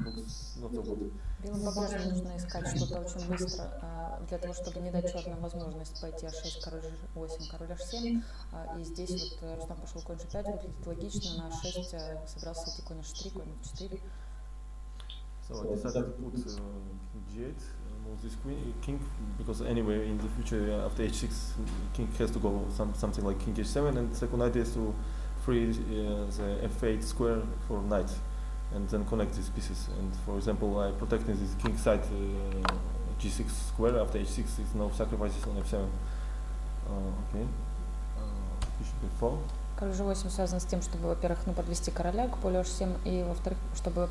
looks not so good. Белым по-прежнему нужно искать что-то очень быстро, для того, чтобы не дать черным возможность пойти h6, король h8, король h7. И здесь вот Рустам пошел конь g5, выглядит логично, на h6 собрался идти конь h3, конь f4. So I decided to put g8, move this king, because anyway in the future after h6 king has to go something like king h7, and second idea is to free the f8 square for knight, and then connect these pieces. And for example, I protected this king side g6 square after h6 is no sacrifices on f7. Okay, bishop f4. Король g8 связан с тем, чтобы, во-первых, подвести короля к полю h7, и, во-вторых, чтобы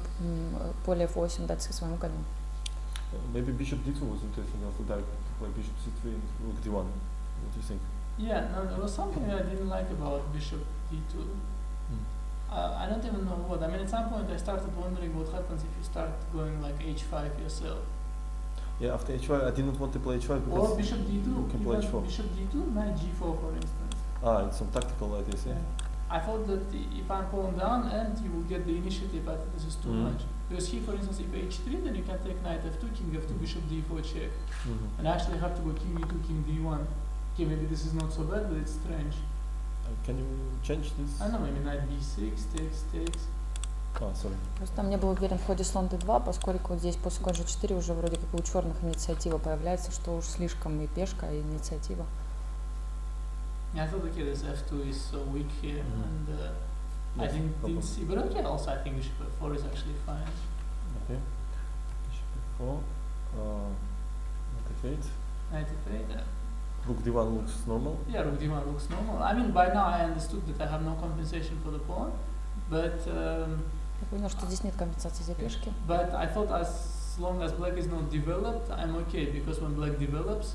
поле f8 дать своему коню. Maybe bishop d2 was interesting after that, like bishop c3 and rook d1. What do you think? Yeah, no, there was something I didn't like about bishop d2. I don't even know what. I mean, at some point I started wondering what happens if you start going like h5 yourself. Yeah, after h5 I didn't want to play h5 because or bishop d2. You can play h4. Bishop d2, knight g4, for instance. It's some tactical ideas, yeah. I thought that if I'm pawn down and you will get the initiative, but this is too much. Because here, for instance, if h3, then you can take knight f2, king f2, bishop d4 check. And actually you have to go king e2, king d1. Okay, maybe this is not so bad, but it's strange. Can you change this? I don't know, maybe knight b6, takes. Oh, sorry. Просто он не был уверен в ходе слон d2, поскольку здесь после конь g4 уже вроде как и у черных инициатива появляется, что уж слишком и пешка, и инициатива. Yeah, I thought, okay, this f2 is so weak here, and I didn't see, but okay, also I think bishop f4 is actually fine. Okay. Bishop f4. Knight f8. Knight f8, yeah. Rook d1 looks normal. Yeah, rook d1 looks normal. I mean, by now I understood that I have no compensation for the pawn, but Я понял, что здесь нет компенсации за пешки. But I thought as long as black is not developed, I'm okay, because when black develops,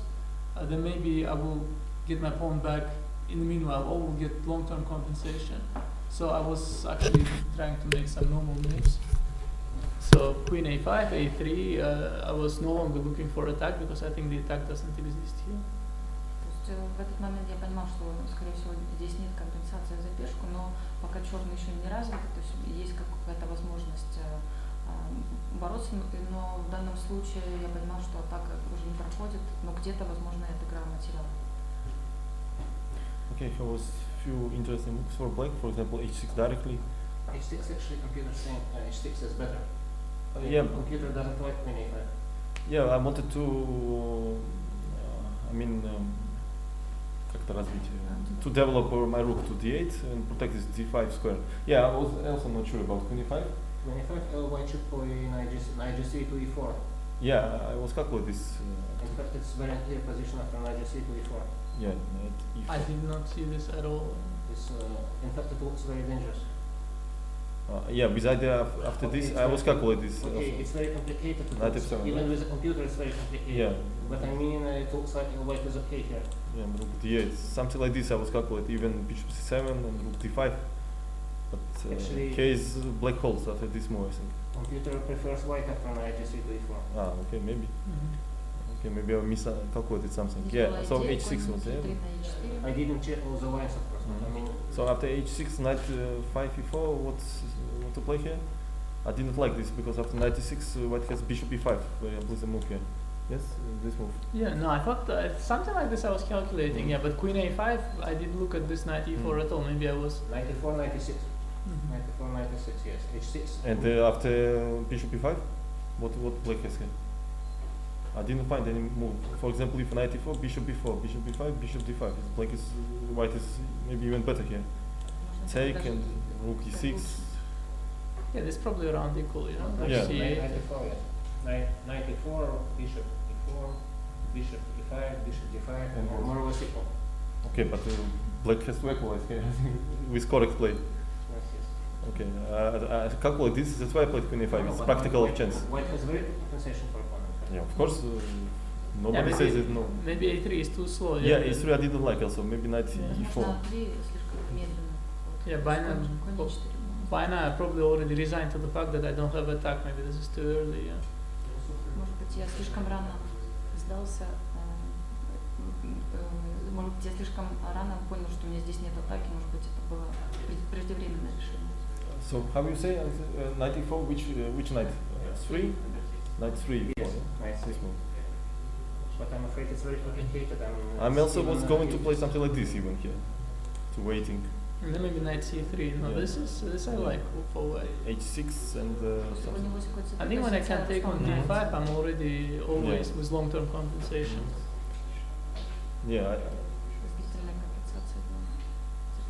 then maybe I will get my pawn back in the meanwhile, or will get long-term compensation. So I was actually trying to make some normal moves. So queen a5, a3, I was no longer looking for attack, because I think the attack doesn't exist here. То есть в этот момент я понимал, что, скорее всего, здесь нет компенсации за пешку, но пока черный еще не развит, то есть есть какая-то возможность бороться, но в данном случае я понимал, что атака уже не проходит, но где-то, возможно, я отыграю материал. Okay, here was few interesting moves for black, for example h6 directly. h6 actually computer saying h6 is better. Yeah. Computer doesn't like queen a5. Yeah, I wanted to, как-то развить, to develop my rook to d8 and protect this d5 square. Yeah, I was also not sure about queen e5. Queen a5, white should play knight g3 to e4. Yeah, I was calculating this. In fact, it's very clear position after knight g3 to e4. Yeah, knight e4. I did not see this at all. This, in fact, it looks very dangerous. Yeah, besides after Okay, this, I was calculating this. Okay, Also. it's very complicated. Knight f7. Even with a computer, it's very complicated. Yeah. But I mean, it looks like white is okay here. Yeah, rook d8, something like this. I was calculating even bishop c7 and rook d5. But Actually, case black holes after this move, I think. Computer prefers white after knight g3 to e4. Okay, maybe. Okay, maybe I miscalculated something. Yeah, so h6 was there. I didn't check all the lines, of course. I mean, So after h6, knight 5 e4, what to play here? I didn't like this because after knight e6, white has bishop e5, very implicit move here. Yes, this move. Yeah, no, I thought something like this I was calculating, yeah, but queen a5, I didn't look at this knight e4 at all, maybe I was... knight e4, knight e6. Knight e4, knight e6, yes. h6. And after bishop e5, what black has here? I didn't find any move. For example, if knight e4, bishop e4, bishop e5, bishop d5. Black is, white is maybe even better here. Take and rook e6. Yeah, this is probably around equal, you know? Yeah. Knight e4, yes. Knight e4, bishop e4, bishop e5, bishop d5, and more or less equal. Okay, but black has to equalize here with correct play. Yes, yes. Okay, I calculate this, that's why I played queen e5, it's practical chance. White has very good compensation for opponent. Yeah, of course, nobody Yeah, says it, no. Maybe a3 is too slow. Yeah, e3 I didn't like also, maybe knight Yeah. e4. Yeah, by now I probably already resigned to the fact that I don't have attack, maybe this is too early, yeah. Может быть, я слишком рано сдался, может быть, я слишком рано понял, что у меня здесь нет атаки, может быть, это было преждевременное решение. So, how you say, knight e4, which knight? 3? Knight 3. Yes, knight This 3. move. But I'm afraid it's very complicated. I'm also was going to play something like this even here, to waiting. And then maybe knight c3. No, Yeah. this I like for white. h6 and something. I think when I can take on d5, I'm already always with long-term compensation. Yeah,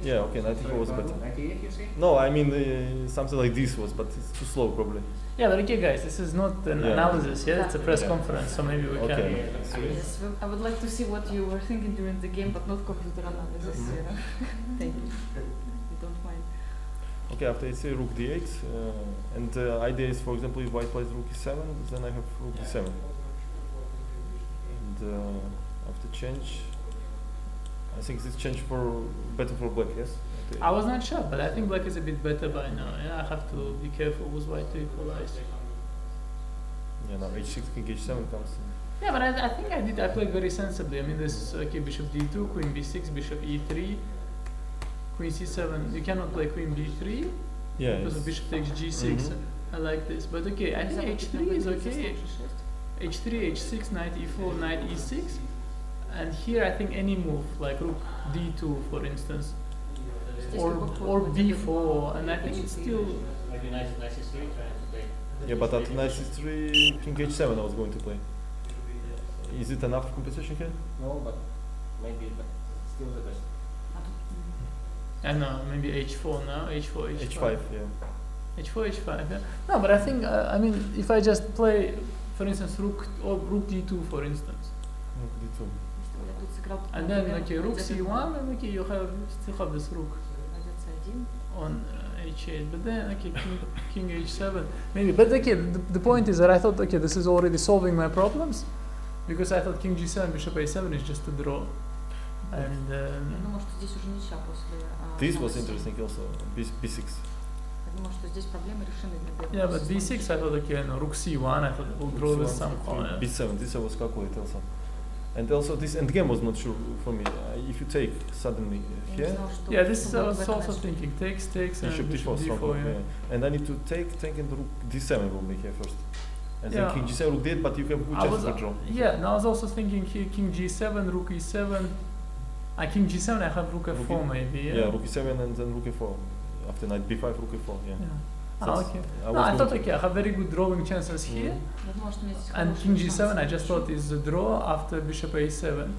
yeah, okay, knight e4 was better. Knight e8, you see? No, I mean something like this was, but it's too slow probably. Yeah, but okay, guys, this is not an Yeah. analysis. Yeah, it's a press Yeah. conference, so maybe we Okay. can. Yes, well, I would like to see what you were thinking during the game, but not computer analysis. You know? Thank you. You don't mind. Okay, after h3, rook d8, and idea is, for example, if white plays rook e7, then I have rook d7. And after change, I think this change for better for black, yes? I was not sure, but I think black is a bit better by now. Yeah, I have to be careful with white to equalize. Yeah, now h6, king h7 comes in. Yeah, but I think I played very sensibly. I mean, this is okay, bishop d2, queen b6, bishop e3, queen c7. You cannot play queen b3 Yeah, because it's, bishop takes g6. I like this, but okay, I think h3 is okay. h3, h6, knight e4, knight e6, and here I think any move, like rook d2 for instance, or b4, and I think it's still... Maybe knight c3 trying to play. Yeah, but at knight c3, king h7 I was going to play. Is it enough compensation here? No, but maybe, but still the best. I know, maybe h4 now, h4, h5. h5, yeah. h4, h5, yeah. No, but I think, I mean, if I just play, for instance, rook d2, for instance. Rook d2. And then, okay, rook c1, and okay, you still have this rook on h8. But then, okay, king h7, maybe. But okay, the point is that I thought, okay, this is already solving my problems, because I thought king g7, bishop a7 is just a draw. And this was interesting also, b6. Yeah, but b6 I thought, okay, no, rook c1, I thought I will draw this somehow. Yeah. b7, this I was calculating also. And also this endgame was not sure for me. If you take suddenly here. Yeah, this I was also thinking. Takes, bishop d4, d4, yeah. And I need to take and rook d7 will be here first. And yeah. then king g7, rook d8, but you have good chance for draw. Yeah, now I was also thinking here king g7, rook e7. King g7, I have rook f4 maybe. Yeah, rook e7 and then rook f4. After knight b5, rook f4, yeah. Okay. I thought, okay, I have very good drawing chances here. And king g7, I just thought is a draw after bishop a7.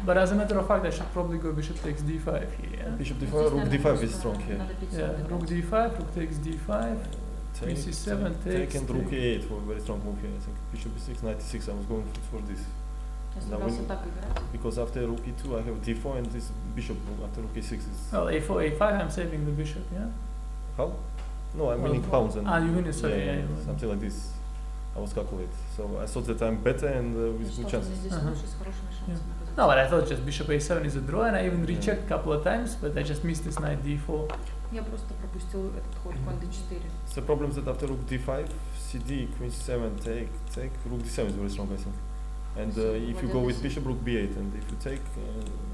But as a matter of fact, I should probably go bishop takes d5 here. Yeah? Bishop d5, rook d5 is strong here. Yeah, rook d5, rook takes d5, queen c7 takes. And rook a8 for a very strong move here. I think bishop b6, knight e6, I was going for this. Because after rook e2 I have d4 and this bishop after rook e6 is... Well, a4, a5 I'm saving the bishop, yeah? How? No, I'm winning pawns and... you win it, sorry, yeah, something like this. I was calculating. So I thought that I'm better and with good chances. Yeah. No, but I thought just bishop a7 is a draw, and I even rechecked a couple of times, but I just missed this knight d4. The problem is that after rook d5, cd, queen c7, take, rook d7 is very strong, I think. And if you go with bishop, rook b8, and if you take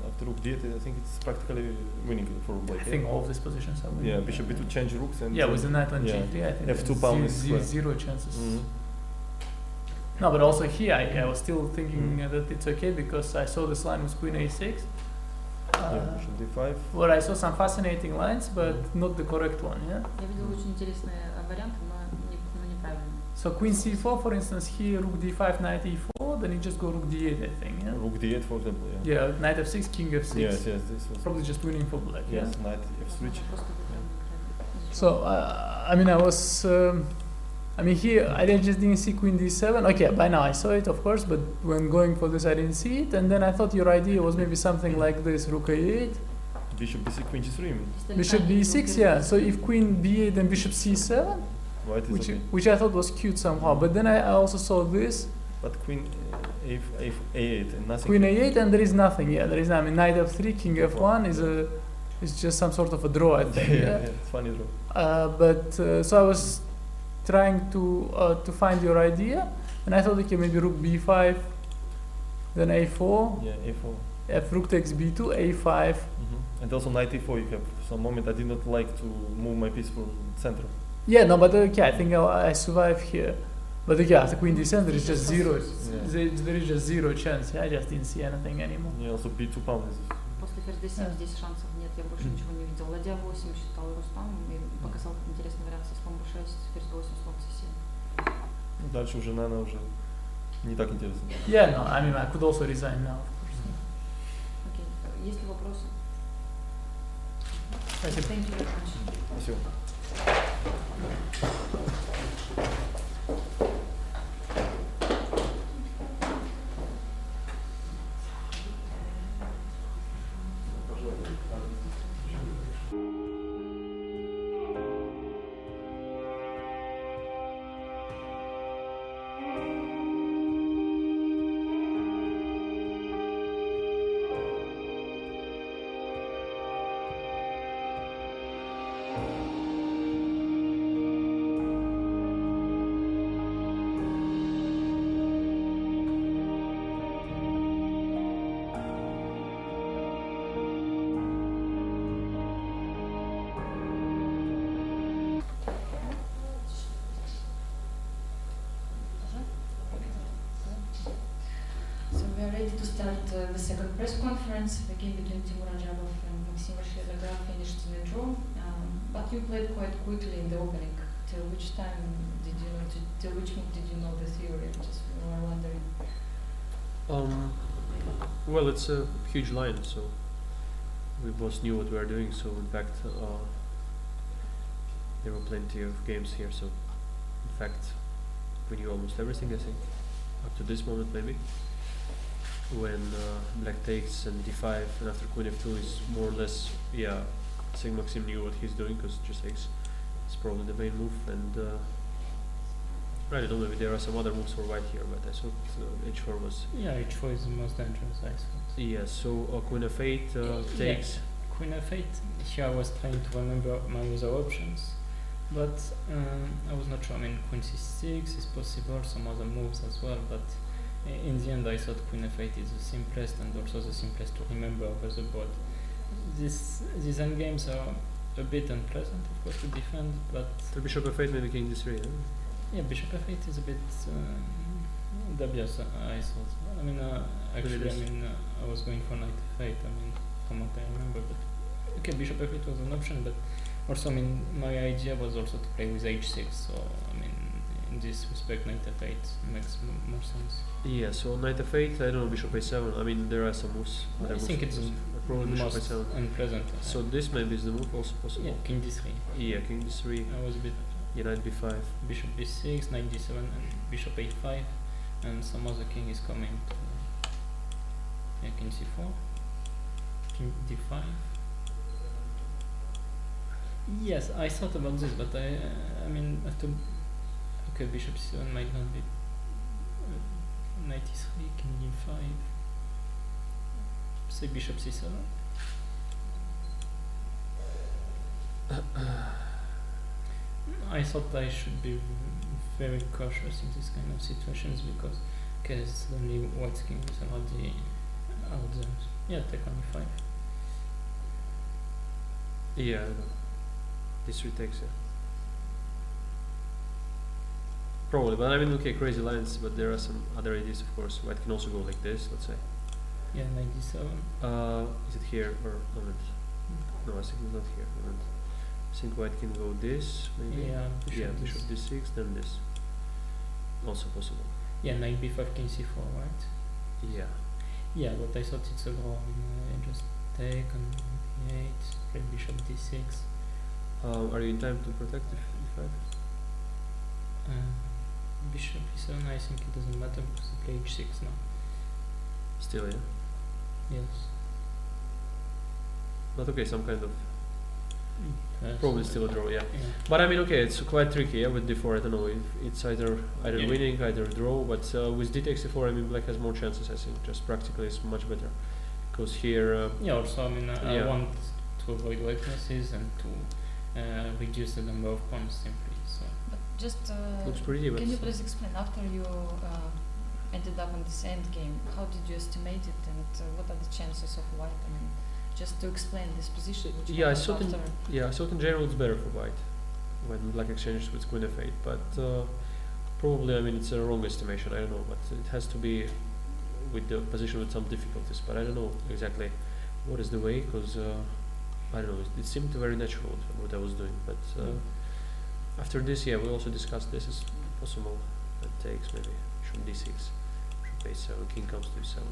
after rook d8, I think it's practically winning for black. I think all of these positions are winning. Yeah, bishop b2 change rooks and... Yeah, with the knight on g3, I think f2 pawn is zero chances. No, but also here, I was still thinking that it's okay, because I saw this line with queen a6. Bishop d5. Where I saw some fascinating lines, but not the correct one, yeah? So queen c4, for instance, here rook d5, knight e4, then you just go rook d8, I think, yeah? Rook d8, for example, yeah. Yeah, knight f6, king f6. Yes, this was... Probably just winning for black, yes, yeah? knight f3. So, I mean, I was... here, I just didn't see queen d7. Okay, by now I saw it, of course, but when going for this, I didn't see it. And then I thought your idea was maybe something like this, rook a8. Bishop b6, queen g3. Bishop b6, yeah. So if queen b8, then bishop c7. Which I thought was cute somehow, but then I also saw this. But queen a8 and nothing. Queen a8 and there is nothing. Yeah, there is nothing. Knight f3, king f1 is just some sort of a draw, I think. Yeah, it's funny draw. So I was trying to find your idea, and I thought, okay, maybe rook b5, then a4. Yeah, a4. F rook takes b2, a5. And also knight e4. You have some moment I did not like to move my piece from center. Yeah, no, but okay, I think I survive here. But okay, after queen d7, there is just zero. Yeah. There is just zero chance. Yeah, I just didn't see anything anymore. Yeah, also b2 pawn is... После ферзь d7 здесь шансов нет, я больше ничего не видел. Ладья 8 считал Рустам и показал интересный вариант со слон b6, ферзь b8, слон c7. Дальше уже, наверное, уже не так интересно. Yeah, no, I mean, I could also resign now, of course. Okay, есть ли вопросы? Спасибо. Thank you very much. Спасибо. start the second press conference. The game between Radjabov and Vachier-Lagrave finished in a draw, but you played quite quickly in the opening. Till which time did you know? Till which move did you know the theory? Just we were wondering. Well, it's a huge line, so we both knew what we were doing. So in fact, there were plenty of games here. So in fact, we knew almost everything. I think up to this moment, maybe. When black takes and d5 and after queen f2 is more or less, yeah, I think Maxim knew what he's doing because just takes is probably the main move, and I don't know, maybe there are some other moves for white here, but I thought h4 was... Yeah, h4 is the most dangerous, I thought. Yeah, so queen f8 takes... Yeah, queen f8, here I was trying to remember my other options, but I was not sure. I mean, queen c6 is possible, some other moves as well, but in the end I thought queen f8 is the simplest and also the simplest to remember over the board. These endgames are a bit unpleasant, of course, to defend, but... So bishop f8, maybe king d3, huh? Yeah, bishop f8 is a bit dubious, I thought. I mean, actually, I mean, I was going for knight f8, I mean, from what I remember, but... Okay, bishop f8 was an option, but also, I mean, my idea was also to play with h6, so, I mean, in this respect, knight f8 makes more sense. Yeah, so knight f8, I don't know, bishop a7, I mean, there are some moves. I think it's probably bishop most a7. unpleasant. So this maybe is the move also possible. Yeah, king d3. Yeah, king d3. I was a bit... Yeah, knight b5. Bishop b6, knight d7, and bishop a5, and some other king is coming to... Yeah, king c4, king d5. Yes, I thought about this, but I mean, after... Okay, bishop c7 might not be... knight e3, king d5... Say bishop c7. I thought I should be very cautious in this kind of situations because suddenly white's king is already out there. Yeah, take on e5. Yeah, I know. This retakes it. Probably, but I mean, okay, crazy lines, but there are some other ideas, of course. White can also go like this, let's say. Yeah, knight d7. Is it here or moment? No, I think it's not here. Moment. I think white can go this, maybe. Yeah, bishop d6, then this. Also possible. Yeah, knight b5, king c4, right? Yeah. Yeah, but I thought it's a draw. I just take on e8, play bishop d6. Are you in time to protect e5? Bishop e7, I think it doesn't matter because I play h6 now. Still, yeah? Yes. But okay, some kind of... probably still a draw, yeah. Yeah. But I mean, okay, it's quite tricky, yeah, with d4, I don't know, if it's either winning, either draw, but with d takes d4, I mean, black has more chances, I think, just practically it's much better. Because here... yeah, also, I mean, I want to avoid weaknesses and to reduce the number of pawns simply, so... But just, looks pretty, can you please explain, after you ended up in this end game, how did you estimate it and what are the chances of white? I mean, just to explain this position. Which I thought in general it's better for white when black exchanges with queen f8, but probably, I mean, it's a wrong estimation, I don't know, but it has to be with the position with some difficulties, but I don't know exactly what is the way, because I don't know, it seemed very natural what I was doing, but after this, yeah, we also discussed this is possible, that takes maybe bishop d6, bishop a7, king comes to e7.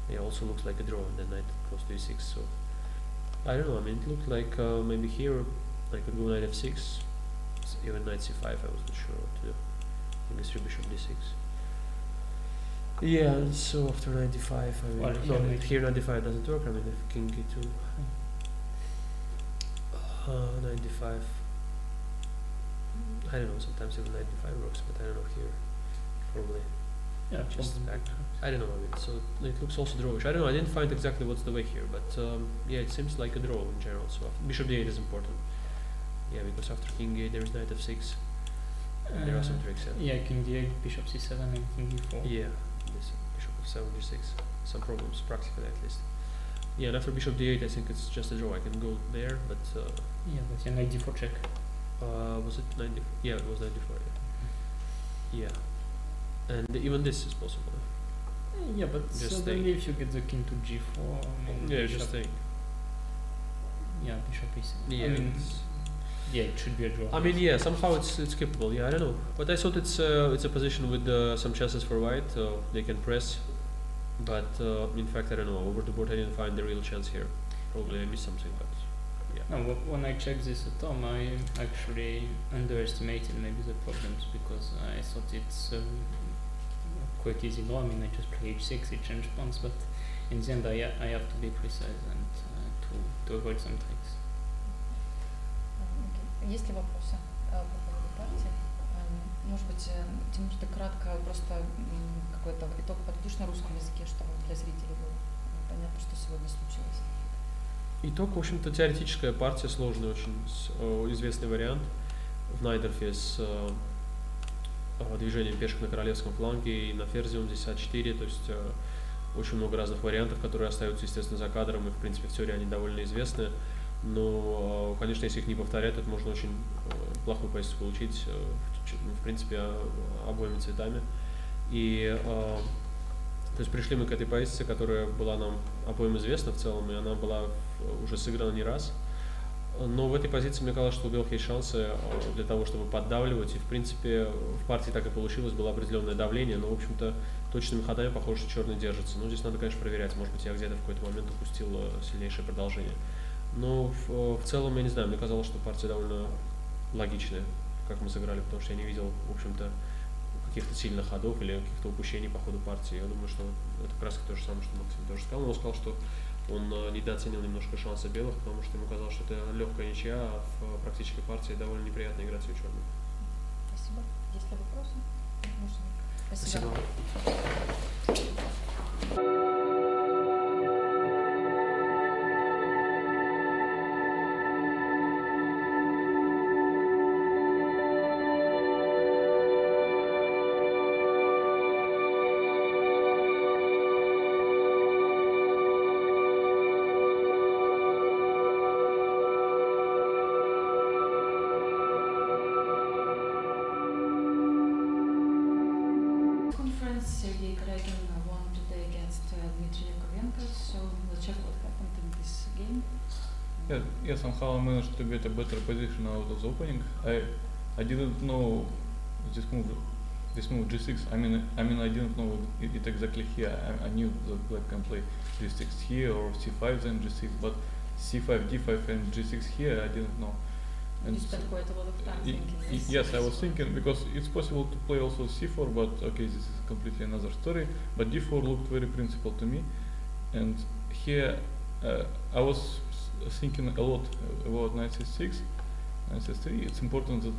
Yeah, also looks like a draw, and then knight goes to e6, so I don't know, I mean, it looked like maybe here I could go knight f6, even knight c5, I was not sure what to do. King s3, bishop d6. Yeah, and so after knight d5, I mean, well, here knight d5 doesn't work, I mean, if king e2, knight d5, I don't know, sometimes even knight d5 works, but I don't know here, probably. Yeah, just back. I don't know, I mean, so it looks also drawish. I don't know, I didn't find exactly what's the way here, but yeah, it seems like a draw in general, so bishop d8 is important. Yeah, because after king d8 there is knight f6, and there are some tricks, yeah, king d8, bishop c7 and king d4. Yeah, this bishop f7, d6, some problems, practically at least. Yeah, and after bishop d8 I think it's just a draw, I can go there, but... yeah, but yeah, knight d4 check. Was it knight d4? Yeah, it was knight d4, yeah. Yeah. And even this is possible. Yeah, but Just suddenly if you get the king to g4, I mean, Yeah, bishop, just staying. yeah, bishop e6. Yeah, I mean, yeah, it should be a draw. I mean, yeah, somehow it's capable. Yeah, I don't know, but I thought it's a position with some chances for white. They can press, but in fact, I don't know. Over the board, I didn't find the real chance here. Probably I missed something, but yeah. No, when I checked this at home, I actually underestimated maybe the problems because I thought it's quite easy. No, I mean, I just play h6, it change pawns, but in the end, I have to be precise and to avoid some tricks. Есть ли вопросы по поводу партии? Может быть, Тимур, ты кратко просто какой-то итог подведешь на русском языке, чтобы для зрителей было понятно, что сегодня случилось? Итог, в общем-то, теоретическая партия, сложный очень, известный вариант в Найдорфе с движением пешек на королевском фланге и на ферзевом здесь А4, то есть очень много разных вариантов, которые остаются, естественно, за кадром, и, в принципе, в теории они довольно известны. Но, конечно, если их не повторять, то можно очень плохую позицию получить, в принципе, обоими цветами. И, то есть пришли мы к этой позиции, которая была нам обоим известна в целом, и она была уже сыграна не раз. Но в этой позиции мне казалось, что у белых есть шансы для того, чтобы поддавливать, и, в принципе, в партии так и получилось, было определенное давление, но, в общем-то, точными ходами похоже, что черный держится. Но здесь надо, конечно, проверять, может быть, я где-то в какой-то момент упустил сильнейшее продолжение. Но в целом, я не знаю, мне казалось, что партия довольно логичная, как мы сыграли, потому что я не видел, в общем-то, каких-то сильных ходов или каких-то упущений по ходу партии. Я думаю, что это как раз то же самое, что Максим тоже сказал. Но он сказал, что он недооценил немножко шансы белых, потому что ему казалось, что это легкая ничья, а в практической партии довольно неприятно играть всю черную. Спасибо. Есть ли вопросы? Спасибо. Sergei Karjakin won today against Dmitry Jakovenko, so let's check what happened in this game. Yeah, somehow I managed to get a better position out of the opening. I didn't know this move g6. I mean I didn't know it exactly here. I knew that black can play g6 here or c5 then g6, but c5, d5 and g6 here I didn't know. And you spent quite a lot of time thinking this. Yes, I was thinking because it's possible to play also c4, but okay, this is completely another story. But d4 looked very principal to me, and here I was thinking a lot about knight c6, knight c3. It's important that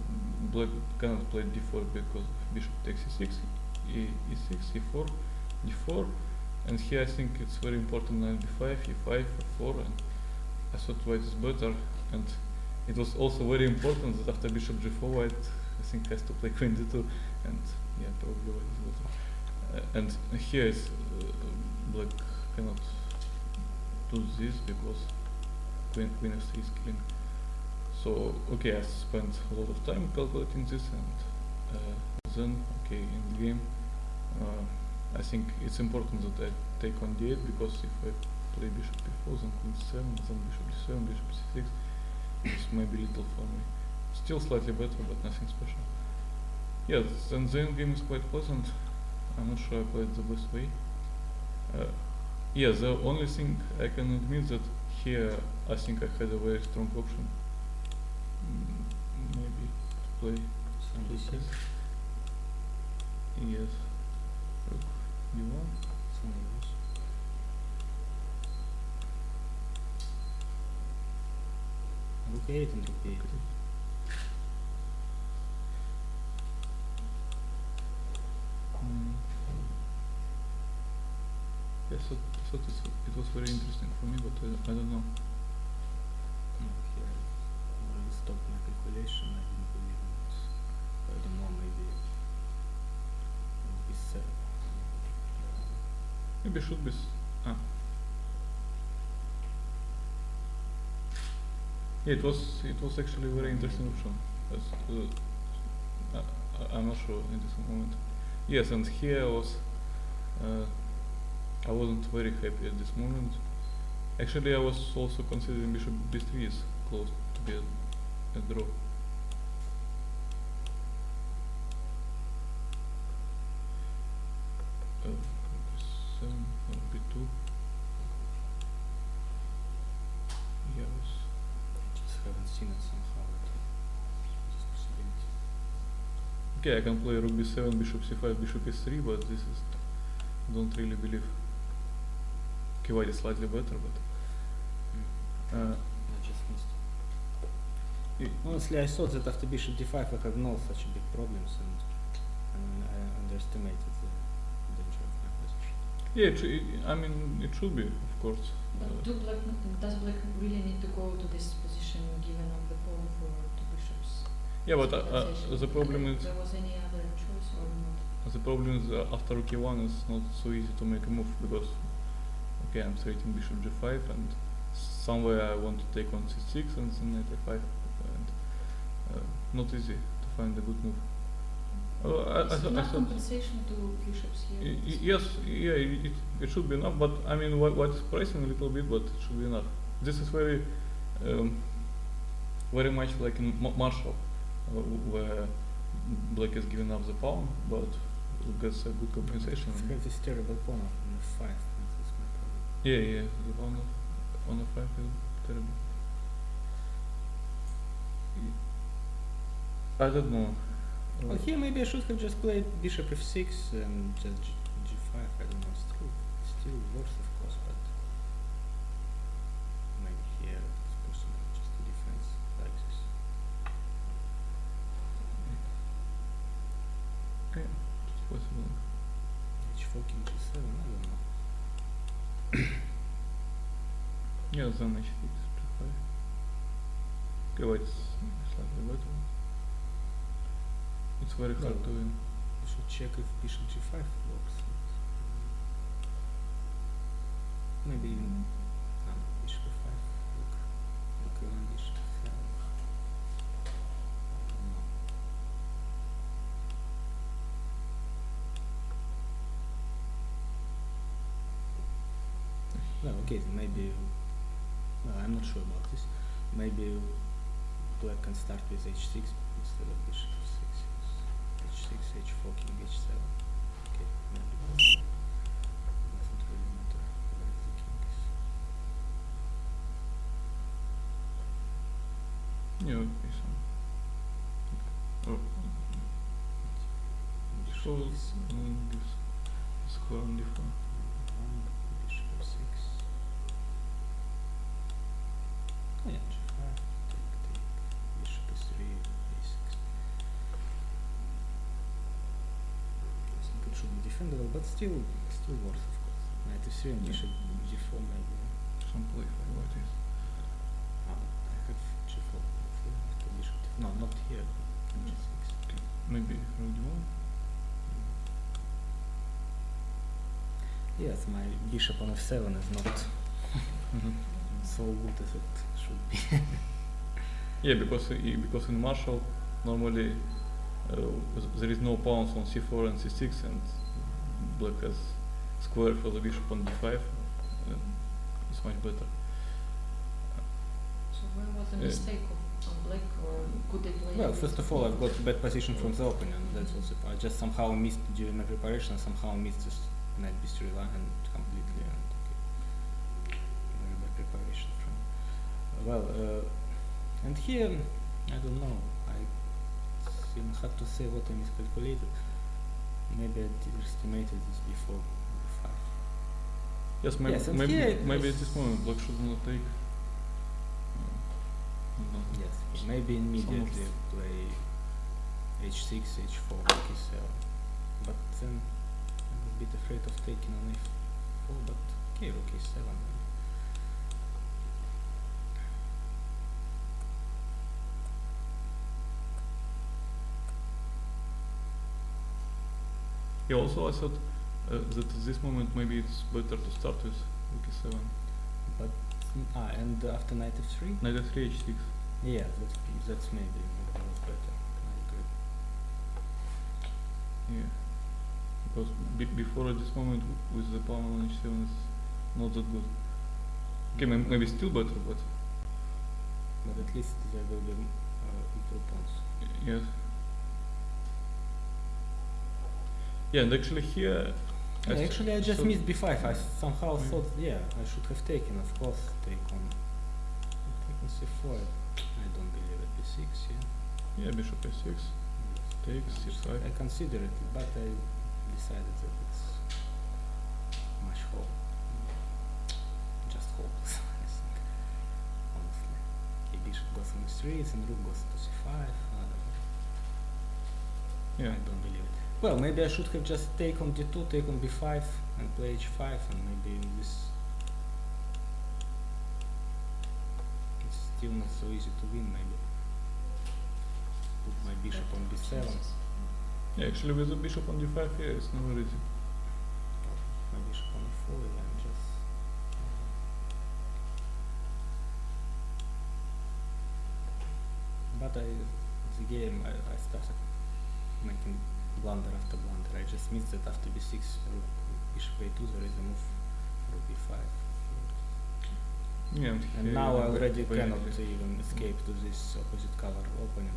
black cannot play d4 because bishop takes c6, e6, e4, d4, and here I think it's very important knight b5, e5, f4, and I thought white is better. And it was also very important that after bishop g4, white I think has to play queen d2, and yeah, probably white is better. And here is black cannot do this because queen f3 is killing. So okay, I spent a lot of time calculating this, and then okay, in the game I think it's important that I take on d8, because if I play bishop b4, then queen c7, then bishop d7, bishop c6. It's maybe little for me. Still slightly better, but nothing special. Yeah, then the endgame is quite pleasant. I'm not sure I played the best way. Yeah, the only thing I can admit that here I think I had a very strong option. Maybe to play d6. Yes. Rook d1. Rook a8 and rook b8. Yes, I thought it was very interesting for me, but I don't know. No, here I already stopped my calculation. I didn't believe in it. I don't know, maybe b7. Maybe should be. Yeah, it was actually a very interesting option. I'm not sure in this moment. Yes, and here was I wasn't very happy at this moment. Actually, I was also considering bishop b3 is close to be a draw. B7 or b2. Yes. I just haven't seen it somehow. This possibility. Okay, I can play rook b7, bishop c5, bishop s3, but this is don't really believe. Okay, white is slightly better, but I just missed. Honestly, I thought that after bishop d5 I have no such big problems, and I underestimated the danger of my position. yeah, I mean, it should be, of course. But does black really need to go to this position given up the pawn for two bishops? Yeah, but Civilization. the problem And is there was any other choice or not? the problem is after rook e1 it's not so easy to make a move because okay, I'm threatening bishop g5 and somewhere I want to take on c6 and then knight a5 and not easy to find a good move. Is enough compensation to bishops here? Yes, yeah, it should be enough, but I mean, what is pressing a little bit, but it should be enough. This is very, very much like in Marshall, where black is giving up the pawn, but gets a good compensation. I have this terrible pawn on f5, that's my problem. Yeah, the pawn on f5 is terrible. I don't know. Well, here maybe I should have just played bishop f6 and just g5. I don't know. Still worse, of course, but maybe here it's possible just a defense like this. Okay, it's possible. h4 king g7. I don't know. Yeah, then h6 g5. Okay, wait, it's slightly better. It's very hard to win. We should check if bishop g5 works. Maybe even bishop f5. Look around bishop f7. Well, okay, then maybe. Well, I'm not sure about this. Maybe black can start with h6 instead of bishop f6. h6, h4, king h7. Okay, maybe doesn't really matter where the king is. Yeah, okay, so. Oh. Shows and gives square on d4. Bishop f6. Oh yeah, g5. Take. Bishop s3, a6. I think it should be defendable, but still worse, of course. Knight f3 and bishop g4 maybe. Some play for what is. I have g4 after bishop. No, not here. G6. Okay. Maybe rook d1. Yes, my bishop on f7 is not so good as it should be. Yeah, because in Marshall normally there is no pawns on c4 and c6, and black has square for the bishop on d5. It's much better. So where was the mistake of black, or could they play? Well, first of all, I've got bad position from the opening. That was I just somehow missed during my preparation. Somehow missed this knight b3 line completely, and okay, very bad preparation from. And here I don't know. It's even hard to say what I miscalculated. Maybe I underestimated this before b5. Yes, maybe at this moment black should not take. Yes, maybe immediately play h6, h4, rook e7. But then I'm a bit afraid of taking on f4, but okay, rook e7. Yeah, also I thought that at this moment maybe it's better to start with rook e7. But and after knight f3? Knight f3, h6. Yeah, that's maybe was better. I agree. Yeah, Because before at this moment with the pawn on h7 is not that good. Okay, maybe still better, but at least there will be equal pawns. yes. Yeah, and actually here. Actually, I just missed b5. I somehow thought, yeah, I should have taken, of course, take on c4. I don't believe it. b6, yeah. Yeah, bishop a6. Takes c5. I consider it, but I decided that it's much just hopeless. I think, honestly. Okay, bishop goes on e3, then rook goes to c5. Yeah. I don't believe it. Well, maybe I should have just taken d2, taken b5, and play h5, and maybe this it's still not so easy to win. Maybe put my bishop on b7. Yeah, actually with the bishop on d5 here, it's never easy. My bishop on e4, and just but the game I started making blunder after blunder. I just missed that after b6, rook bishop a2, there is a move rook b5. Yeah, and now I already cannot even escape to this opposite color opening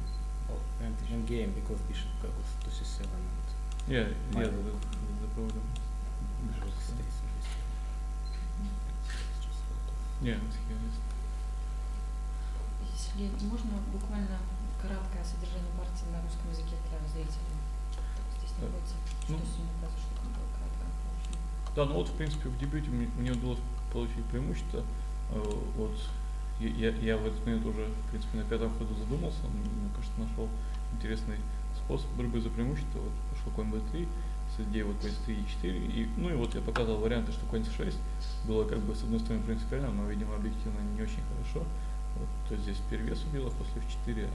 and game because bishop goes to c7 and yeah, that's the problem. Rook stays in this. Yeah, here is. Сергей, можно буквально краткое содержание партии на русском языке для зрителей? Здесь находится, что сегодня произошло, как было кратко. Да, ну вот в принципе в дебюте мне удалось получить преимущество. Вот я в этот момент уже в принципе на пятом ходу задумался, мне кажется, нашел интересный способ борьбы за преимущество. Вот пошел конь b3, с идеей вот конь c3 e4, и ну и вот я показал варианты, что конь c6 было как бы с одной стороны принципиально, но видимо объективно не очень хорошо. Вот, то есть здесь перевес убило после f4,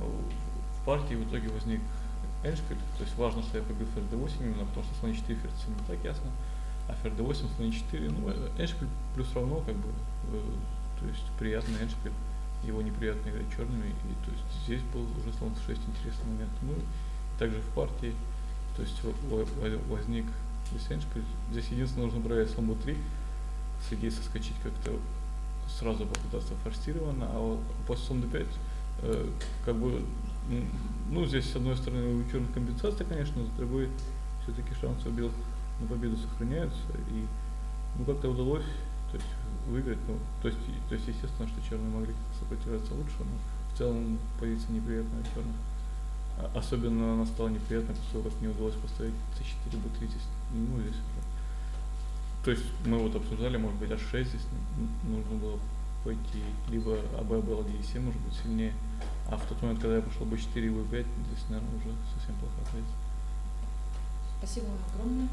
а в партии в итоге возник эндшпиль, то есть важно, что я побил ферзь d8 именно потому, что слон 4 ферзь не так ясно, а ферзь d8, слон 4, ну эндшпиль плюс равно как бы, то есть приятный эндшпиль, его неприятно играть черными, и то есть здесь был уже слон c6 интересный момент. Ну и также в партии, то есть возник здесь эндшпиль, здесь единственное нужно брать слон b3, с идеей соскочить как-то сразу попытаться форсированно, а вот после слон d5 как бы, ну здесь с одной стороны у черных компенсация, конечно, с другой все-таки шансы у белых на победу сохраняются, и ну как-то удалось, то есть выиграть, ну, то есть естественно, что черные могли сопротивляться лучше, но в целом позиция неприятная черных. Особенно она стала неприятной после того, как не удалось поставить c4, b3 здесь, ну здесь уже. То есть мы вот обсуждали, может быть, h6 здесь нужно было пойти, либо АБ было d7, может быть, сильнее, а в тот момент, когда я пошел b4 и b5, здесь, наверное, уже совсем плохая позиция. Спасибо вам огромное.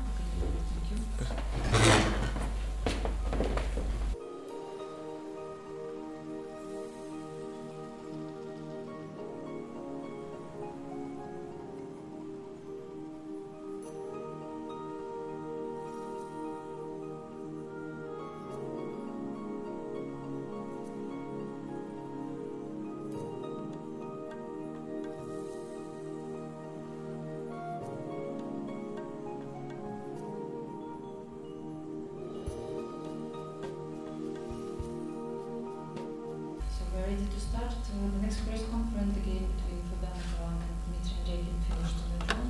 Ready to start. The next press conference, the game between Caruana and Andreikin finished in a draw.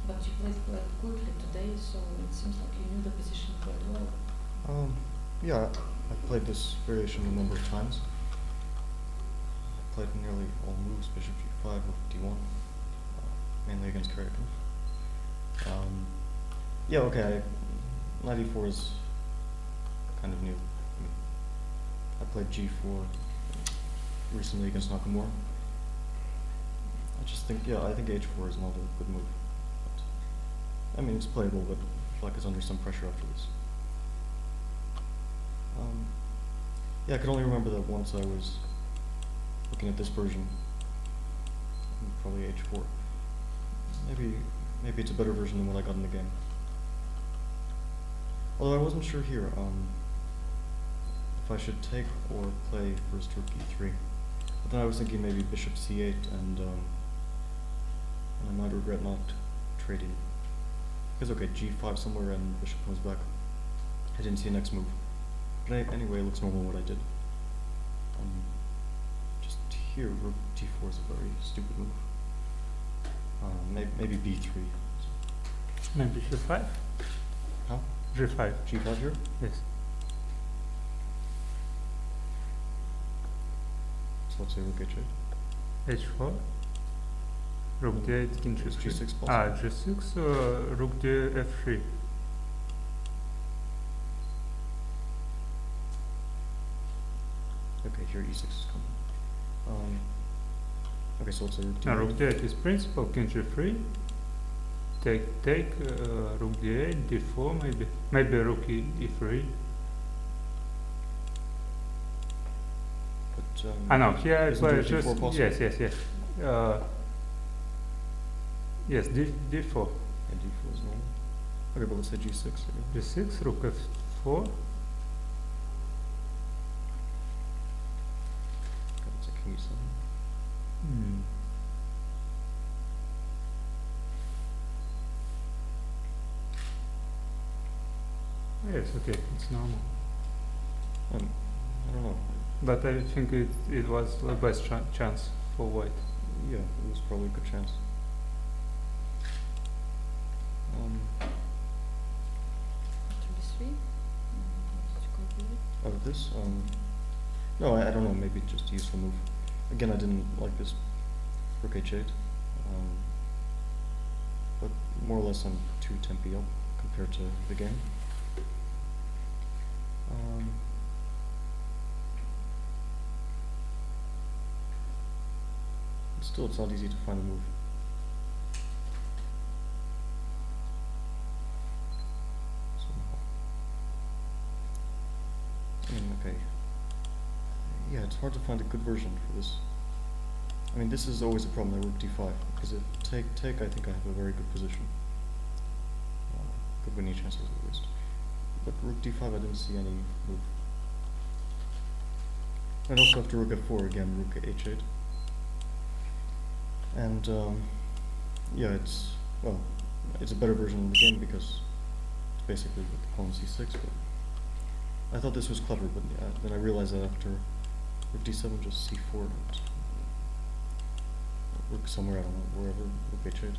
But you played quite quickly today, so it seems like you knew the position quite well. Yeah, I played this variation a number of times. I played nearly all moves, bishop g5, rook d1, mainly against Karjakin. Yeah, okay, knight e4 is kind of new. I played g4 recently against Nakamura. I just think, yeah, I think h4 is not a good move. But, I mean, it's playable, but I feel like it's under some pressure after this. Yeah, I can only remember that once I was looking at this version, probably h4. Maybe it's a better version than what I got in the game. Although I wasn't sure here. If I should take or play first rook e3. But then I was thinking maybe bishop c8 and I might regret not trading Because okay, g5 somewhere and bishop comes back. I didn't see a next move. But anyway, it looks normal what I did. Just here, rook d4 is a very stupid move. Maybe b3. Maybe g5? How? g5. g5 here? Yes. So let's say rook h8. h4. Rook d8, king g3. g6 possible. g6, rook d f3. Okay, here e6 is coming. Okay, so let's say rook d8. Now rook d8 is principal, king g3. Take, rook d8, d4 maybe rook e3. But, no, here I play d4 just possible? yes. Yes, d4. Yeah, d4 is normal. Okay, but let's say g6 again. g6, rook f4. Okay, let's say king e7. Yes, okay, it's normal. I don't know. But I think it was the best chance for white. Yeah, it was probably a good chance. Out of this? No, I don't know, maybe just a useful move. Again, I didn't like this rook h8. But more or less I'm 2 tempi up compared to the game. Still, it's not easy to find a move. Okay. Yeah, it's hard to find a good version for this. I mean, this is always a problem at rook d5, because if take, I think I have a very good position. Good winning chances at least. But rook d5, I didn't see any move. And also after rook f4, again, rook h8. And yeah, it's a better version of the game because it's basically with the pawn c6. But I thought this was clever, but then I realized that after rook d7, just c4 and rook somewhere, I don't know, wherever, rook h8.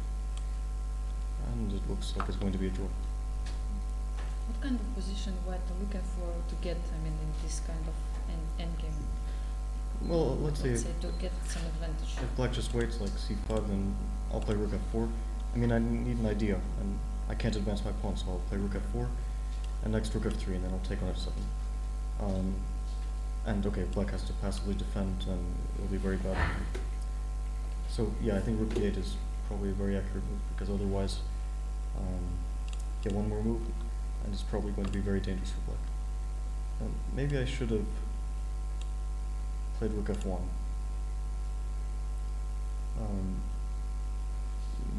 And it looks like it's going to be a draw. What kind of position white are looking for to get, in this kind of endgame? Well, let's say to get some advantage. If black just waits like c5, then I'll play rook f4. I mean, I need an idea, and I can't advance my pawn, so I'll play rook f4, and next rook f3, and then I'll take on f7. And okay, black has to passively defend, and it'll be very bad. So yeah, I think rook e8 is probably a very accurate move, because otherwise, get one more move, and it's probably going to be very dangerous for black. Maybe I should have played rook f1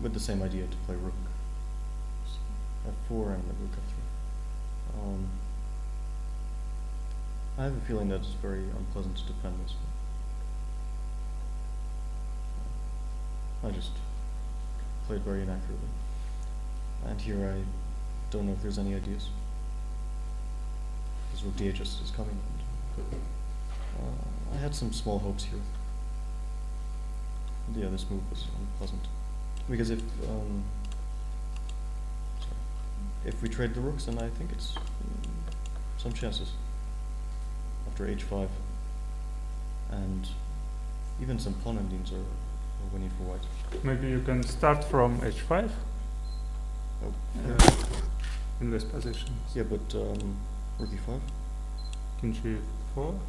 with the same idea to play rook f4 and rook f3. I have a feeling that it's very unpleasant to defend this. I just played very inaccurately. And here I don't know if there's any ideas. Because rook d8 just is coming. And, I had some small hopes here. And yeah, this move was unpleasant. Because if we trade the rooks, then I think it's some chances. After h5. And even some pawn endings are winning for white. Maybe you can start from h5 in this position. Yeah, but rook e5. King g4.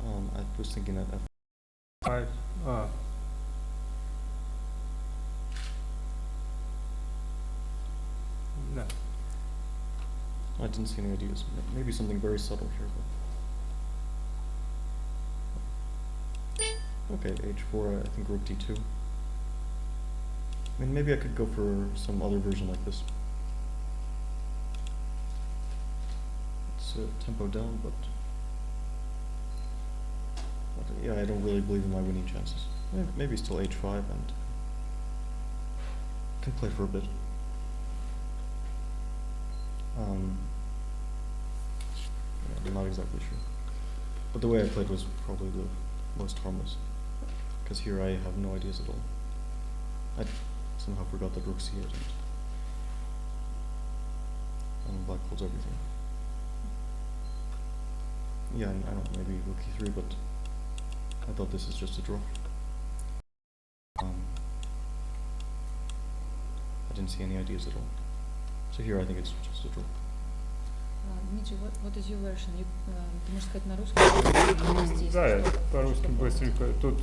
I was thinking at f5. No. I didn't see any ideas. Maybe something very subtle here. But okay, h4. I think rook d2. I mean, maybe I could go for some other version like this. It's tempo down, but yeah, I don't really believe in my winning chances. Maybe still h5 and can play for a bit. Yeah, I'm not exactly sure. But the way I played was probably the most harmless. Because here I have no ideas at all. I somehow forgot that rook c8 and black folds everything. Yeah, and I don't know, maybe rook e3, but I thought this is just a draw. I didn't see any ideas at all. So here I think it's just a draw. Дмитрий, what is your version? Ты можешь сказать на русском? Да, я по-русски быстренько. Тут,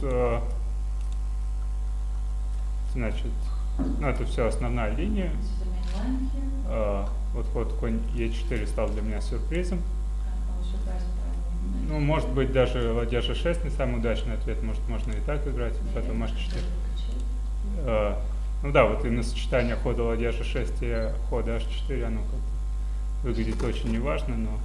значит, ну это все основная линия. Вот ход конь Е4 стал для меня сюрпризом. Ну, может быть, даже ладья G6 не самый удачный ответ. Может, можно и так играть, потом H4. Ну да, вот именно сочетание хода ладья G6 и хода H4, оно как выглядит очень неважно, но...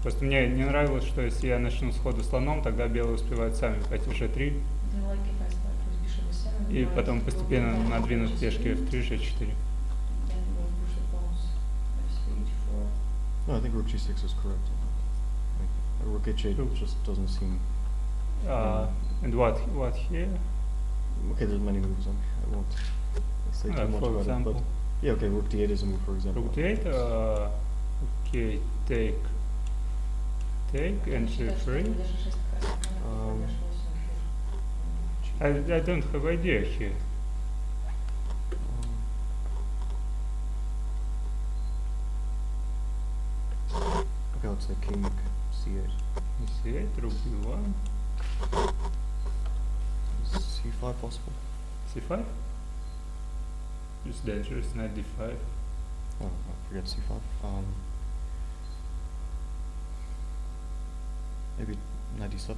Просто мне не нравилось, что если я начну с хода слоном, тогда белые успевают сами пойти G3. И потом постепенно надвинуть пешки F3, G4. No, I think rook g6 is correct. Like, rook h8 just doesn't seem... And what here? Okay, there's many moves. I won't say too much about it, but... Yeah, okay, rook d8 is a move, for example. Rook d8, okay, take, and g3. I don't have idea here. Okay, let's say king c8. c8, rook b1. Is c5 possible? c5? It's dangerous, knight d5. Oh, forget c5. Maybe knight d7?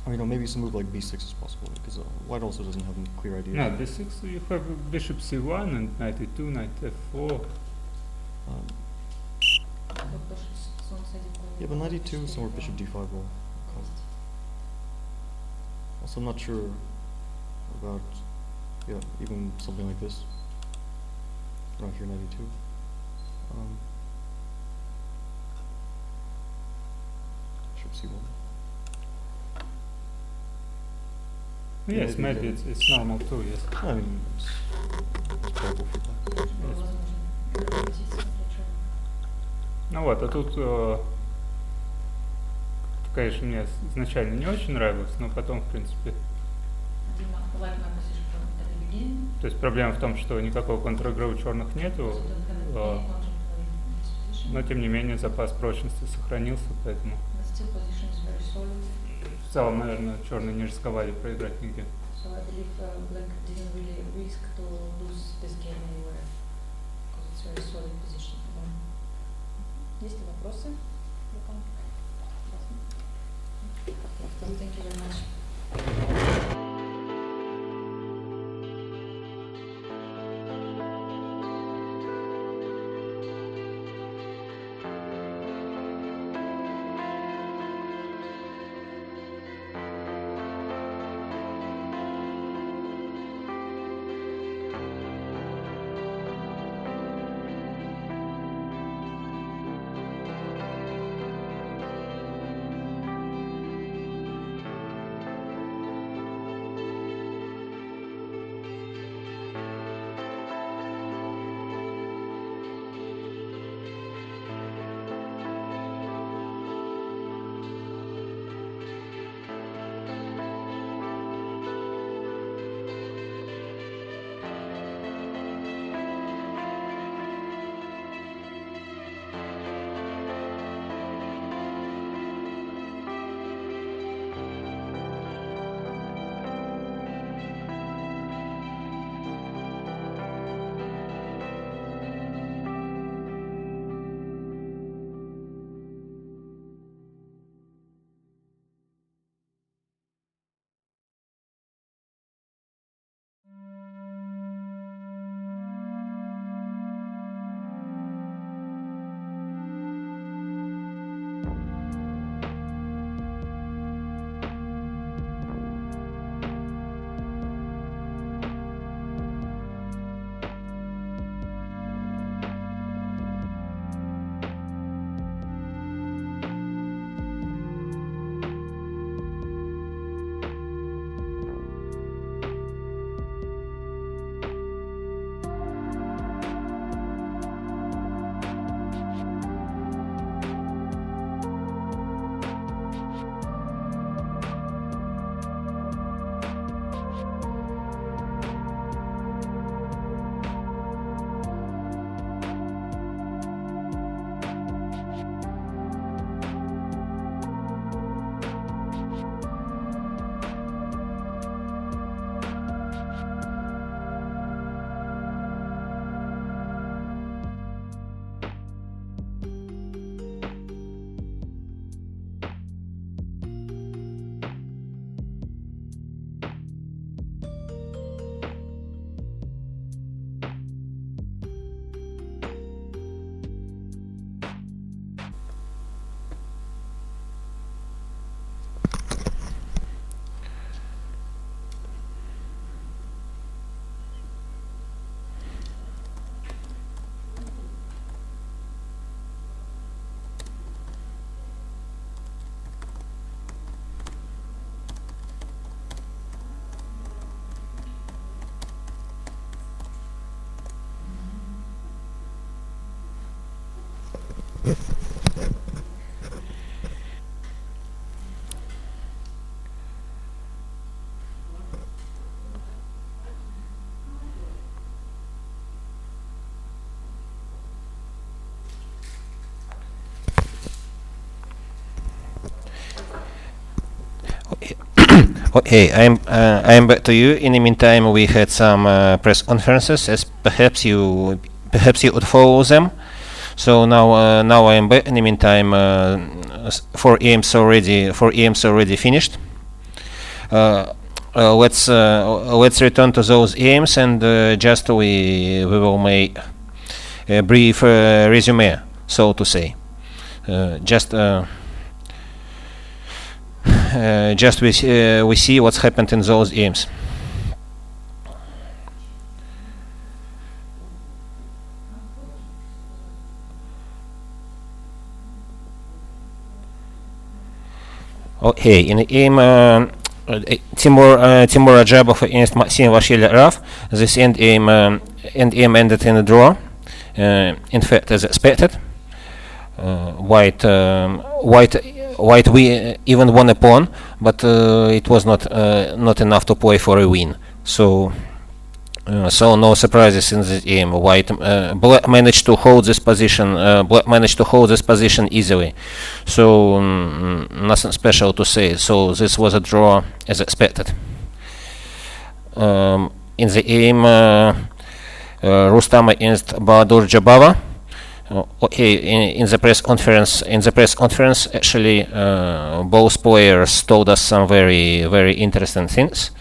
I mean, maybe some move like b6 is possible, because white also doesn't have any clear ideas. No, b6, you have bishop c1 and knight e2, knight f4. Yeah, but knight e2 somewhere bishop d5 will come. Also, I'm not sure about, yeah, even something like this. Around here, knight e2. Bishop c1. Yes, maybe it's normal too, yes. I mean, it's playable for that. Yes. Ну вот, а тут, конечно, мне изначально не очень нравилось, но потом, в принципе... То есть проблема в том, что никакого контр-игры у черных нету, но тем не менее запас прочности сохранился, поэтому... В целом, наверное, черные не рисковали проиграть нигде. Есть ли вопросы? Thank you very much. Okay, I'm back to you. In the meantime, we had some press conferences, as perhaps you would follow them. So now I'm back. In the meantime, 4 EMs already finished. Let's return to those EMs and just we will make a brief resume, so to say. We see what's happened in those EMs. Okay, in the EM, Timur Radjabov against Vachier-Lagrave. This end EM ended in a draw. In fact, as expected, White we even won a pawn, but it was not enough to play for a win. So no surprises in this game. Black managed to hold this position. Black managed to hold this position easily. So nothing special to say. So this was a draw as expected. In the game, Rustam against Bahadur Jobava. Okay, in the press conference, actually, both players told us some very interesting things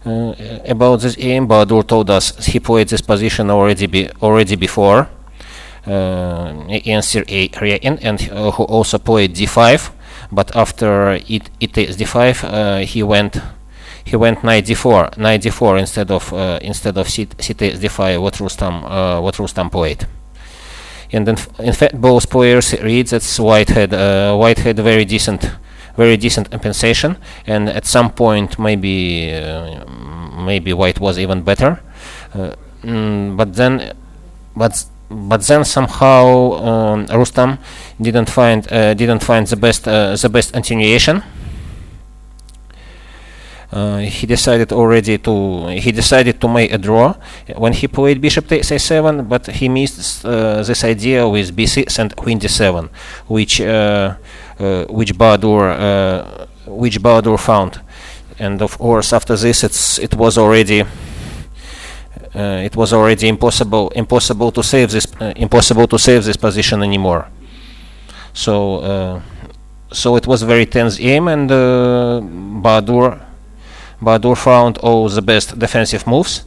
about this game. Bahadur told us he played this position already before against Karjakin, and who also played d5. But after it takes d5, he went knight d4 instead of c takes d5. What Rustam played. And in fact, both players agreed that White had very decent compensation, and at some point maybe White was even better. But then somehow Rustam didn't find the best continuation. He decided to make a draw when he played bishop takes a7, but he missed this idea with b6 and queen d7, which Bahadur found. And of course, after this, it was already impossible to save this position anymore. So it was a very tense game, and Bahadur found all the best defensive moves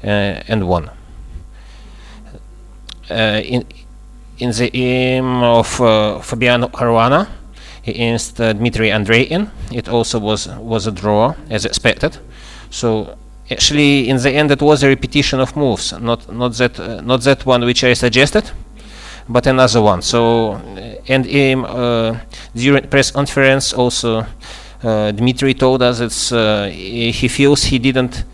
and won. In the game of Fabiano Caruana against Dmitry Andreikin, it also was a draw as expected. So actually, in the end, it was a repetition of moves, not that one which I suggested, but another one. So during press conference also. Dmitry told us that he feels he didn't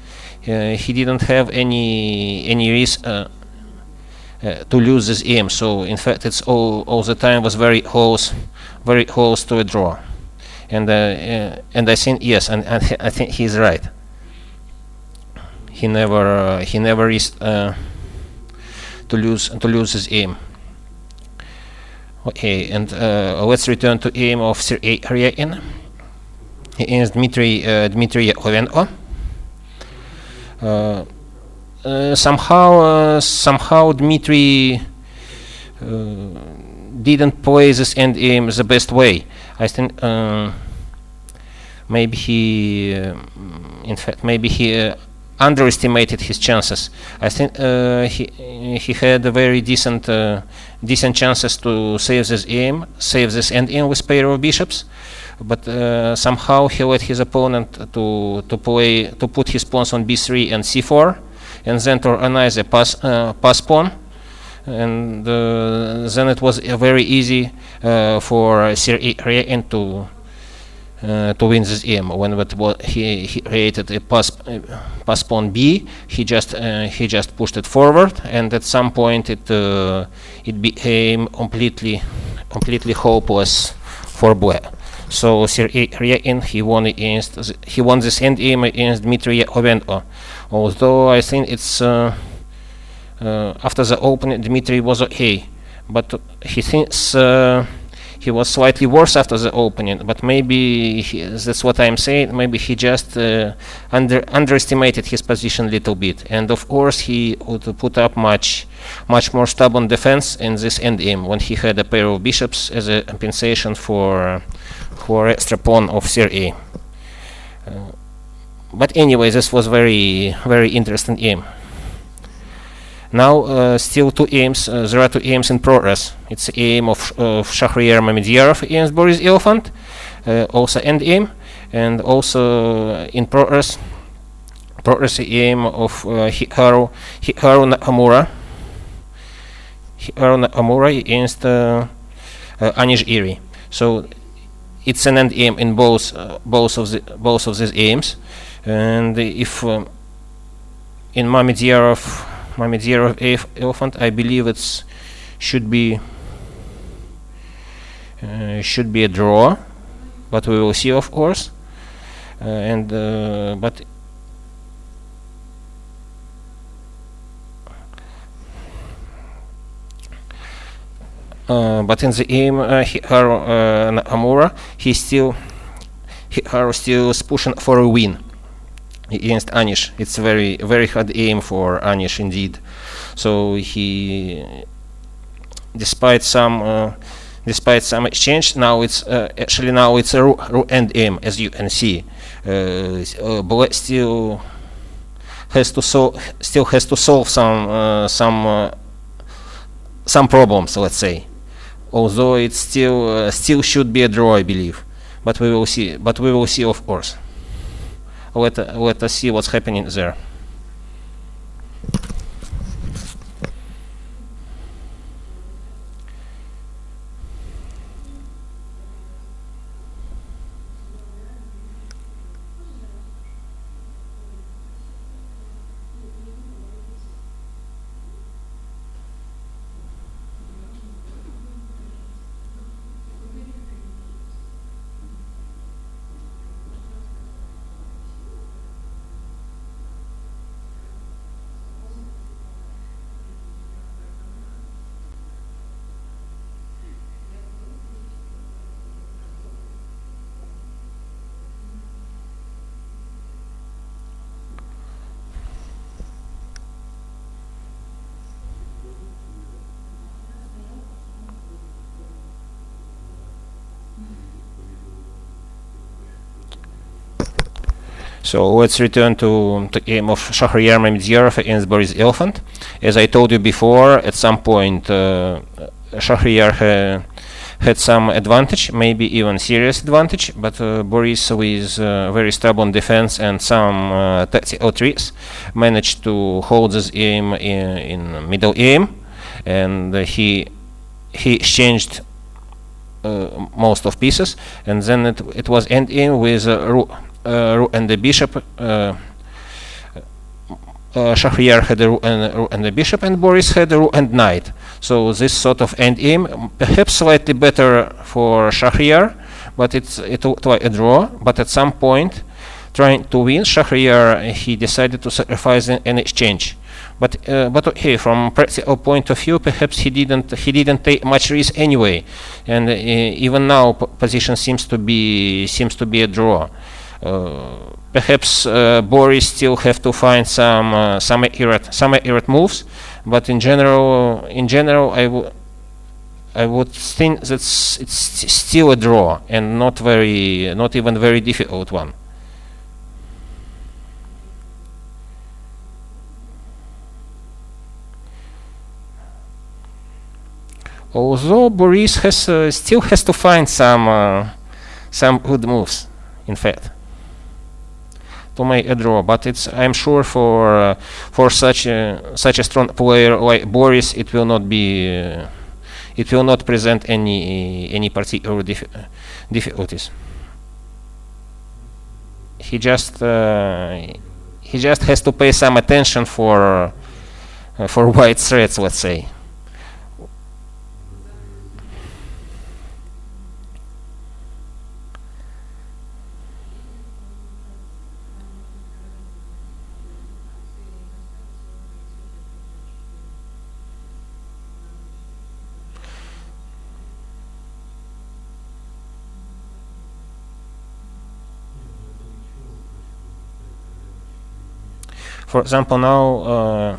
have any risk to lose this game. So in fact, it's all the time was very close to a draw. And I think yes, and I think he's right. He never risked to lose this game. Okay, and let's return to game of Sergei Karjakin against Dmitry Jakovenko. Somehow Dmitry didn't play this end game the best way. I think maybe he underestimated his chances. I think he had a very decent chances to save this end game with pair of bishops. But somehow he let his opponent to put his pawns on b3 and c4, and then to organize a pass pawn, and then it was very easy for Sergei Karjakin to win this game. When he created a pass pawn b, he just pushed it forward, and at some point it became completely completely hopeless for black. So Karjakin, he won this endgame against Dmitry Jakovenko. Although I think it's after the opening Dmitry was okay, but he thinks he was slightly worse after the opening. But maybe that's what I'm saying. Maybe he just underestimated his position a little bit, and of course he would put up much more stubborn defense in this endgame when he had a pair of bishops as a compensation for extra pawn of Sergei. But anyway, this was very interesting game. Now still two games. There are two games in progress. It's the game of Shahryar Mamedyarov against Boris Gelfand, also end game, and also in progress the game of Hikaru Nakamura against Anish Giri. So it's an end game in both of these games, and if in Mamedyarov Gelfand, I believe it should be a draw, but we will see, of course. But in the game, Hikaru Nakamura, Hikaru still is pushing for a win against Anish. It's a very hard game for Anish indeed. So he, despite some exchange, now it's a end game, as you can see. Black still has to solve some problems, let's say. Although it still should be a draw, I believe. But we will see. Of course. Let us see what's happening there. So let's return to the game of Shahryar Mamedyarov against Boris Gelfand. As I told you before, at some point Shahryar had some advantage, maybe even serious advantage, but Boris, with very stubborn defense and some tactical tricks, managed to hold this game in middle game, and he exchanged most of pieces, and then it was end game with rook and the bishop. Shahryar had a rook and the bishop, and Boris had a rook and knight. So this sort of end game, perhaps slightly better for Shahryar, but it looked like a draw. But at some point, trying to win, Shahryar he decided to sacrifice an exchange. But okay, from practical point of view, perhaps he didn't take much risk anyway, and even now position seems to be a draw. Perhaps Boris still have to find some accurate moves, but in general, I would think that it's still a draw and not even very difficult one. Although Boris still has to find some good moves, in fact, to make a draw. But I'm sure for such a strong player like Boris, it will not present any particular difficulties. He just has to pay some attention for white threats, let's say. For example, now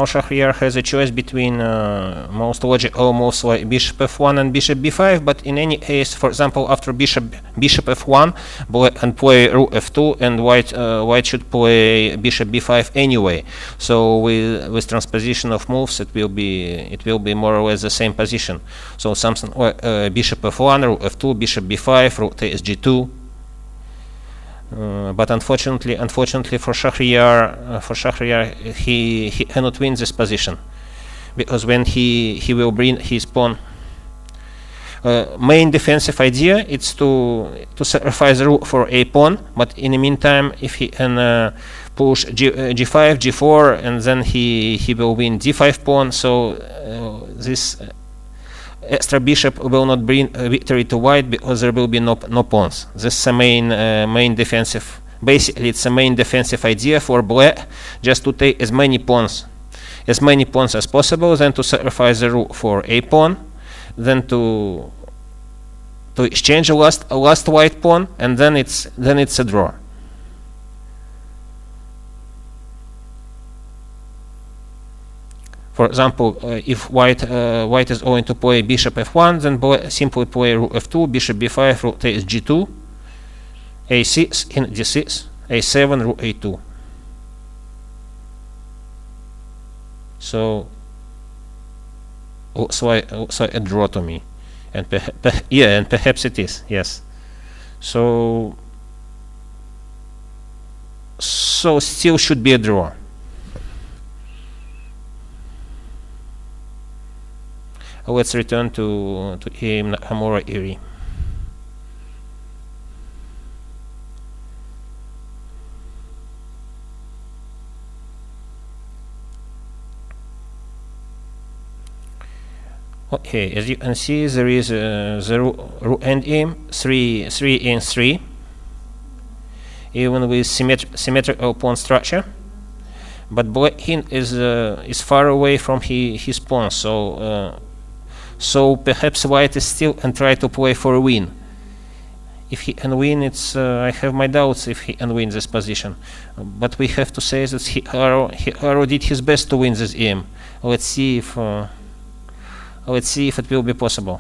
Shahryar has a choice between most logical moves like bishop f1 and bishop b5, but in any case, for example, after bishop f1, black and play rook f2, and white should play bishop b5 anyway. So with transposition of moves, it will be more or less the same position. So something like bishop f1, rook f2, bishop b5, rook takes g2. But unfortunately for Shahryar, he cannot win this position, because when he will bring his pawn, main defensive idea is to sacrifice the rook for a pawn. But in the meantime, if he can push g5, g4, and then he will win d5 pawn. So this extra bishop will not bring victory to white, because there will be no pawns. This is the main defensive. Basically, it's a main defensive idea for black, just to take as many pawns as possible, then to sacrifice the rook for a pawn, then to exchange a last white pawn, and then it's a draw. For example, if white is going to play bishop f1, then black simply play rook f2, bishop b5, rook takes g2, a6 in d6, a7, rook a2. So looks like a draw to me, and and perhaps it is, yes. So still should be a draw. Let's return to game Nakamura Giri. Okay, as you can see, there is the rook end aim 3 and 3, even with symmetrical pawn structure. But black king is far away from his pawn, so perhaps white is still and try to play for a win. If he can win, I have my doubts if he can win this position. But we have to say that Hikaru did his best to win this game. Let's see if it will be possible.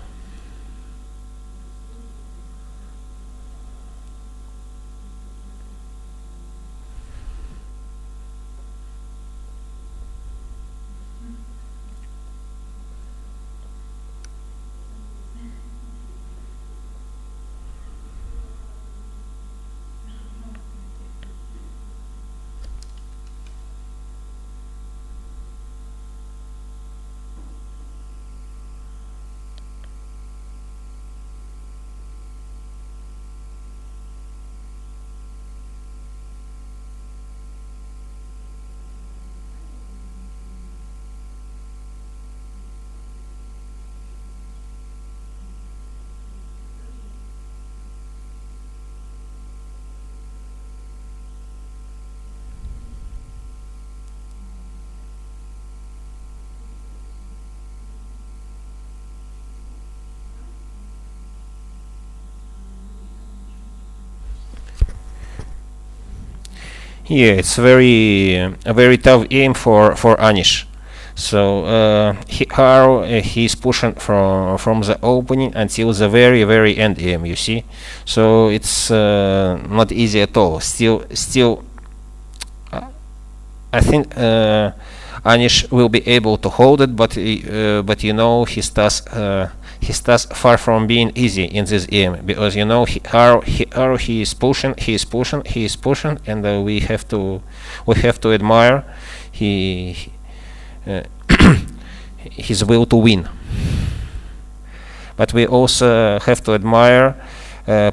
Yeah, it's a very tough game for Anish. So Hikaru he's pushing from the opening until the very end game. You see, so it's not easy at all. Still, I think Anish will be able to hold it, but you know his task far from being easy in this game, because you know Hikaru he is pushing, and we have to admire his will to win. But we also have to admire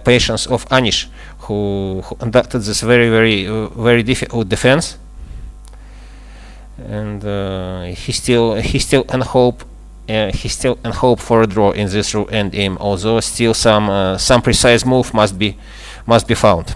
patience of Anish, who conducted this very difficult defense, and he still can hope for a draw in this end game, although still some precise move must be found.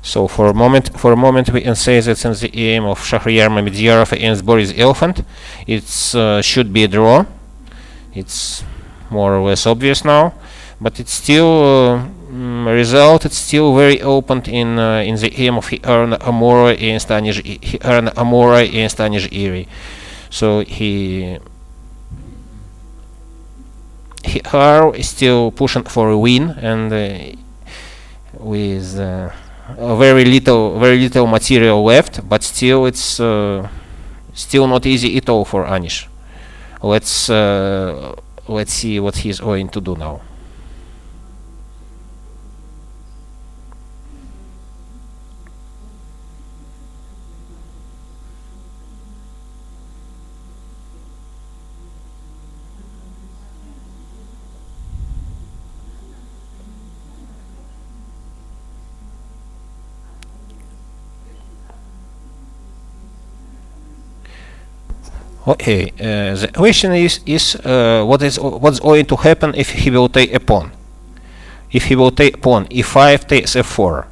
So for a moment we can say that in the aim of Shahryar Mamedyarov against Boris Gelfand, it should be a draw. It's more or less obvious now, but it's still result. It's still very open in the aim of Nakamura against Giri. So he is still pushing for a win, and with very little material left, but still it's still not easy at all for Anish. Let's see what he's going to do now. Okay, the question is what's going to happen if he will take a pawn? If he will take pawn, e5 takes f4.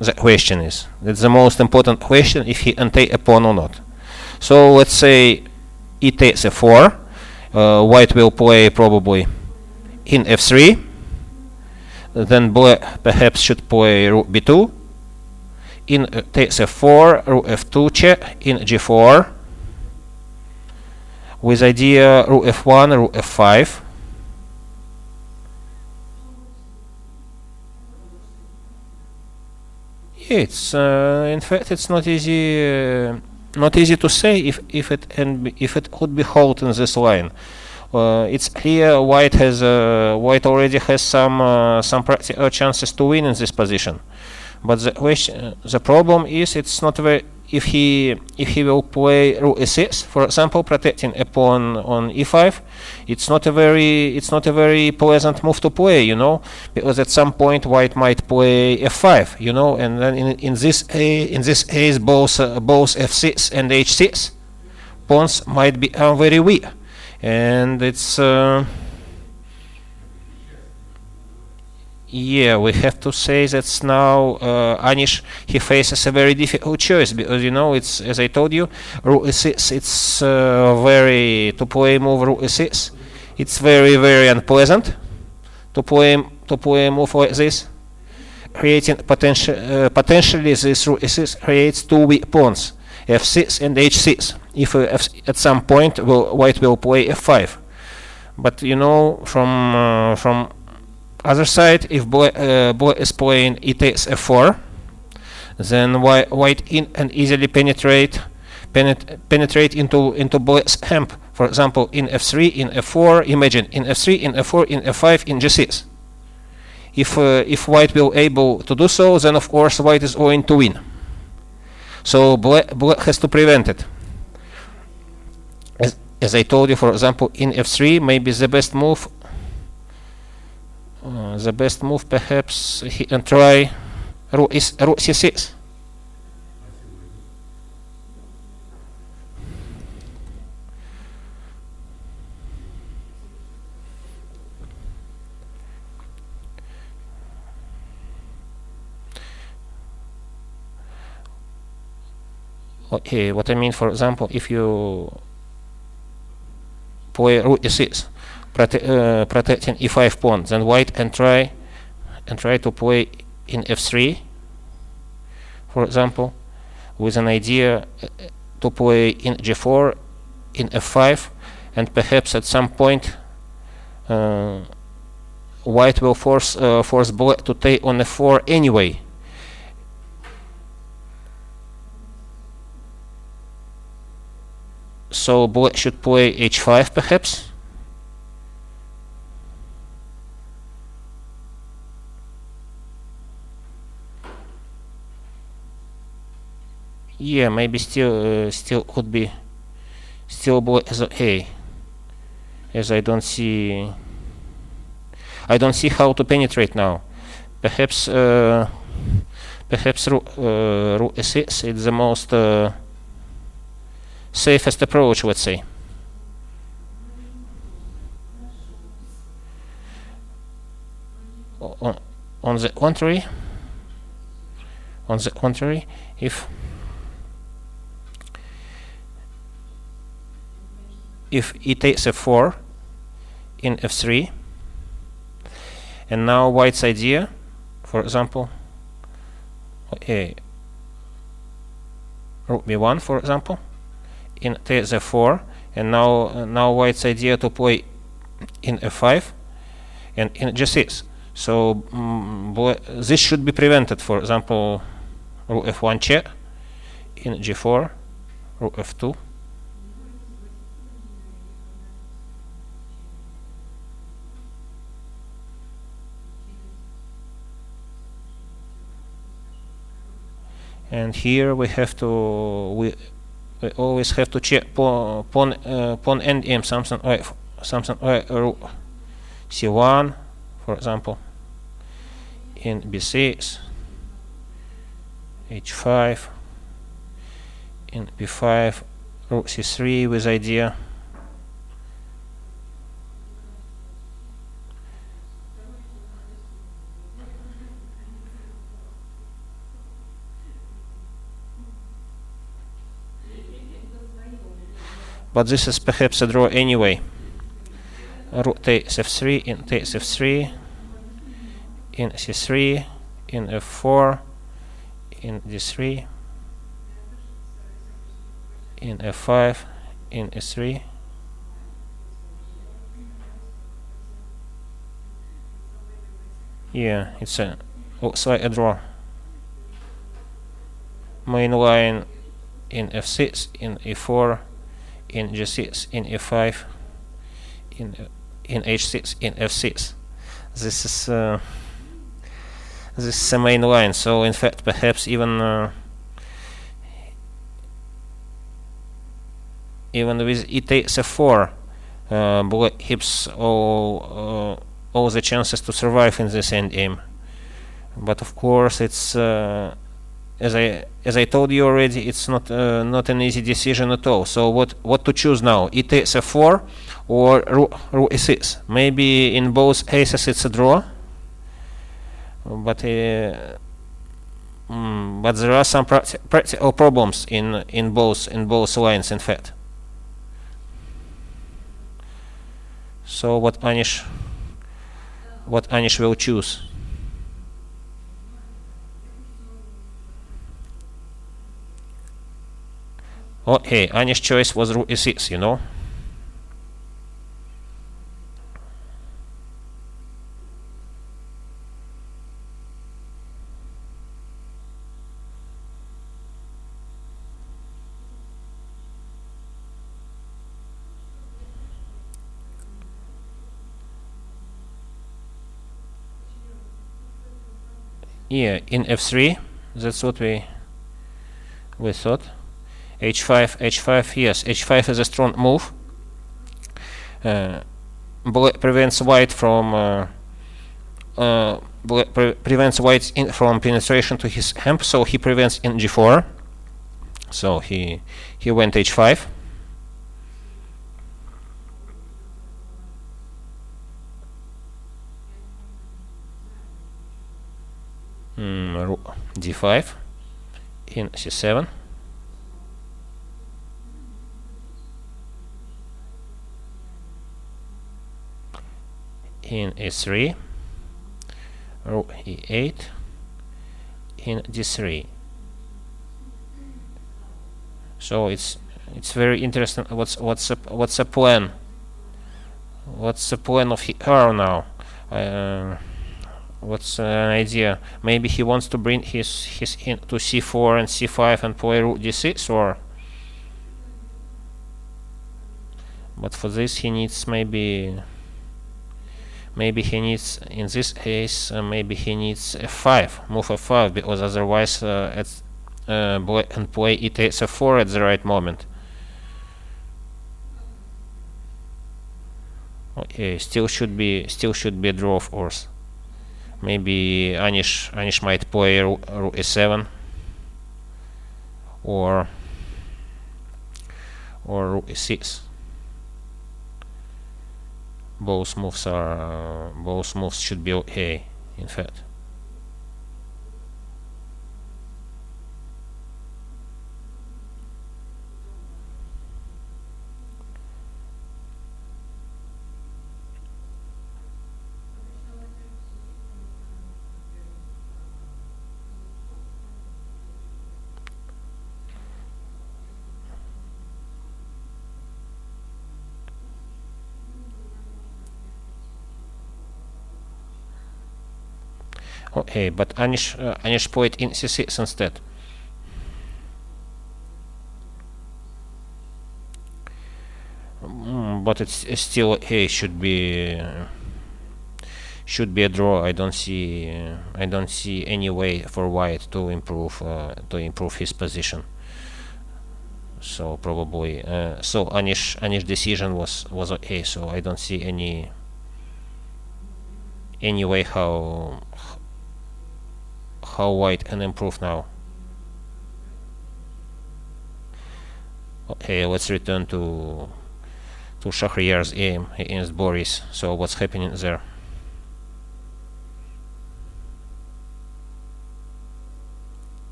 The question is, that's the most important question, if he can take a pawn or not. So let's say e takes f4. White will play probably in f3. Then black perhaps should play rook b2. In takes f4, rook f2 check, in g4. With idea rook f1, rook f5. It's in fact it's not easy to say if it could be held in this line. It's clear white already has some practical chances to win in this position. But the problem is it's not very. If he will play rook e6, for example, protecting a pawn on e5, it's not a very pleasant move to play, you know, because at some point white might play f5, you know, and then in this case both f6 and h6 pawns might become very weak, and it's yeah, we have to say that now Anish, he faces a very difficult choice, because, you know, it's, as I told you, rook e6, it's to play move rook e6, it's very unpleasant to play a move like this, creating potentially this rook e6 creates two weak pawns, f6 and h6, if at some point white will play f5. But, you know, from other side, if black is playing e takes f4, then white can easily penetrate into black's camp. For example, in f3, in f4. Imagine in f3, in f4, in f5, in g6. If white will able to do so, then of course white is going to win. So black has to prevent it. As I told you, for example, in f3, maybe the best move. Perhaps he can try rook c6. Okay, what I mean, for example, if you play rook e6, protecting e5 pawn, then white can try to play in f3, for example, with an idea to play in g4, in f5, and perhaps at some point white will force black to take on f4 anyway. So black should play h5 perhaps. Yeah, maybe still could be black is okay, as I don't see how to penetrate now. Perhaps rook e6 is the most safest approach, let's say. On the contrary, On the contrary, if e takes f4 in f3, and now white's idea, for example, rook b1, for example, in takes f4, and now white's idea to play in f5 and in g6. So this should be prevented. For example, rook f1 check, in g4, rook f2. And here we have to we always have to check pawn endgame, something like rook c1, for example, in b6, h5, in b5, rook c3 with idea. But this is perhaps a draw anyway. Rook takes f3, in takes f3, in c3, in f4, in d3, in f5, in e3. Yeah, it's a looks like a draw. Main line in f6, in e4, in g6, in e5, in h6, in f6. This is the main line. So in fact, perhaps even with e takes f4, black keeps all the chances to survive in this endgame. But of course, it's as I told you already, it's not an easy decision at all. So what to choose now? E takes f4 or rook e6? Maybe in both cases it's a draw. But there are some practical problems in both lines, in fact. So what Anish will choose? Okay, Anish's choice was rook e6, you know. Yeah, in f3, that's what we thought. h5, yes, h5 is a strong move. Black prevents white from prevents white from penetration to his hemp, so he prevents in g4. So he went h5. Rook d5 in c7. In e3, rook e8, in d3. So it's very interesting. What's the plan? What's the plan of her now? What's an idea? Maybe he wants to bring his in to c4 and c5 and play rook d6, or. But for this he needs maybe he needs, in this case, maybe he needs f5, move f5, because otherwise black can play e takes f4 at the right moment. Okay, still should be a draw, of course. Maybe Anish might play rook e7 or rook e6. Both moves should be okay, in fact. Okay, but Anish played in c6 instead. But it's still okay. Should be a draw. I don't see any way for White to improve his position. So probably so Anish decision was okay. So I don't see any way how White can improve now. Okay, let's return to Shahryar's aim against Boris. So what's happening there?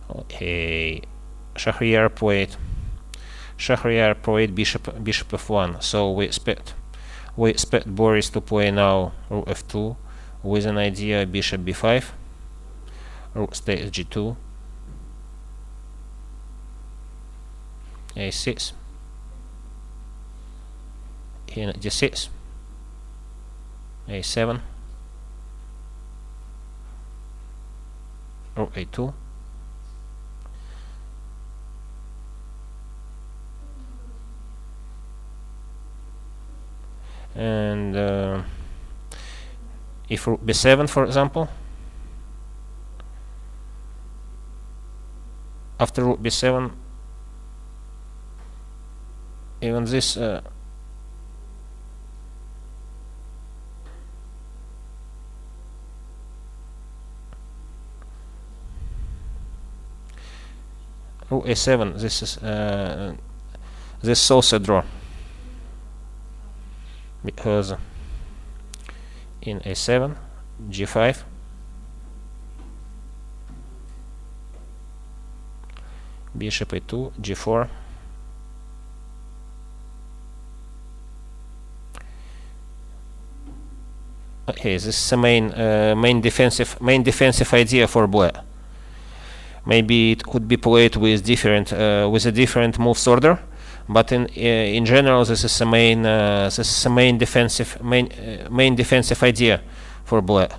Okay, Shahryar played bishop f1. So we expect Boris to play now rook f2 with an idea bishop b5, rook stays g2, a6, in d6, a7, rook a2, and if rook b7, for example, after rook b7, even this rook a7, this is also a draw, because in a7, g5, bishop a2, g4, okay, this is the main defensive idea for Black. Maybe it could be played with a different moves order, but in general, this is the main defensive idea for Black.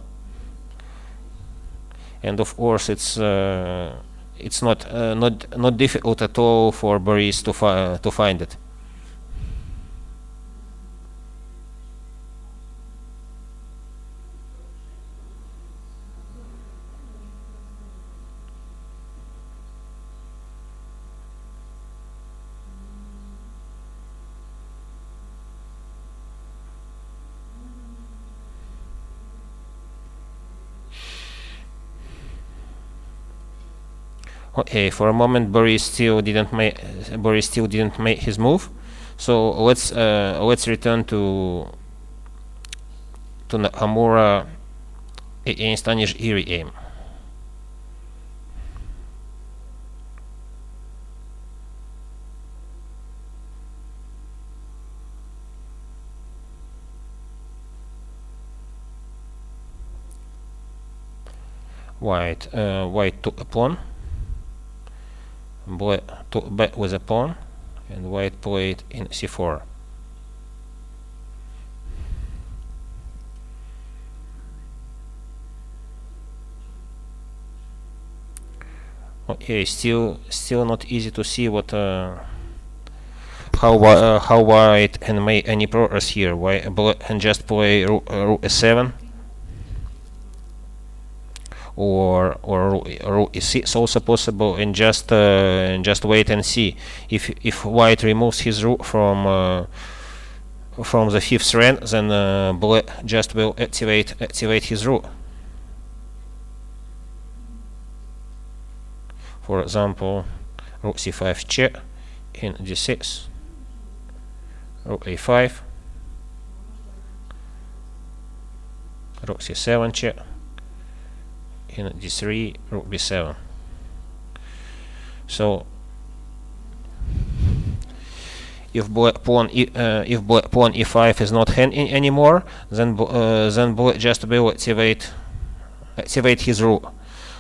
And of course, it's not difficult at all for Boris to find it. Okay, for a moment Boris still didn't make his move. So let's return to Nakamura against Anish Giri aim. White took a pawn. Black took back with a pawn, and White played in c4. Okay, still not easy to see what how White can make any progress here. Black can just play rook a7. Or rook is also possible, and just wait and see if White removes his rook from the fifth rank, then Black just will activate his rook. For example, rook c5 check in d6, rook a5, rook c7 check in d3, rook b7. So if black pawn e5 is not hanging anymore, then Black just will activate his rook.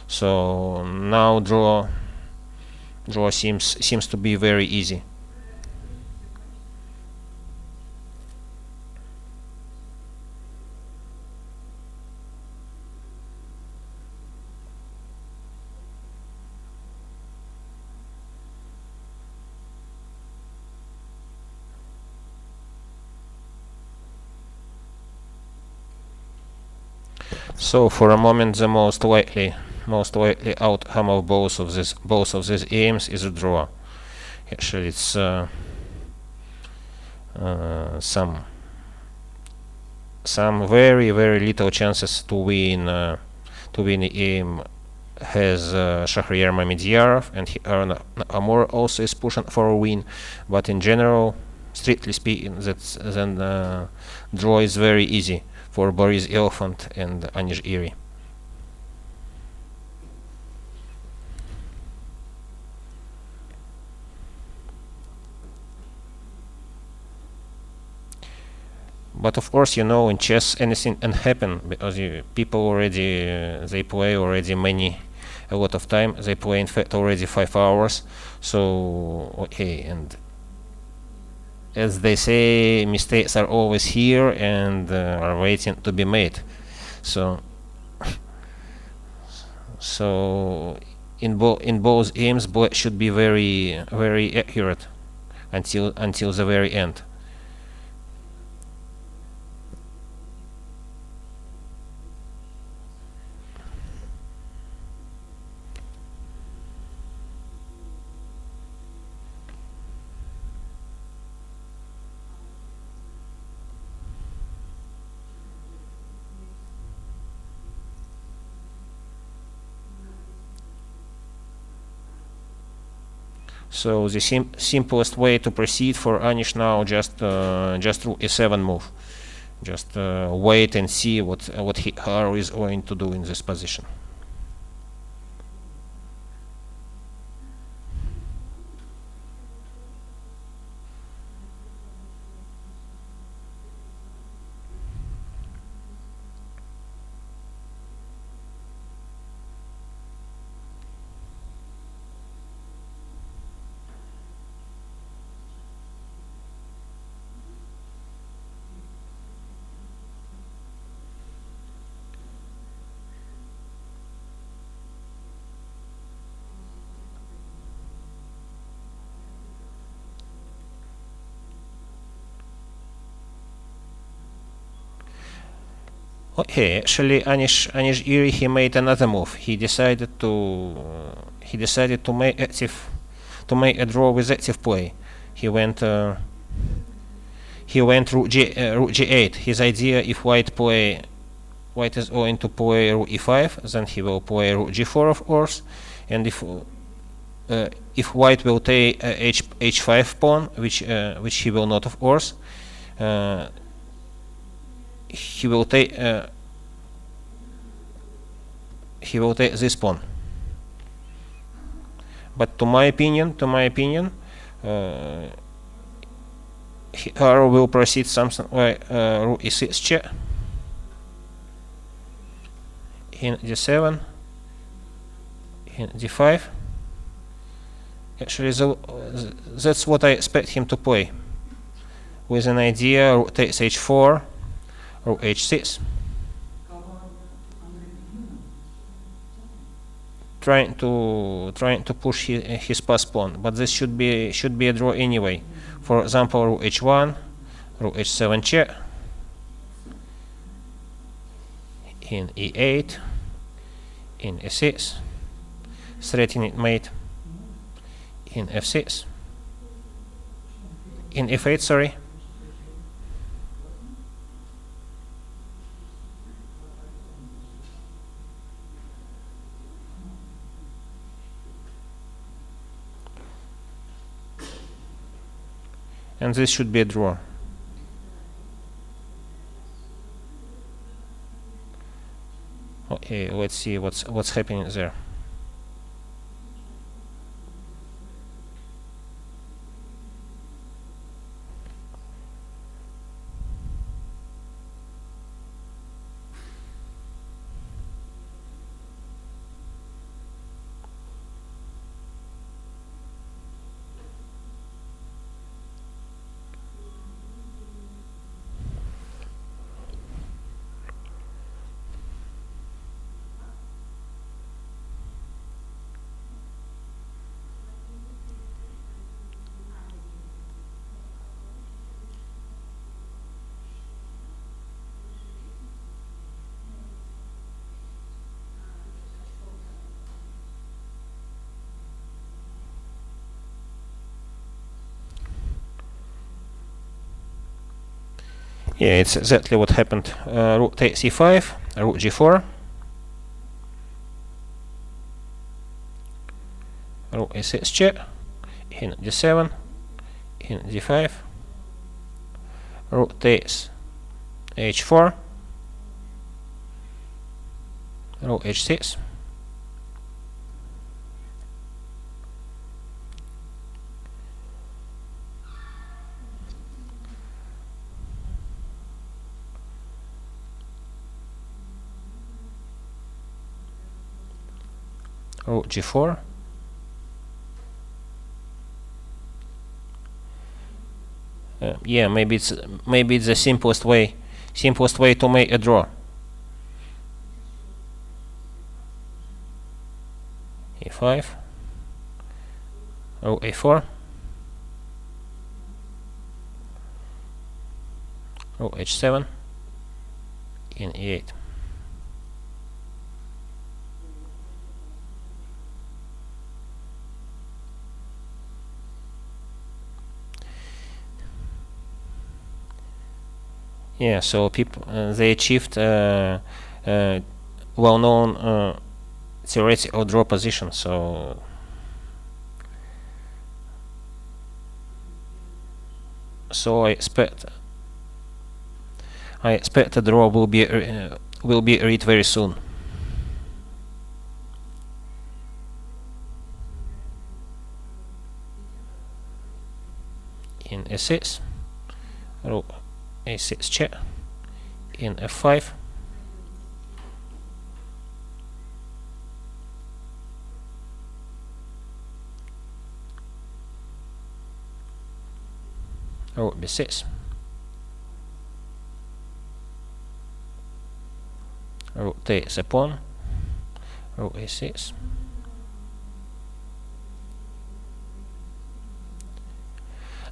So now draw seems to be very easy. So for a moment, the most likely outcome of both of these aims is a draw. Actually, it's some very little chances to win the aim has Shahryar Mamedyarov, and Nakamura also is pushing for a win, but in general, strictly speaking, then draw is very easy for Boris Gelfand and Anish Giri. But of course, you know, in chess anything can happen, because people already they play already a lot of time. They play in fact already 5 hours. So okay, and as they say, mistakes are always here and are waiting to be made. So in both aims, black should be very accurate until the very end. So the simplest way to proceed for Anish now, just rook e7 move. Just wait and see what Hikaru is going to do in this position. Okay, actually, Anish Giri, he made another move. He decided to make a draw with active play. He went rook g8. His idea, if white is going to play rook e5, then he will play rook g4, of course, and if white will take h5 pawn, which he will not, of course. He will take this pawn. But to my opinion, Hikaru will proceed something like rook e6 check in d7, in d5. Actually, that's what I expect him to play, with an idea rook takes h4, rook h6, trying to push his pass pawn. But this should be a draw anyway. For example, rook h1, rook h7 check, in e8, in e6, threatening mate, in f6, in f8, sorry. And this should be a draw. Okay, let's see what's happening there. Yeah, it's exactly what happened. Rook takes e5, rook g4, rook a6 check, in d7, in d5, rook takes h4, rook h6, rook g4, yeah, maybe it's the simplest way to make a draw. e5, rook a4, rook h7, in e8. Yeah, so people they achieved well-known theoretical draw position. So I expect the draw will be read very soon. In a6, rook a6 check, in f5, rook b6, rook takes a pawn, rook a6,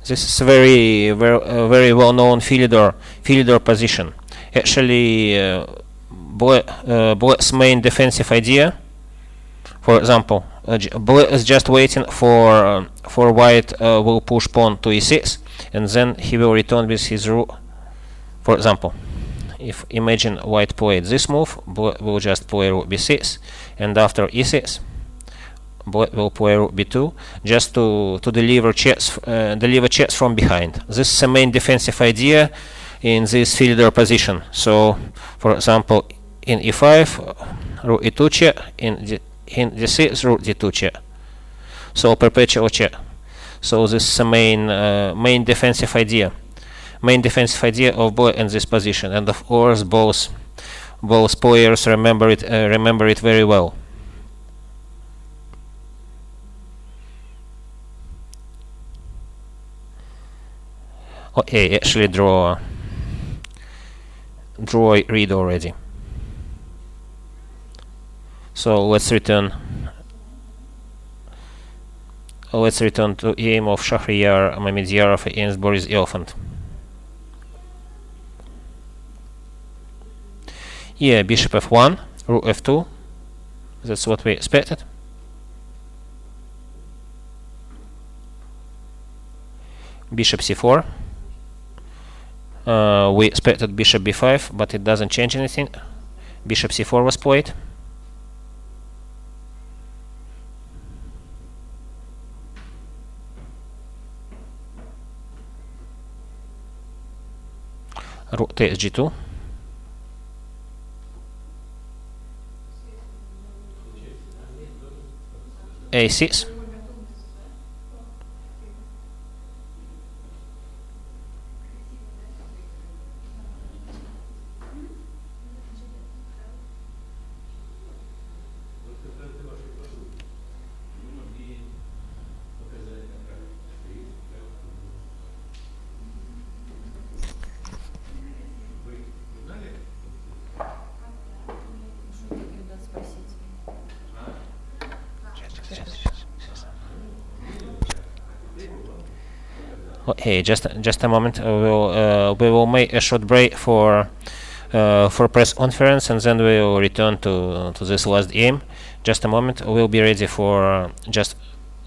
this is a very well-known Philidor position. Actually, Black's main defensive idea, for example, Black is just waiting for White will push pawn to e6, and then he will return with his rook. For example, if imagine White played this move, Black will just play rook b6, and after e6, Black will play rook b2 just to deliver checks from behind. This is the main defensive idea in this Philidor position. So, for example, in e5, rook e2 check, in d6, rook d2 check. So perpetual check. So this is the main defensive idea. Main defensive idea of Black in this position, and of course both players remember it very well. Okay, actually draw read already. So let's return to game of Shahryar Mamedyarov against Boris Gelfand. Yeah, bishop f1, rook f2. That's what we expected. Bishop c4. We expected bishop b5, but it doesn't change anything. Bishop c4 was played. Rook takes g2. a6. Okay, just a moment. We will make a short break for press conference, and then we will return to this last game. Just a moment. We'll be ready for just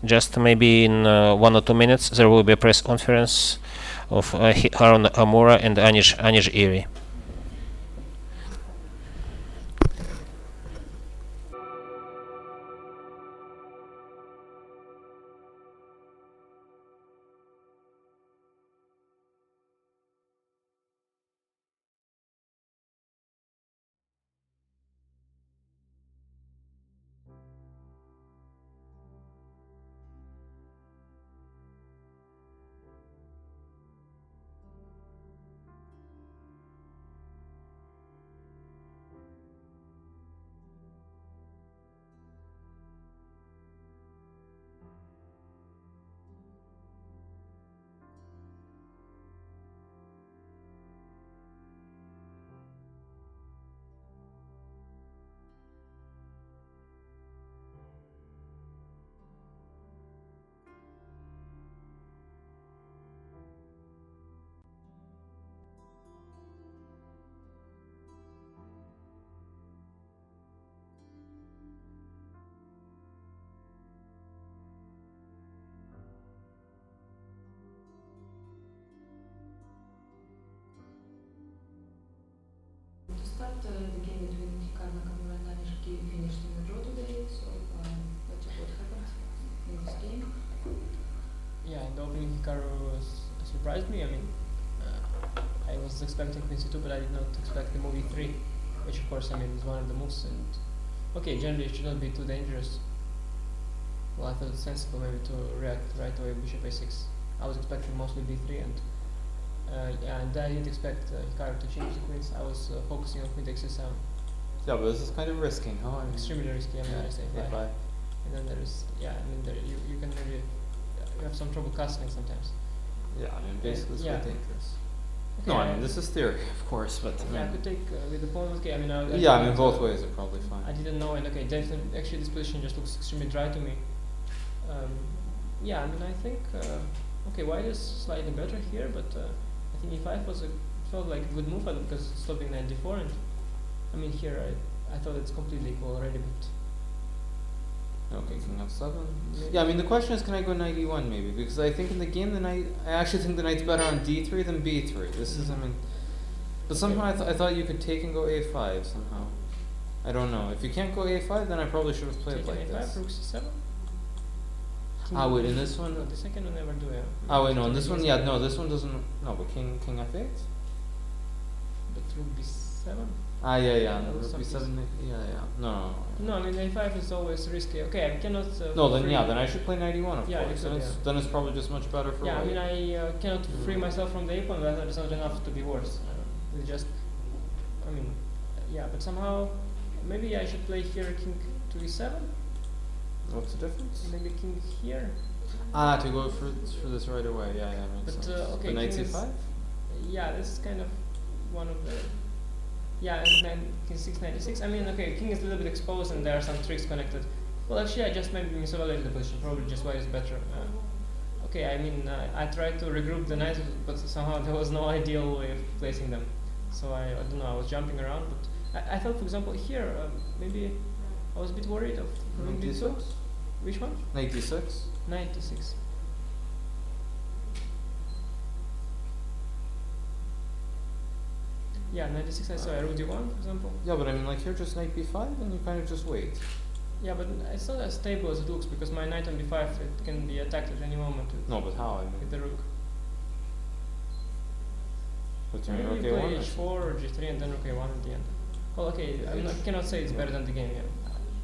just maybe in 1 or 2 minutes there will be a press conference of Haron Amura and Anish Giri. To start, the game between Nakamura and Giri finished in a draw today, so what happened in this game? Yeah, the opening Hikaru surprised me. I mean, I was expecting Queen C2, but I did not expect the move E3, which of course, I mean, is one of the moves. And okay, generally it should not be too dangerous. Well, I thought it sensible maybe to react right away Bishop A6. I was expecting mostly B3, and and I didn't expect Hikaru to change the queens. I was focusing on Queen takes C7. Yeah, but this is kind of risking, huh? I mean, Extremely risky. I mean, I say if I and then there is, yeah, I mean, there you can maybe you have some trouble castling sometimes. yeah, I mean, basically it's yeah. take this. Okay, No, I mean, this is theory, of course, but I yeah, I mean, could take with the pawn. Okay, I mean, yeah, I mean, both ways are probably fine. I didn't know, and okay, definitely, actually, this position just looks extremely dry to me. Yeah, I mean, I think okay, white is slightly better here, but I think E5 felt like a good move because it's stopping knight d4, and I mean here I thought it's completely equal already, but Okay, king f7. Yeah, I mean, the question is, can I go knight e1 maybe? Because I think in the game, I actually think the knight's better on d3 than b3. This is, I mean, but somehow I thought you could take and go a5 somehow. I don't know. If you can't go a5, then I probably should have played like a5, this. rook c7. Ah, wait, in this one? No, the second one never do it. Ah, wait, no, in this one, yeah, no, this one doesn't, no, but king f8? But rook b7? Ah, yeah, no, Rook rook b7, yeah, no. No, I mean a5 is always risky. Okay, I cannot. No, then I should play knight e1, of Yeah, course. you could, Then it's probably just much better for Yeah, white. I mean I cannot free myself from the a pawn, but that is not enough to be worse. It's just, I mean, yeah, but somehow maybe I should play here king to e7. What's the difference? Maybe king here. Ah, to go for this right away. Yeah, makes But sense. okay, The knight king is- c5? Yeah, this is kind of one of the. Yeah, and then king 696. I mean, okay, king is a little bit exposed, and there are some tricks connected. Well, actually, I just maybe misevaluated the position. Probably just white is better. Okay, I mean, I tried to regroup the knights, but somehow there was no ideal way of placing them. So I don't know. I was jumping around, but I thought, for example, here maybe I was a bit worried of Knight b2. d6? Which one? Knight d6? Knight d6. Yeah, knight d6. I saw rook d1, for example. Yeah, but I mean, like here, just knight b5, and you kind of just wait. Yeah, but it's not as stable as it looks because my knight on d5 it can be attacked at any moment No, but how? I with mean, the rook. what's your Maybe rook you play a1? h4 or g3 and then rook a1 at the end. Well, okay, I cannot say it's better than the game. Yeah,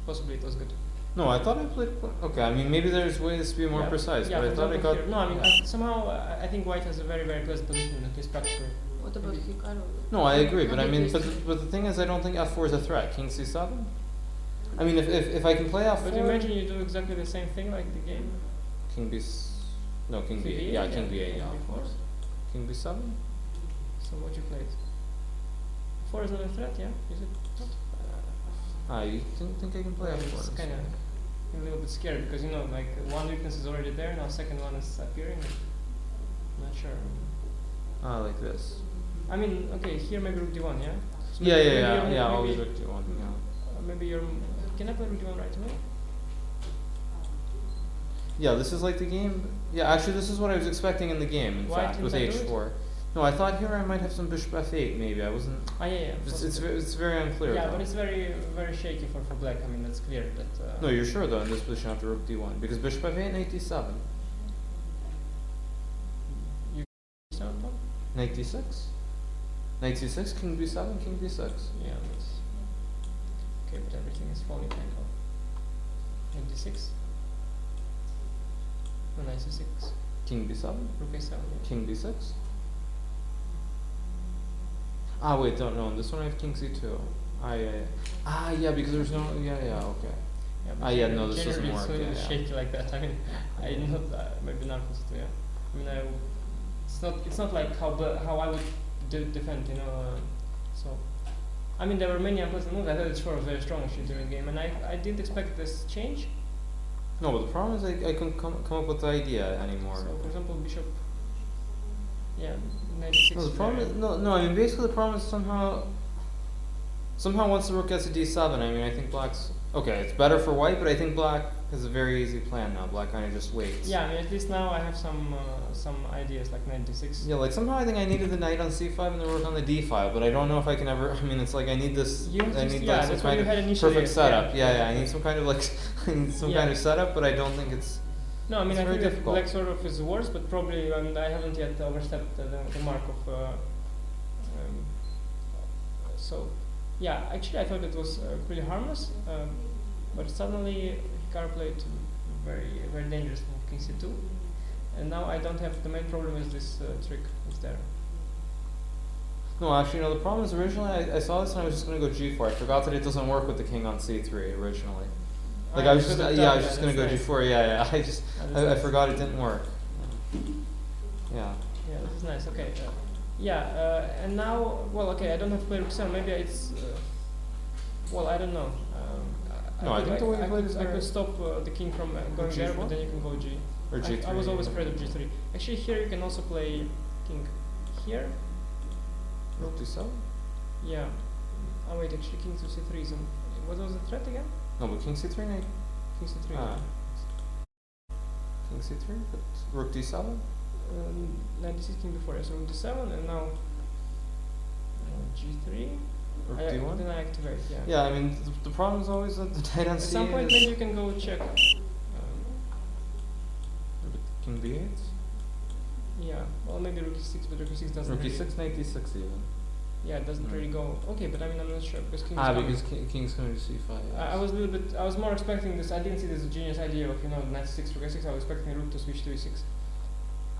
possibly it was good. No, I thought I played. Okay, I mean, maybe there's ways to be more Yeah, precise, yeah, but I for thought I example got. here. No, I mean somehow I think white has a very pleasant position at least practically. What about Hikaru? No, I agree, but I mean, Yes. but the thing is, I don't think f4 is a threat. King c7. I mean, if I can play f4. But imagine you do exactly the same thing like the game. King b. No, king b8. Yeah, king b8. Yeah, of course. King b7. So what you played? 4 is not a threat, yeah? Is it not? You think I can play f4? It's kind of a little bit scary because you know, like one weakness is already there, now second one is appearing. Not sure. Like this. I mean, okay, here maybe rook d1, yeah? So Yeah, maybe yeah. maybe Always rook d1. Yeah. maybe you're. Can I play rook d1 right away? Yeah, this is like the game. Yeah, actually, this is what I was expecting in the game. In Why fact, with didn't I do h4. No, I thought here I might have some bishop f8. Maybe I wasn't. Ah, yeah. It's very unclear. Yeah, though. but it's very shaky for black. I mean, that's clear. That. No, you're sure though in this position after rook d1 because bishop f8 knight d7. You Knight d6. Knight c6, king b7, king b6. Yeah, that's okay, but everything is falling kind of. Knight d6. No, knight c6. King b7. Rook a7. Yeah. King b6. Ah wait, don't know. This one I have king c2. Ah yeah, yeah. Ah yeah, because there's no. Yeah, okay. Yeah, Ah yeah, no, this doesn't generally work. it's Yeah, shaky like that. I mean, I not maybe not c2. Yeah. I mean, it's not like how I would defend, you know. So, I mean, there were many unpleasant moves. I thought it's very strong actually during the game, and I didn't expect this change. No, but the problem is I couldn't come up with the idea anymore. So, for example, bishop. Yeah, 96. No, the problem is no. I mean, basically the problem is somehow once the rook gets to d7, I mean, I think black's okay. It's better for white, but I think black has a very easy plan now. Black kind of just waits. Yeah, I mean, at least now I have some ideas like 96. Yeah, like somehow I think I needed the knight on c5 and the rook on the d5, but I don't know if I can ever. I mean, it's like I need this. I need like some kind of perfect setup. Yeah, I need some kind of like kind of setup, but I don't think it's. No, I mean, it's I very think difficult. that black sort of is worse, but probably I haven't yet overstepped the mark of. So, yeah, actually I thought it was pretty harmless, but suddenly Hikaru played very dangerous move, king c2, and now I don't have. The main problem is this trick is there. No, actually, no. The problem is originally I saw this and I was just going to go g4. I forgot that it doesn't work with the king on c3 originally. Like I was just going to go g4. Yeah. I forgot it didn't work. Yeah. Yeah, this is nice. Okay. And now, well, okay, I don't have to play rook 7. Maybe it's. Well, I don't know. No, I think the way you played is I could stop the king from going there, but then you can go g. Or g3. I was always afraid of g3. Actually, here you can also play king here. Rook d7. Yeah. Oh wait, actually, king to c3 is. What was the threat again? No, but king c3, knight. King c3. King c3, but rook d7. Knight d6, king before. So rook d7, and now g3. Rook d1. Then I activate. Yeah. Yeah, I mean the problem is always that the knight on c8. At some point, maybe you can go check. King b8. Yeah. Well, maybe rook e6, but rook e6 doesn't. Rook really e6, knight d6 even. Yeah, it doesn't really go. Okay, but I mean, I'm not sure because king. Because king's going to c5. Yes. I was a little bit. I was more expecting this. I didn't see this genius idea of knight c6, rook e6. I was expecting rook to switch to e6.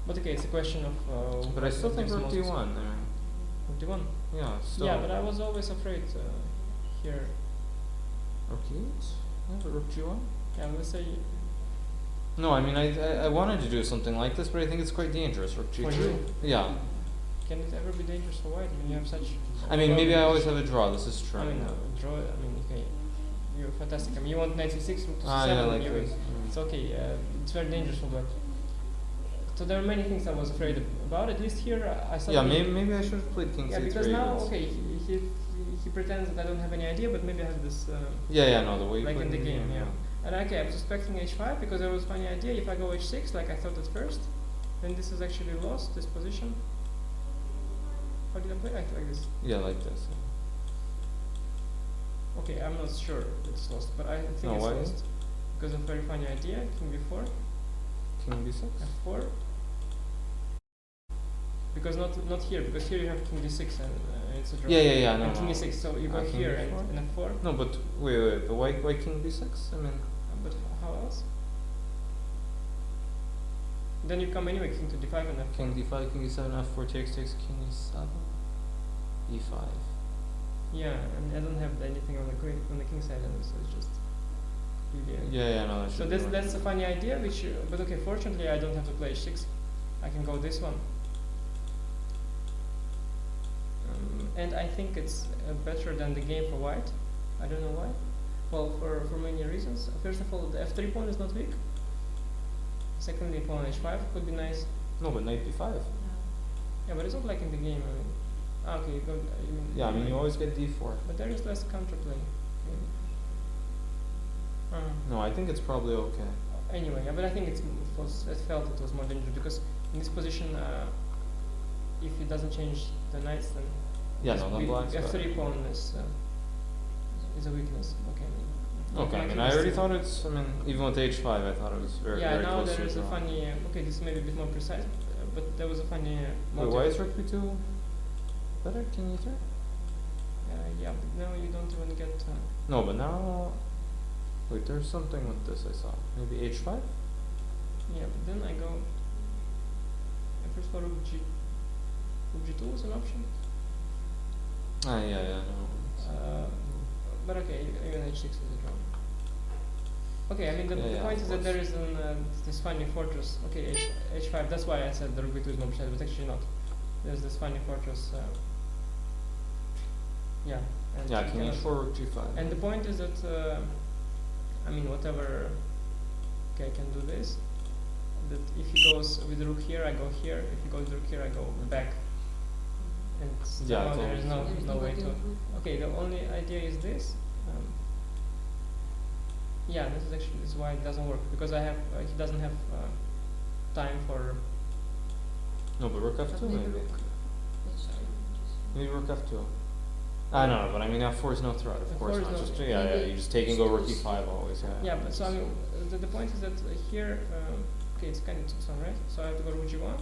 But okay, it's a question of. But I still think rook d1. Rook d1. Yeah. Still. Yeah, but I was always afraid here. Rook e8. Yeah, but rook g1. Yeah, let's say. No, I mean I wanted to do something like this, but I think it's quite dangerous. Rook g3. For you? Yeah. Can it ever be dangerous for white? I mean, you have such. I mean, maybe I always have a draw. This is true. I mean, draw. I mean, okay, you're fantastic. I mean, you want knight c6, rook to c7. Yeah, like you this. It's okay. It's very dangerous for black. So there are many things I was afraid about. At least here, I saw. Yeah, maybe I should have played king c3. Yeah, because now, okay, he pretends that I don't have any idea, but maybe I have this. No, the way you like played in the game, yeah. And okay, I was expecting h5 because there was a funny idea. If I go h6, like I thought at first, then this is actually lost. This position. How did I play? Like this? Yeah, like this. Okay, I'm not sure it's lost, but I think it's lost. Because of a very funny idea, king b4. King b6? f4. Because not here, because here you have king d6 and it's a draw. Yeah, no. And king e6, so you go here and f4. No, but wait, but why king b6? I mean... But how else? Then you come anyway, king to d5 and f4. King d5, king d7, f4 takes, king e7, e5. Yeah, and I don't have anything on the king side, and so it's just really. No. So that's a funny idea, which. But okay, fortunately I don't have to play h6. I can go this one. And I think it's better than the game for white. I don't know why. Well, for many reasons. First of all, the f3 pawn is not weak. Secondly, pawn h5 could be nice. No, but knight b5. Yeah, but it's not like in the game. I mean, okay, you go. You always get d4. But there is less counterplay. No, I think it's probably okay. Anyway, yeah, but I think it felt it was more dangerous because in this position, if it doesn't change the knights, then F3 pawn is a weakness. Okay. Okay, I mean, I already thought it's. I mean, even with H5, I thought it was very. Yeah, very now close there is to a funny. Okay, this is maybe a bit more precise, but there was a funny. Wait, why is Rook B2 better? King E3? Yeah, but now you don't even get. No, but now. Wait, there's something with this I saw. Maybe H5? Yeah, but then I go. I first thought Rook G2 was an option. Yeah, no. But okay, even H6 is a draw. Okay, I mean the point is that there is this funny fortress. Okay, H5. That's why I said the Rook B2 is more precise, but actually not. There's this funny fortress. Yeah. And King H4, Rook G5. And the point is that I mean whatever. Okay, I can do this. That if he goes with the Rook here, I go here. If he goes with the Rook here, I go back. And now there is no way to. Okay, the only idea is this. Yeah, this is why it doesn't work, because I have he doesn't have time for. No, but Rook F2 maybe. Maybe Rook F2. I know, but I mean F4 is no threat, of course not. Just you just take and go Rook E5 always. Yeah, but so I mean the point is that here, okay, it's kind of 6-1, right? So I have to go Rook G1.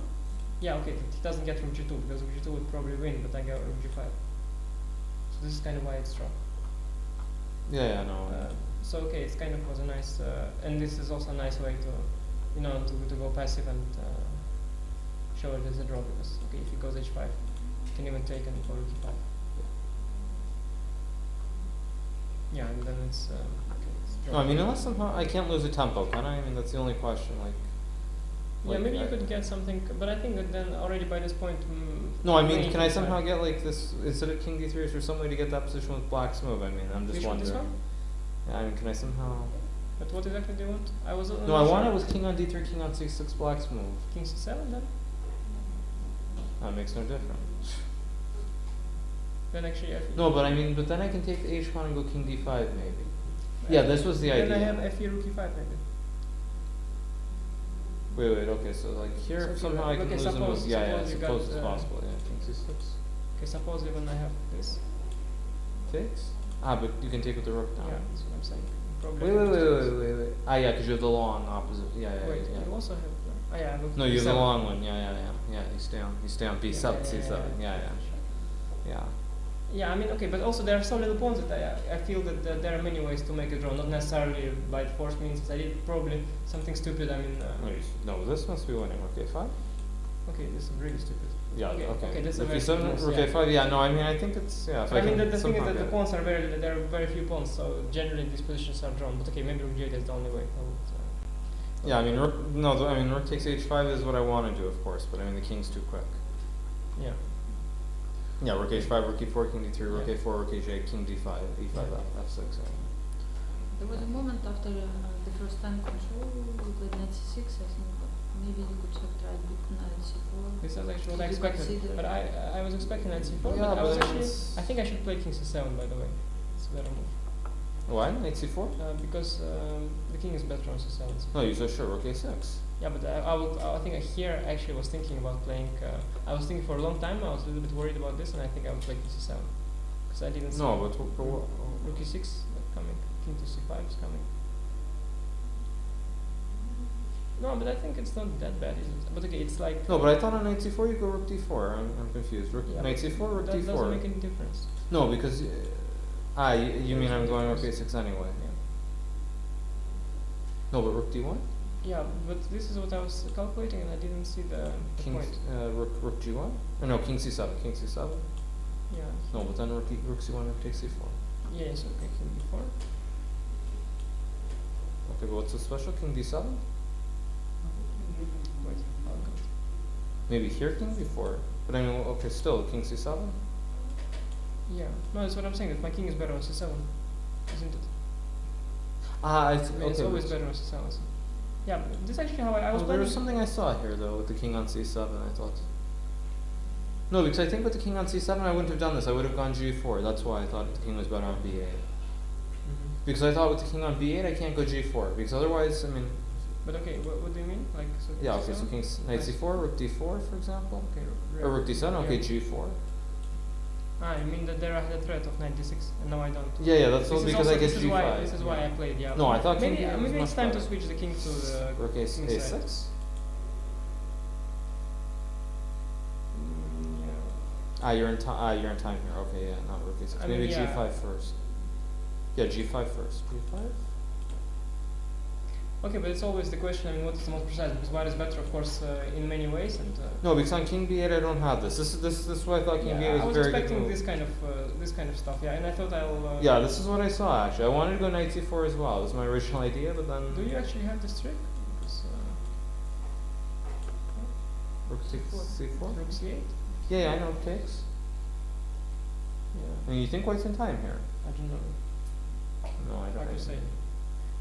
Yeah, okay, he doesn't get Rook G2 because Rook G2 would probably win, but I get Rook G5. So this is kind of why it's draw. Yeah, no. So okay, it's kind of was a nice, and this is also a nice way to, to go passive and show it as a draw, because okay, if he goes H5, he can even take and go Rook E5. Yeah, and then it's okay. It's draw. No, I mean unless somehow I can't lose a tempo, can I? I mean that's the only question. Yeah, maybe you could get something, but I think that then already by this point. No, I mean, can I somehow get like this instead of King D3? Is there some way to get that position with Black's move? I mean, I'm just wondering. This one? Yeah, I mean, can I somehow? But what exactly do you want? I was. No, I want it with King on D3, King on C6, Black's move. King C7 then. That makes no difference. Then actually. No, but I mean, but then I can take the H1 and go King D5 maybe. Yeah, this was the idea. Then I have F3 Rook E5 maybe. Wait, okay, so like here So somehow I can lose a move. Yeah, suppose it's possible, yeah. King C6. Okay, suppose even I have this. Fix? But you can take with the rook now. Yeah, that's what I'm saying. Probably wait. Yeah, because you have the long opposite. Yeah. You also have no, you have the long one. Yeah. You stay on B7, C7. Yeah. Yeah, I mean, okay, but also there are some little pawns that I feel that there are many ways to make a draw, not necessarily by force means. I did probably something stupid. I mean. No, this must be winning. Rook A5. Okay, this is really stupid. Yeah. Okay. This Rook A7, Rook A5. Yeah. No, I mean, I think it's If I mean, the thing is that the pawns are there are very few pawns, so generally these positions are drawn. But okay, maybe Rook G8 is the only way. Yeah, I mean, Rook takes H5 is what I want to do, of course, but I mean the king's too quick. Yeah. Yeah, Rook H5, Rook E4, King D3, Rook A4, Rook H8, King D5, E5, F6. There was a moment after the first time control, we played knight C6, I think, but maybe you could have tried knight C4. This is actually what I expected, but I was expecting knight C4, yeah, but I think I should play King C7, by the way. It's a better move. Why? Knight C4? Because the king is better on C7. No, you said sure, Rook A6. Yeah, but I think here actually was thinking about playing. I was thinking for a long time. I was a little bit worried about this, and I think I would play King C7 because I didn't see. No, but Rook E6 coming, King to C5 is coming. No, but I think it's not that bad, is it? But okay, it's like. No, but I thought on Knight C4 you go Rook D4. I'm confused. Knight C4, Rook D4. That doesn't make any difference. No, because you mean I'm going Rook A6 anyway? Yeah. No, but Rook D1. Yeah, but this is what I was calculating, and I didn't see the point. Rook G1? No, King C7. King C7? Yeah. No, but then Rook C1 and takes C4. Yes, okay, King D4. Okay, but what's so special? King D7? Wait, I'll go. Maybe here King D4. But I mean, okay, still, King C7? Yeah. No, that's what I'm saying, that my king is better on C7, isn't it? It's always better on C7. Yeah, but this is actually how I was planning. There was something I saw here though with the king on C7. I thought. No, because I think with the king on C7 I wouldn't have done this. I would have gone G4. That's why I thought the king was better on B8. Because I thought with the king on B8 I can't go G4 because otherwise, I mean. But okay, what do you mean? Like so? Yeah, okay, so C7? king knight c4, rook d4, for example. Okay. Or rook d7, okay, yeah. g4. I mean that there are the threat of knight d6, and now I don't. Yeah, that's all This is because also, I guess this is g5. why this is why I played. Yeah. No, I thought king maybe d8 was maybe much it's time better. to switch the king to the Rook king side. a6. Yeah. You're in time here. Okay, yeah, not rook a6. I mean, Maybe yeah. g5 first. Yeah, g5 first. g5. Okay, but it's always the question. I mean, what is the most precise? Because white is better, of course, in many ways. And No, because on king b8 I don't have this. This is why I thought king yeah, b8 I was was a very good expecting move. this kind of stuff. Yeah, and I thought I'll. Yeah, this is what I saw actually. I wanted to go knight c4 as well. This was my original idea, but then Do you actually have this trick? Because, rook c4. rook c8. Yeah, I know it takes. Yeah, I mean, you think white's in time here? I don't know. No, I don't. Hard to say.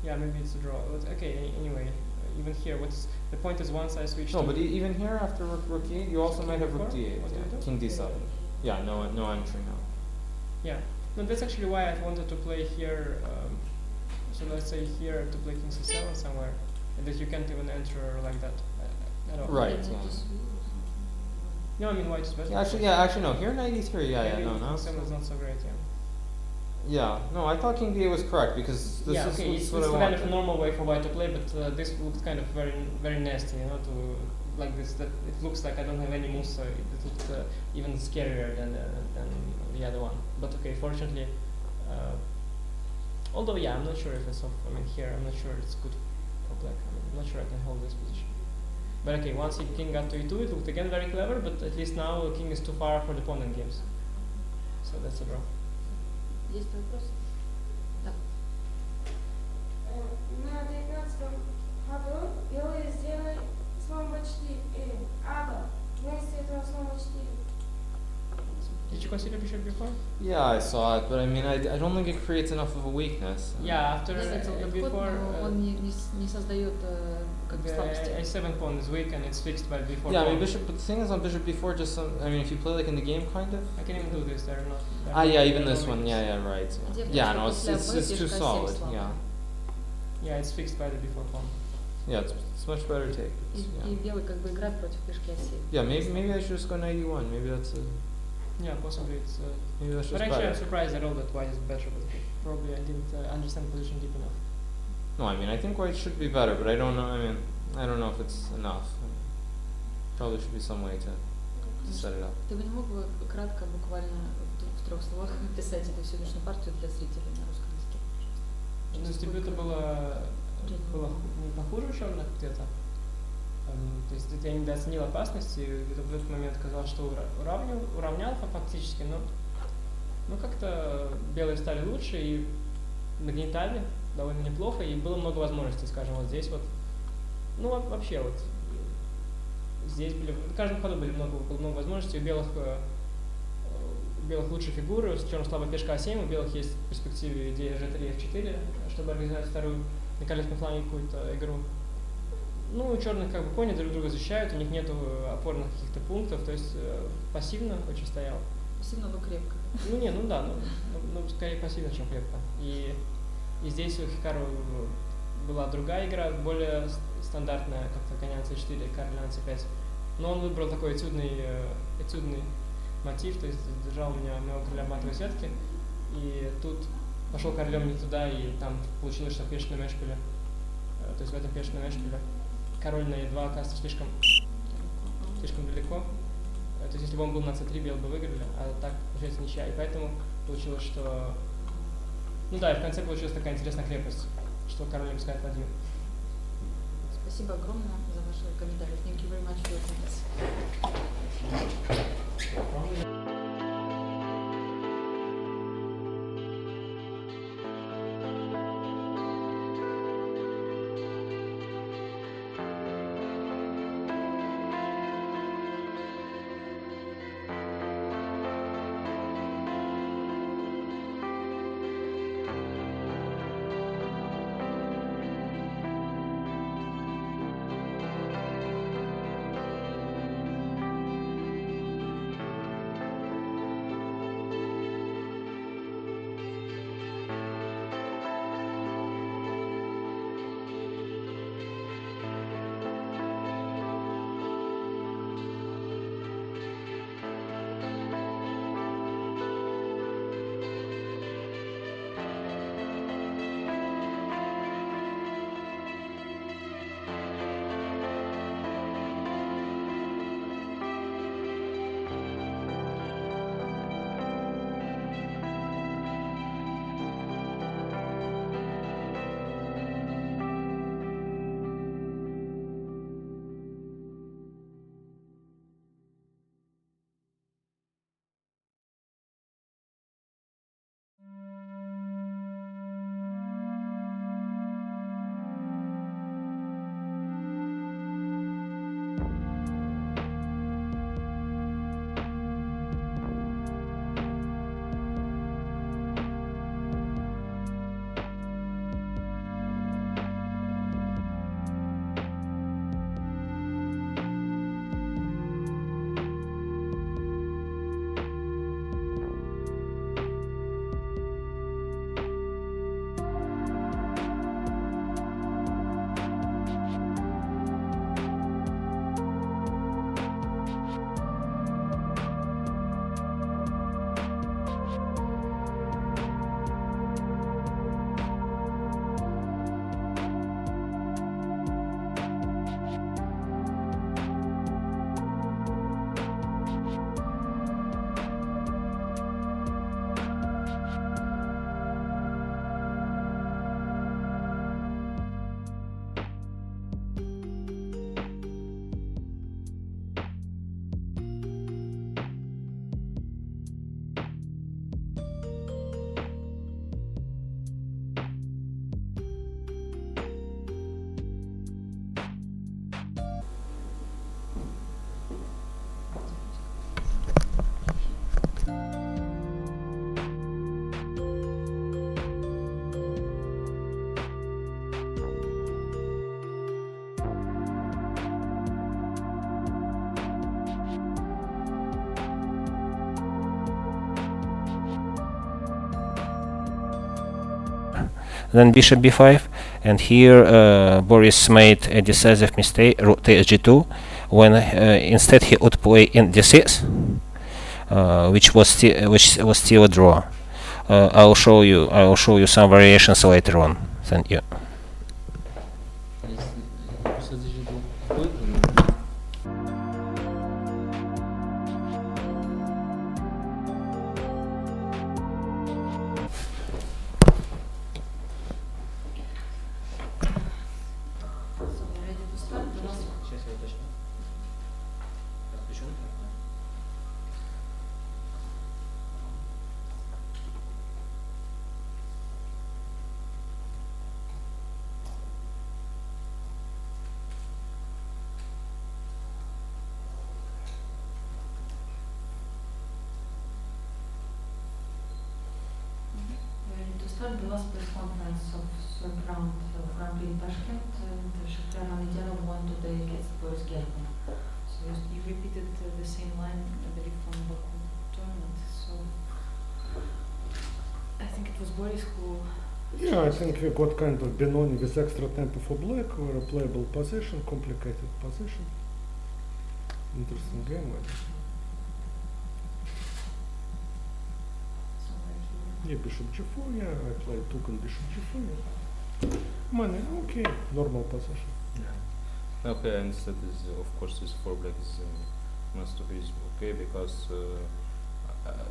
Yeah, maybe it's a draw. But okay, anyway, even here, what's the point is once I switch No, to but even here after rook e8, you also might have rook King d8. d4? What do you Yeah. do? King d7. Yeah, no entry now. Yeah, no, that's actually why I wanted to play here. So let's say here to play king c7 somewhere, and that you can't even enter like that at all. Right. Yeah. No, I mean white is better. Actually, no. Here knight e3. Yeah, no. King c7 is not so great. Yeah. Yeah, no. I thought king d8 was correct because this Yeah, is okay, this it's what I kind wanted. of a normal way for white to play, but this looks kind of very, very nasty, you know, to like this. That it looks like I don't have any moves, so it looks even scarier than the other one. But okay, fortunately, although yeah, I'm not sure if it's off. I mean, here I'm not sure it's good for black. I mean, I'm not sure I can hold this position. But okay, once the king got to e2, it looked again very clever. But at least now the king is too far for the pawn games, so that's a draw. Есть вопрос? Да. На 19-м ходу белые сделали слон b4, ага, вместо этого слон b4. Did you consider bishop b4? Yeah, I saw it, but I mean, I don't think it creates enough of a weakness. Yeah, after Я заметил этот ход, before но он не создает как бы the слабости. a7 pawn is weak and it's fixed by b4 Yeah, I pawn. mean, but the thing is on bishop b4, I mean, if you play like in the game, kind of. I can even do this. They're not. Yeah, even they're this not one. weak. Yeah, right. Где Yeah, no, после it's АВ too пешка solid. 7 Yeah, Yeah, it's fixed by the b4 pawn. yeah, it's much better take. И Yeah. белый как бы играет против пешки А7. Yeah, maybe I should just go knight e1. Maybe that's Yeah, possibly it's. maybe that's But just actually, I'm better. surprised at all that white is better. But probably I didn't understand the position deep enough. No, I mean, I think white should be better, but I don't know. I mean, I don't know if it's enough. Probably should be some way to set it up. Ты бы не мог бы кратко, буквально в 3 словах описать эту сегодняшнюю партию для зрителей на русском языке, пожалуйста? Ну, с дебюта было похуже черных где-то. То есть я недооценил опасности, и в этот момент казалось, что уравнял фактически, но как-то белые стали лучше и нагнетали довольно неплохо, и было много возможностей, скажем, вот здесь вот. Ну, вообще вот. Здесь были, в каждом ходу было много возможностей, у белых лучшие фигуры, с черных слабая пешка А7, у белых есть в перспективе идея G3, F4, чтобы организовать вторую на королевском фланге какую-то игру. Ну, у черных как бы кони друг друга защищают, у них нету опорных каких-то пунктов, то есть пассивно очень стоял. Пассивно, но крепко. Ну не, ну да, ну скорее пассивно, чем крепко. И здесь у Хикару была другая игра, более стандартная, как-то коня на c4, король на c5. Но он выбрал такой этюдный мотив, то есть держал меня моего короля в матовой сетке. И тут пошел королем не туда, и там получилось, что пешка на мешкеле. То есть в этом пешка на мешкеле король на e2 оказывается слишком далеко. То есть если бы он был на c3, белые бы выиграли, а так получается ничья. И поэтому получилось, что... Ну да, и в конце получилась такая интересная крепость, что король не пускает ладью. Спасибо огромное за ваши комментарии. Thank you very much for your comments. bishop b5, and here Boris made a decisive mistake, rook takes g2, when instead he would play in d6, which was still a draw. I will show you some variations later on. Thank you. The last press conference of third round of Prix in Tashkent, and Mamedyarov won today against Boris Gelfand. So you repeated the same line, I believe, from Baku tournament. So I think it was Boris who. Yeah, I think we got kind of Benoni with extra tempo for black, or a playable position, complicated position. Interesting game. Yeah, bishop g4, yeah, I played took on bishop g4, yeah. Money, okay, normal position. Yeah. Okay, and that is, of course, this 4 black is must be okay, because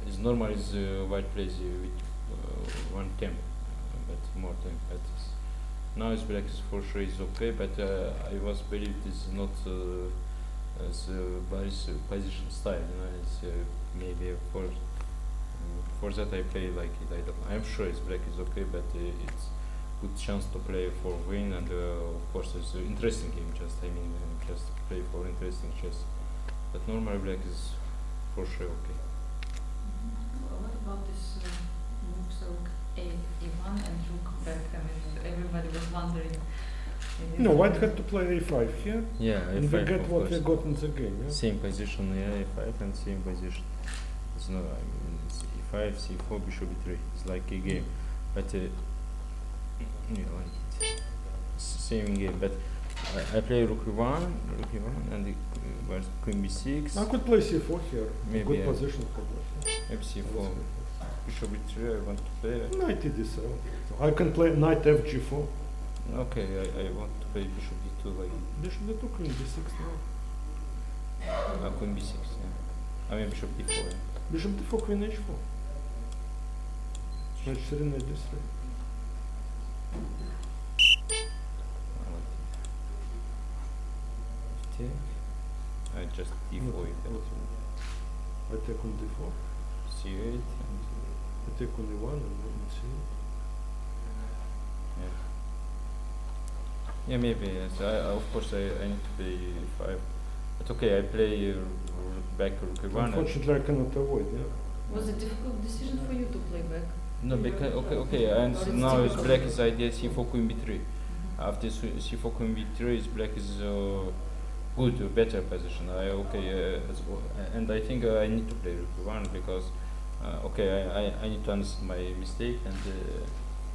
it's normal is white plays with 1 temp, but more temp. But now is black is for sure is okay, but I was believe this is not as position style, you know, it's maybe for that I play like it. I don't. I'm sure it's black is okay, but it's good chance to play for win, and of course it's an interesting game. Just just play for interesting chess. But normally black is for sure okay. What about this moves rook a1 and rook back? I mean, everybody was wondering. No, white had to play a5 here. Yeah, and a5. We get what we got in the game. Yeah? Same position, yeah, a5 and same position. It's no, I mean, it's e5, c4, bishop e3. It's like a game, but you know, same game. But I play rook e1, and queen b6. I could play c4 here. Maybe good position for that. Maybe c4, bishop e3. I want to play. Knight e7. I can play knight fg4. Okay, I want to play bishop d2 like. Bishop d2, queen b6 now. Queen b6. Yeah. I mean bishop d4. Yeah. Bishop d4, queen h4. Knight 3, knight d3. I just d4. I take on d4. c8 and I take on e1 and then c8. Yeah. Yeah, maybe. Yes. Of course, I need to play 5. But okay, I play back rook e1. Unfortunately, I cannot avoid. Yeah. Was it a difficult decision for you to play back? No, because okay. And now is black is idea c4 queen b3. After c4 queen b3, is black is good, better position. And I think I need to play rook e1 because I need to understand my mistake, and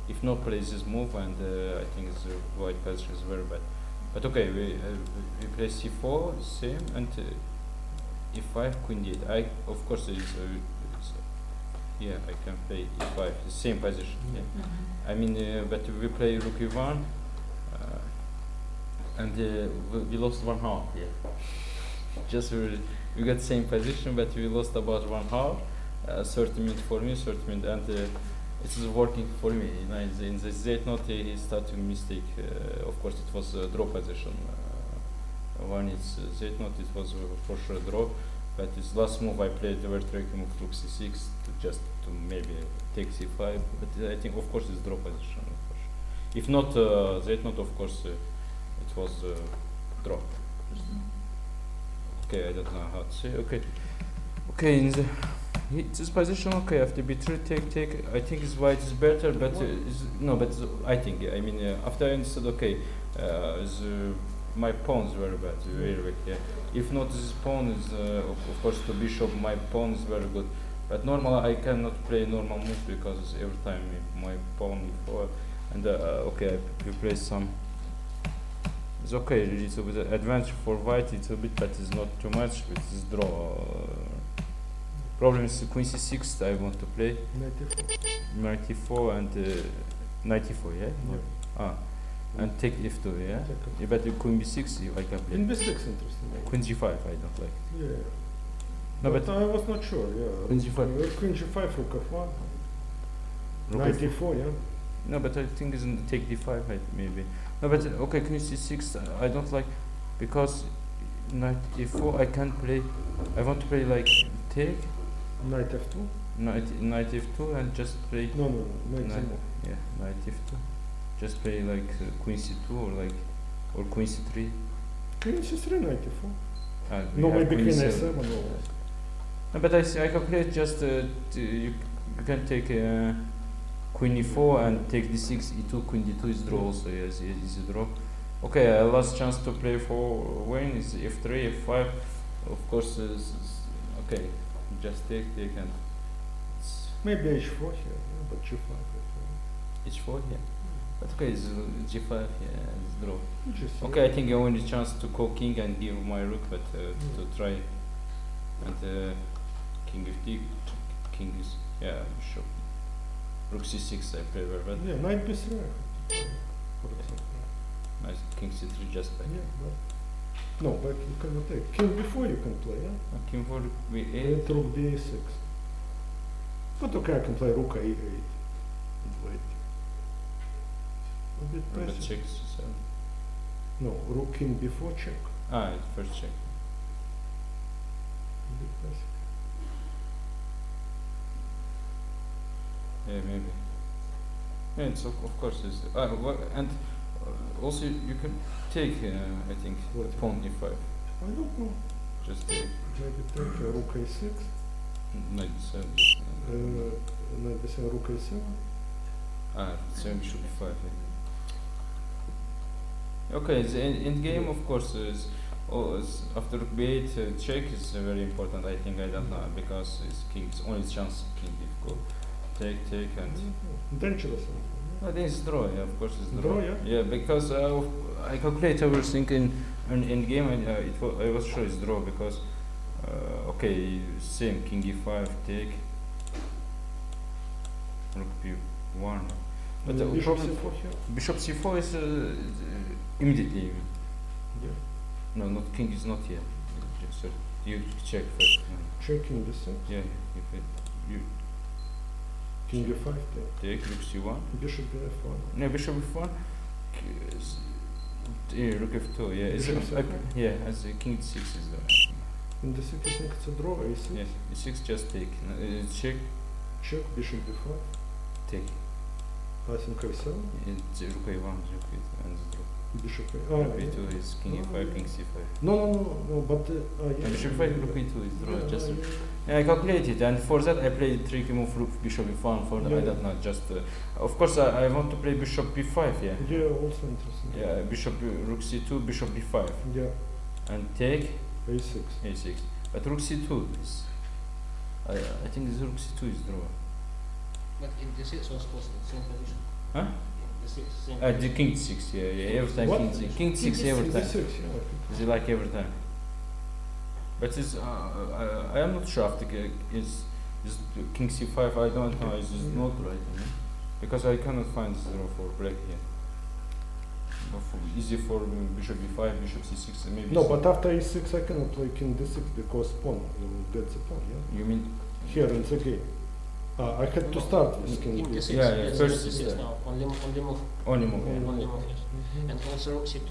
if not play this move, and I think the white position is very bad. But okay, we play c4 same, and e5 queen d8. Of course yeah, I can play e5, the same position. Yeah. I mean, but we play rook e1, and we lost 1 half. Yeah. Just we got same position, but we lost about 1 half. 30 minutes for me, 30 minutes, and it is working for me. You know, in the Z note he started mistake. Of course, it was a draw position. When it's Z note, it was for sure draw. But this last move I played, the overtaking move rook c6 just to maybe take c5. But I think, of course, it's draw position. If not Z note, of course, it was draw. Okay, I don't know how to say. Okay, in this position, okay, after b3 take, I think his white is better, but I think, I mean, after I understood, okay, my pawn is very bad, very weak, yeah. If not this pawn is, of course, to bishop, my pawn is very good. But normally I cannot play normal move because every time my pawn e4, And okay, you play some. It's okay. It's a bit advantage for white. It's a bit, but it's not too much. It's draw. Problem is queen c6. I want to play 94 and 94. Yeah. Ah. And take f2, yeah? Yeah, but queen b6, I can play. Queen b6 interesting. Queen g5, I don't like. Yeah. No, but I was not sure, yeah. Queen g5. Queen g5, rook f1. 94, yeah? No, but I think it's take d5, maybe. No, but okay, queen c6, I don't like, because knight e4, I can't play, I want to play like take. Knight f2? Knight f2 and just play. No, knight yeah, knight f2. Just play like queen c2 or queen c3. Queen c3, knight e4. No, maybe queen a7. or. No, but I calculate just you can take queen e4 and take d6, e2, queen d2 is draw also. Yes, easy draw. Okay, last chance to play for win is f3, f5. Of course, okay, just take and. Maybe h4 here, yeah, but g5. h4 here. But okay, it's g5, yeah, it's draw. Okay, yeah. I think I only chance to call king and give my rook, but to try. And king f3, king is, yeah, bishop. Rook c6, I play very well. Yeah, knight b3. Nice, king c3 just back. Yeah, but no, but you cannot take. King b4 you can play, yeah? King for b8. Rook b6. But okay, I can play rook a8. Wait. A bit passive. Check c7. No, rook king b4 check. Ah, it's first check. A bit passive. Yeah, maybe. Yeah, it's of course it's and also you can take I think pawn e5. I don't know. Just take. Maybe take rook a6. Knight b7. Knight b7, rook a7. Ah, 7 should be 5. Yeah. Okay, the end game of course is after rook b8 check is very important. I think I don't know because it's king. It's only chance king if go take and. Dangerous. I think it's draw. Yeah, of course it's draw. Draw, yeah. Yeah, because I calculate everything in game and I was sure it's draw because okay, same king e5 take rook b1. But the bishop problem c4 here. Bishop c4 is immediately. Yeah. No, not king is not here. So you check first. Check king b6. Yeah, you. King b5 take rook c1. Bishop f1. No, bishop f1. Yeah, rook f2. Yeah, yeah, as king d6 is there. In the 6 I think it's a draw. A6. Yes, e6 just take. Check. Check. Bishop b5. Take. I think a7. It's rook a1, and draw. Bishop a. Rook a2 is king a5, king c5. No, but yeah. Bishop a5, rook a2 is draw. Just. Yeah, I calculated, and for that I played tricky move rook bishop b1. For that I don't know. Just of course I want to play bishop b5. Yeah. Yeah, also interesting. Yeah, bishop rook c2, bishop b5. Yeah. And take. a6. A6. But rook c2 is. I think this rook c2 is draw. But in the 6 was possible, same position. Huh? The 6, same the king 6, yeah, every time what? king 6 every time. 6, yeah. Is it like every time? But it's I am not sure after is king c5. I don't know. Is not right? Because I cannot find this draw for black here. Easy for bishop b5, bishop c6, maybe. No, but after e6 I cannot play king d6 because pawn will get the pawn. Yeah. You mean here in the game? I had to start with king d6. Yeah, first d6 now. Only move. Only move. Yeah. Only move. Yes. And also rook c2,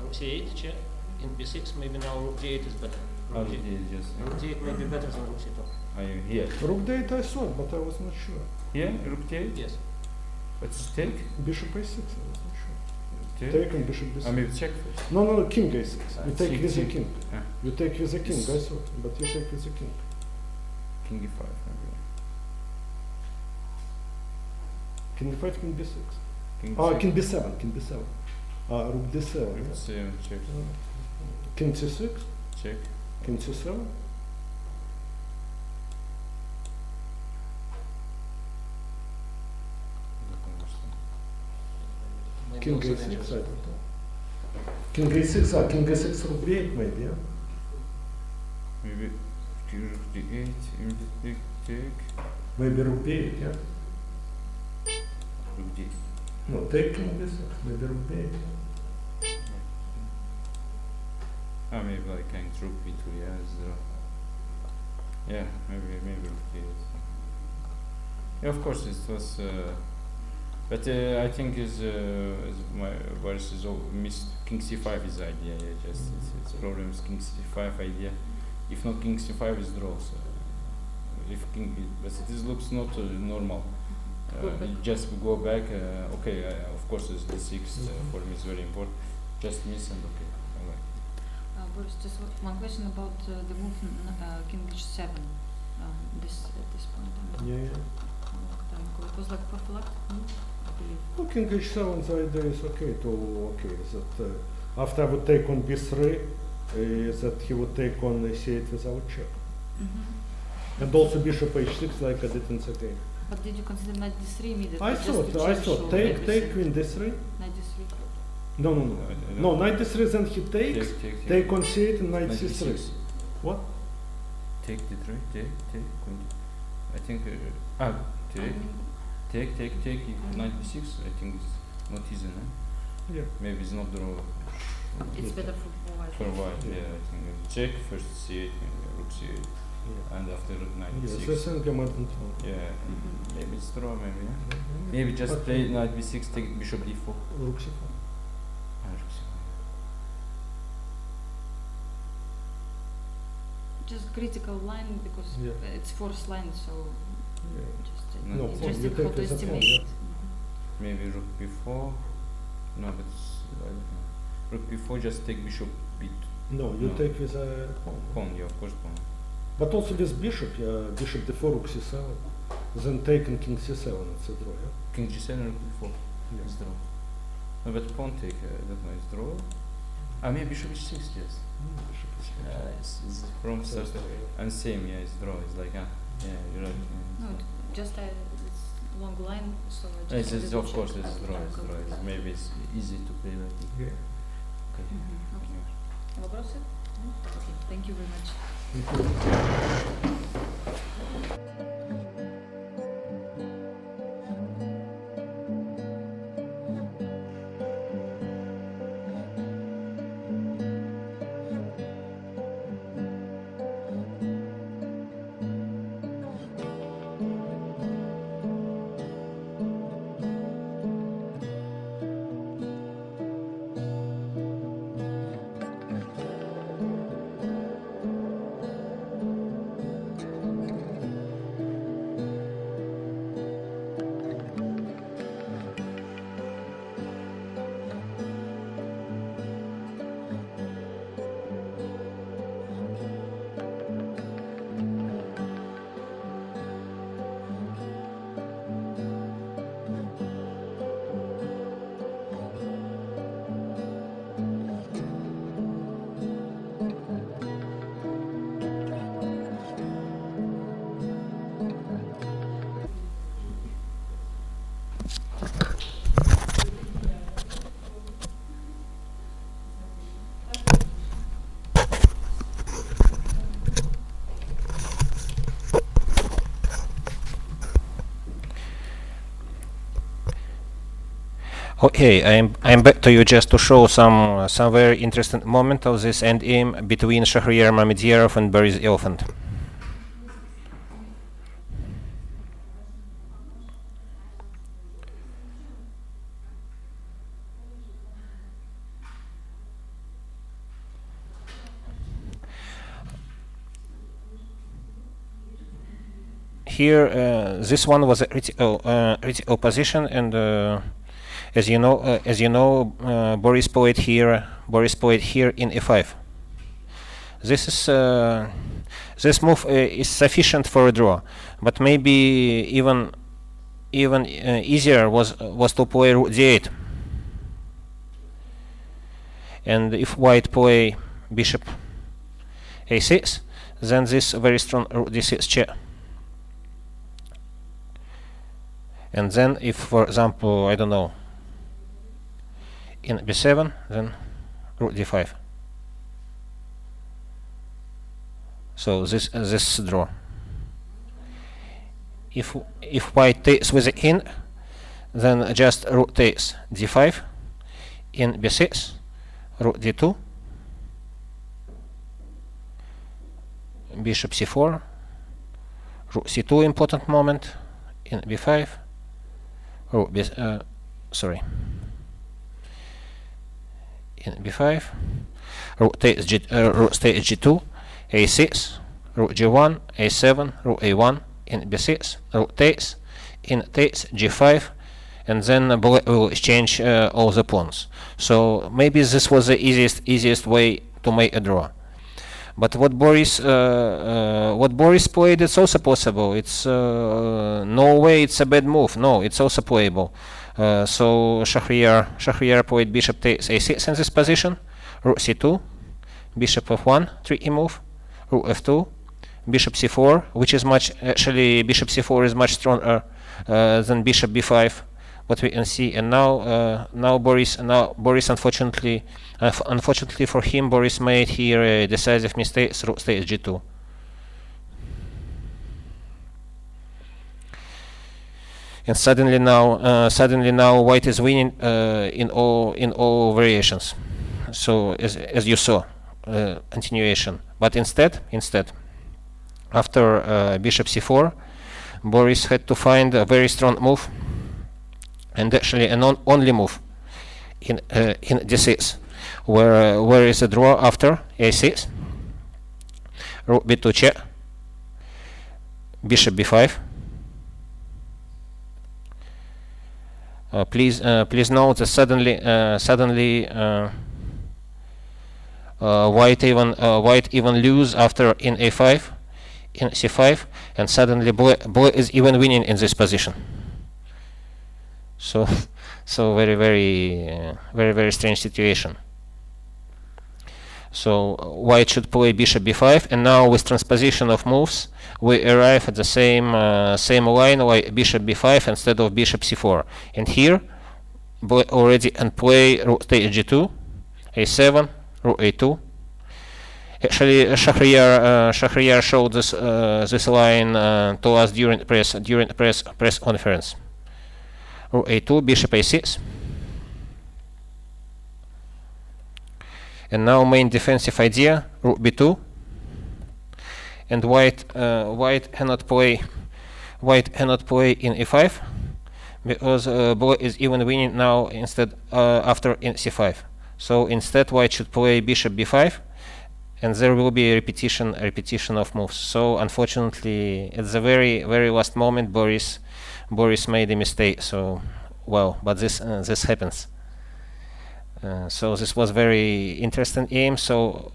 rook c8 check. In b6, maybe now rook d8 is better. Rook d8 may be better than rook c2. Are you here? Rook d8 I saw, but I was not sure. Here, rook d8. Yes. But it's take. Bishop a6. I was not sure. Take, take and bishop b6. I mean check first. No, king a6. You take with the king. Yeah. You take with the king. I saw, but you take with the king. King e5 maybe. King e5, king b6. King b7. King b7. Rook d7. Rook c7 check. King c6. Check. King c7. king also a6, dangerous. I don't know. King a6, king a6 rook b8 maybe, yeah? Maybe rook d8, take. Maybe rook b8, yeah? Rook d. No, take king b6, maybe rook b8. Ah, maybe like king rook b2, yeah, is there. Yeah, maybe rook d8. Yeah, of course it was, but I think is my Boris is missed king c5 is idea. Yeah, just it's problems king c5 idea. If not king c5 is draw. So if king, but it looks not normal. You just go back. Okay, of course is d6 for me is very important. Just miss and okay. All right. Boris, just one question about the move king h7. This at this point. Yeah. It was like prophylactic move, I believe. Well, king h7, the idea is okay that after I would take on b3, that he would take on c8 without check. And also bishop h6 like I did in the game. But did you consider knight d3 immediately? I thought, take queen d3. Knight d3? No, knight d3 then he takes, take on c8 and knight c3. What? Take d3, take, queen. I think, take, knight b6, I think it's not easy, no? Yeah. Maybe it's not draw. It's better for white. For white, yeah, I think. Check, first c8, rook c8, and after knight b6. Yes, yeah, maybe it's draw, maybe, yeah? Maybe just play knight b6, take bishop d4. Rook c4. Rook c4. Just critical line because it's fourth line, so just No, interesting how to estimate. Maybe rook b4. No, but rook b4 just take bishop b2. No, you take with a pawn. Yeah, of course pawn. But also with bishop, bishop d4, rook c7, then taking king c7, it's a draw, yeah? King g7, rook b4, it's draw. No, but pawn take, I don't know, it's draw. Maybe bishop h6, yes. Bishop h6. It's from start, and same, yeah, it's draw, it's like, yeah, you're right. No, just it's long line, so I just It's of course it's draw, maybe it's easy to play like it. Yeah. Okay. Okay. Вопросы? Okay, thank you very much. Okay, I'm back to you just to show some very interesting moment of this endgame between Shahryar Mamedyarov and Boris Gelfand. Here, this one was a critical position, and as you know, Boris played here in e5. This move is sufficient for a draw, but maybe even easier was to play rook d8. And if white play bishop a6, then this very strong rook d6 check. And then if, for example, I don't know, in b7, then rook d5. So this draw. If white takes with the in, then just rook takes d5, in b6, rook d2, bishop c4, rook c2 important moment, in b5, rook b in b5, rook takes g2, a6, rook g1, a7, rook a1, in b6, rook takes, in takes g5, and then black will exchange all the pawns. So maybe this was the easiest way to make a draw. But what Boris played, it's also possible. It's no way it's a bad move. No, it's also playable. So Shahryar played bishop takes a6 in this position, rook c2, bishop f1, tricky move, rook f2, bishop c4, which is bishop c4 is much stronger than bishop b5, what we can see. And now Boris unfortunately for him, Boris made here a decisive mistake, rook takes g2. And suddenly now white is winning in all variations. So as you saw, continuation. But instead, after bishop c4, Boris had to find a very strong move, and actually an only move in d6, where is a draw after a6, rook b2 check, bishop b5. Please note that suddenly white even lose after in a5, in c5, and suddenly black is even winning in this position. So very strange situation. So white should play bishop b5, and now with transposition of moves we arrive at the same line, like bishop b5 instead of bishop c4. And here black already and play rook takes g2, a7, rook a2. Actually, Shahryar showed this line to us during press conference. Rook a2, bishop a6. And now main defensive idea, rook b2. And white cannot play in e5 because black is even winning now after in c5. So instead white should play bishop b5, and there will be a repetition of moves. So unfortunately at the very last moment Boris made a mistake. So well, but this happens. So this was very interesting game. So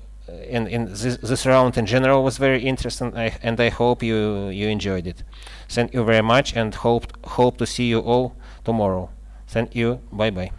in this round in general was very interesting, and I hope you enjoyed it. Thank you very much, and hope to see you all tomorrow. Thank you. Bye bye.